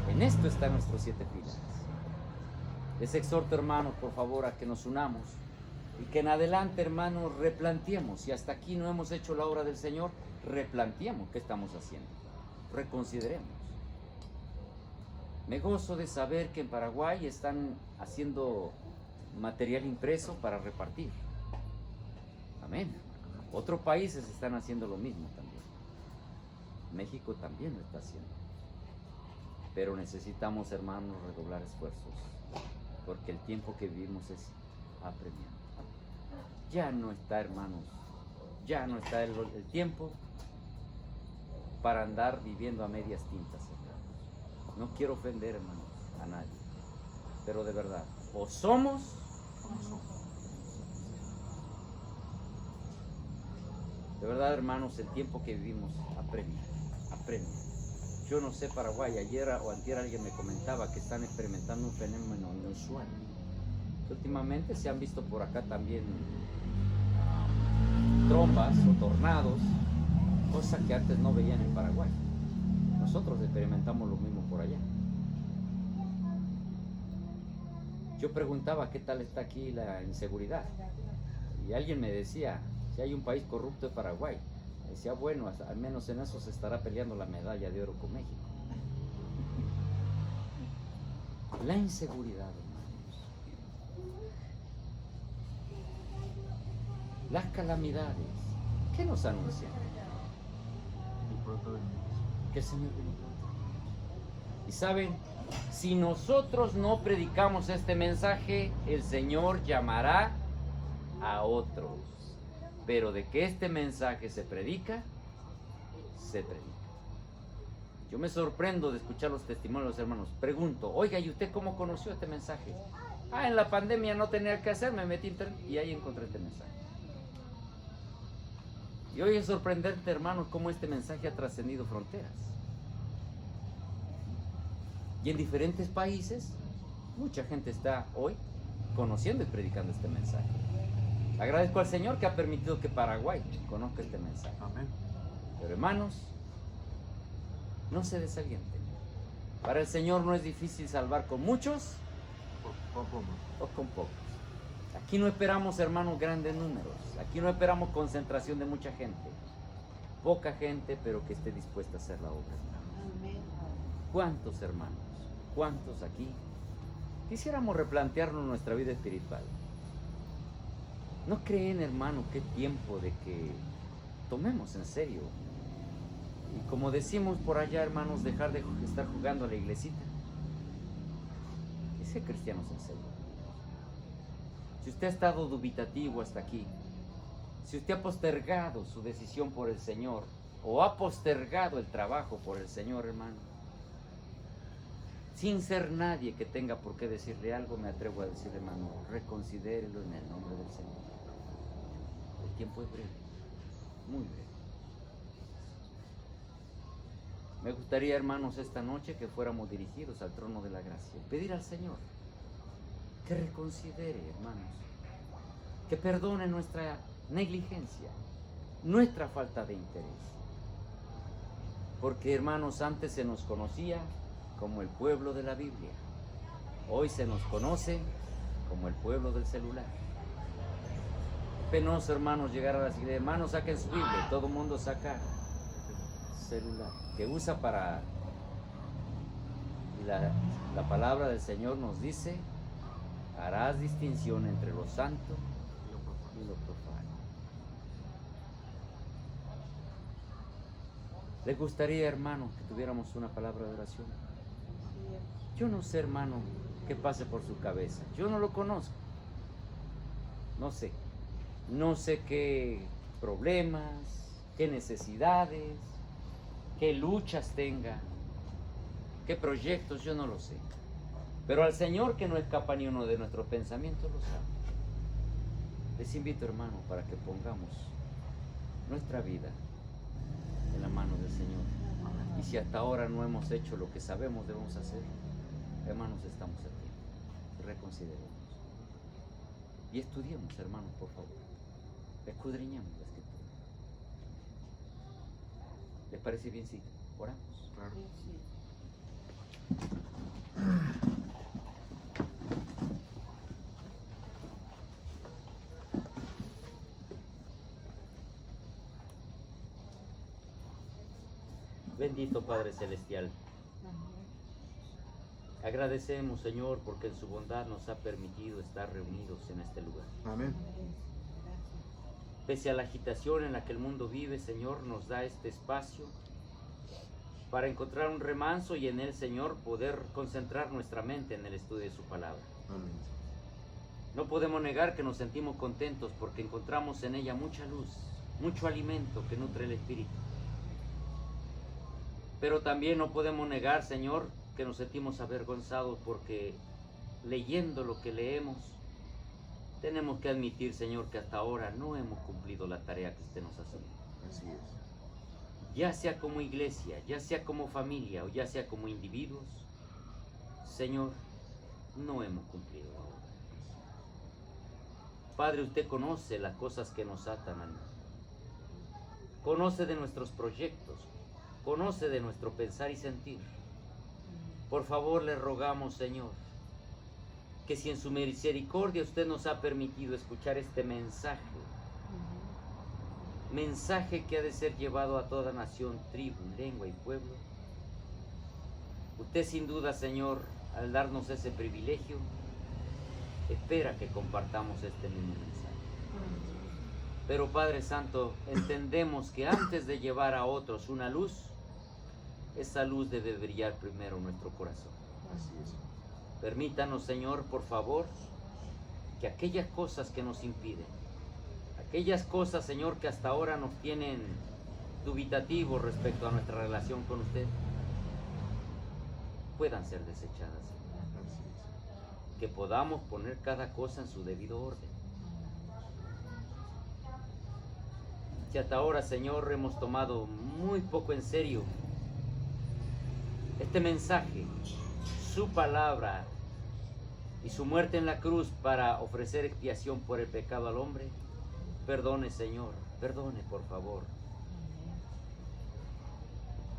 Speaker 3: En esto están nuestros 7 pilares. Les exhorto, hermanos, por favor, a que nos unamos y que en adelante, hermanos, replanteemos. Si hasta aquí no hemos hecho la obra del Señor, replanteemos qué estamos haciendo. Reconsideremos. Me gozo de saber que en Paraguay están haciendo material impreso para repartir. Amén. Otros países están haciendo lo mismo también. México también lo está haciendo. Pero necesitamos, hermanos, redoblar esfuerzos, porque el tiempo que vivimos es apremiante. Ya no está, hermanos, ya no está el tiempo para andar viviendo a medias tintas, hermanos. No quiero ofender, hermanos, a nadie, pero de verdad, o somos o no somos. De verdad, hermanos, el tiempo que vivimos apremia, apremia. Yo no sé, Paraguay, ayer o antier alguien me comentaba que están experimentando un fenómeno inusual. Últimamente se han visto por acá también trombas o tornados, cosa que antes no veían en Paraguay. Nosotros experimentamos lo mismo por allá. Yo preguntaba qué tal está aquí la inseguridad y alguien me decía, si hay un país corrupto es Paraguay. Decía, bueno, al menos en eso se estará peleando la medalla de oro con México. La inseguridad, hermanos. Las calamidades. ¿Qué nos anuncian?
Speaker 1: Y pronto venimos.
Speaker 3: Que el Señor viene pronto. Y saben, si nosotros no predicamos este mensaje, el Señor llamará a otros. Pero de que este mensaje se predica, se predica. Yo me sorprendo de escuchar los testimonios de los hermanos. Pregunto, oiga, ¿y usted cómo conoció este mensaje? En la pandemia no tenía que hacer, me metí en internet y ahí encontré este mensaje. Y hoy es sorprendente, hermanos, cómo este mensaje ha trascendido fronteras. Y en diferentes países mucha gente está hoy conociendo y predicando este mensaje. Agradezco al Señor que ha permitido que Paraguay conozca este mensaje.
Speaker 1: Amén.
Speaker 3: Pero hermanos, no se desalienten. Para el Señor no es difícil salvar con muchos o con pocos. Aquí no esperamos, hermanos, grandes números. Aquí no esperamos concentración de mucha gente. Poca gente, pero que esté dispuesta a hacer la obra.
Speaker 5: Amén.
Speaker 3: ¿Cuántos hermanos? ¿Cuántos aquí quisiéramos replantearnos nuestra vida espiritual? ¿No creen, hermano, qué tiempo de que tomemos en serio? Y como decimos por allá, hermanos, dejar de estar jugando a la iglesita. Y ser cristianos en serio. Si usted ha estado dubitativo hasta aquí, si usted ha postergado su decisión por el Señor, o ha postergado el trabajo por el Señor, hermano, sin ser nadie que tenga por qué decirle algo, me atrevo a decirle, hermano, reconsidérelo en el nombre del Señor. El tiempo es breve, muy breve. Me gustaría, hermanos, esta noche que fuéramos dirigidos al trono de la gracia, pedir al Señor que reconsidere, hermanos, que perdone nuestra negligencia, nuestra falta de interés. Porque, hermanos, antes se nos conocía como el pueblo de la Biblia. Hoy se nos conoce como el pueblo del celular. Penoso, hermanos, llegar a las iglesias. Hermanos, saquen su Biblia. Todo el mundo saca celular, que usa para... La palabra del Señor nos dice: harás distinción entre lo santo y lo profano. ¿Les gustaría, hermano, que tuviéramos una palabra de oración? Yo no sé, hermano, qué pase por su cabeza. Yo no lo conozco. No sé. No sé qué problemas, qué necesidades, qué luchas tenga, qué proyectos, yo no lo sé. Pero al Señor, que no escapa ni uno de nuestros pensamientos, lo sabe. Les invito, hermano, para que pongamos nuestra vida en la mano del Señor. Y si hasta ahora no hemos hecho lo que sabemos debemos hacer, hermanos, estamos aquí. Reconsideremos. Y estudiemos, hermanos, por favor. Escudriñemos la Escritura. ¿Les parece bien si oramos?
Speaker 1: Claro.
Speaker 3: Bendito Padre Celestial. Agradecemos, Señor, porque en su bondad nos ha permitido estar reunidos en este lugar.
Speaker 1: Amén.
Speaker 3: Pese a la agitación en la que el mundo vive, Señor, nos da este espacio para encontrar un remanso y en él, Señor, poder concentrar nuestra mente en el estudio de su palabra.
Speaker 1: Amén.
Speaker 3: No podemos negar que nos sentimos contentos porque encontramos en ella mucha luz, mucho alimento que nutre el espíritu. Pero también no podemos negar, Señor, que nos sentimos avergonzados porque leyendo lo que leemos, tenemos que admitir, Señor, que hasta ahora no hemos cumplido la tarea que usted nos asignó.
Speaker 1: Así es.
Speaker 3: Ya sea como iglesia, ya sea como familia o ya sea como individuos, Señor, no hemos cumplido ahora. Padre, usted conoce las cosas que nos atan al mundo. Conoce de nuestros proyectos, conoce de nuestro pensar y sentir. Por favor, le rogamos, Señor, que si en su misericordia usted nos ha permitido escuchar este mensaje, mensaje que ha de ser llevado a toda nación, tribu, lengua y pueblo, usted sin duda, Señor, al darnos ese privilegio, espera que compartamos este mismo mensaje. Pero Padre Santo, entendemos que antes de llevar a otros una luz, esa luz debe brillar primero en nuestro corazón.
Speaker 1: Así es.
Speaker 3: Permítanos, Señor, por favor, que aquellas cosas que nos impiden, aquellas cosas, Señor, que hasta ahora nos tienen dubitativos respecto a nuestra relación con usted, puedan ser desechadas, Señor.
Speaker 1: Así es.
Speaker 3: Que podamos poner cada cosa en su debido orden. Si hasta ahora, Señor, hemos tomado muy poco en serio este mensaje, su palabra, y su muerte en la cruz para ofrecer expiación por el pecado al hombre, perdone, Señor, perdone, por favor.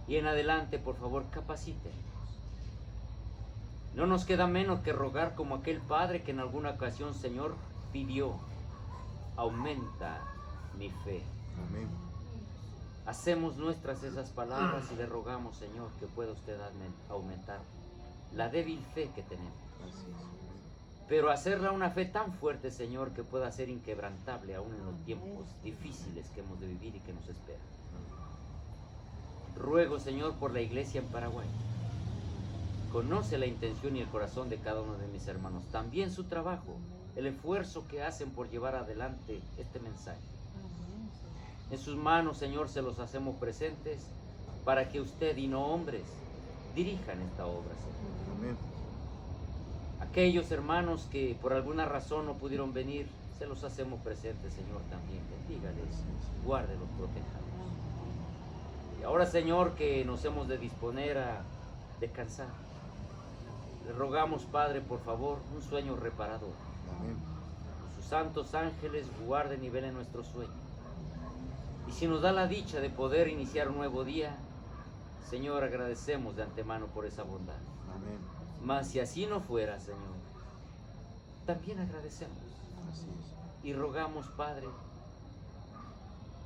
Speaker 3: Y en adelante, por favor, capacite. No nos queda menos que rogar como aquel padre que en alguna ocasión, Señor, pidió: aumenta mi fe.
Speaker 1: Amén.
Speaker 3: Hacemos nuestras esas palabras y le rogamos, Señor, que pueda usted aumentar la débil fe que tenemos.
Speaker 1: Así es.
Speaker 3: Pero hacerla una fe tan fuerte, Señor, que pueda ser inquebrantable aún en los tiempos difíciles que hemos de vivir y que nos esperan. Ruego, Señor, por la iglesia en Paraguay. Conoce la intención y el corazón de cada uno de mis hermanos. También su trabajo, el esfuerzo que hacen por llevar adelante este mensaje. En sus manos, Señor, se los hacemos presentes para que usted y no hombres dirijan esta obra, Señor.
Speaker 1: Amén.
Speaker 3: Aquellos hermanos que por alguna razón no pudieron venir, se los hacemos presentes, Señor, también. Bendígales, guárdelos, protéjalos. Y ahora, Señor, que nos hemos de disponer a descansar, le rogamos, Padre, por favor, un sueño reparador.
Speaker 1: Amén.
Speaker 3: Sus santos ángeles guarden y velen nuestro sueño. Y si nos da la dicha de poder iniciar un nuevo día, Señor, agradecemos de antemano por esa bondad.
Speaker 1: Amén.
Speaker 3: Mas si así no fuera, Señor, también agradecemos.
Speaker 1: Así es.
Speaker 3: Y rogamos, Padre,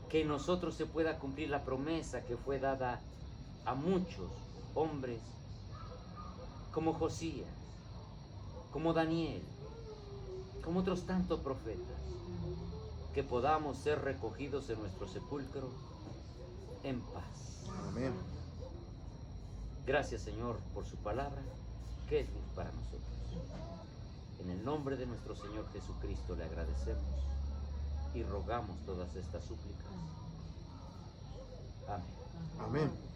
Speaker 3: que en nosotros se pueda cumplir la promesa que fue dada a muchos hombres, como Josías, como Daniel, como otros tantos profetas, que podamos ser recogidos en nuestro sepulcro en paz.
Speaker 1: Amén.
Speaker 3: Gracias, Señor, por su palabra, que es luz para nosotros. En el nombre de nuestro Señor Jesucristo le agradecemos y rogamos todas estas súplicas. Amén.
Speaker 1: Amén.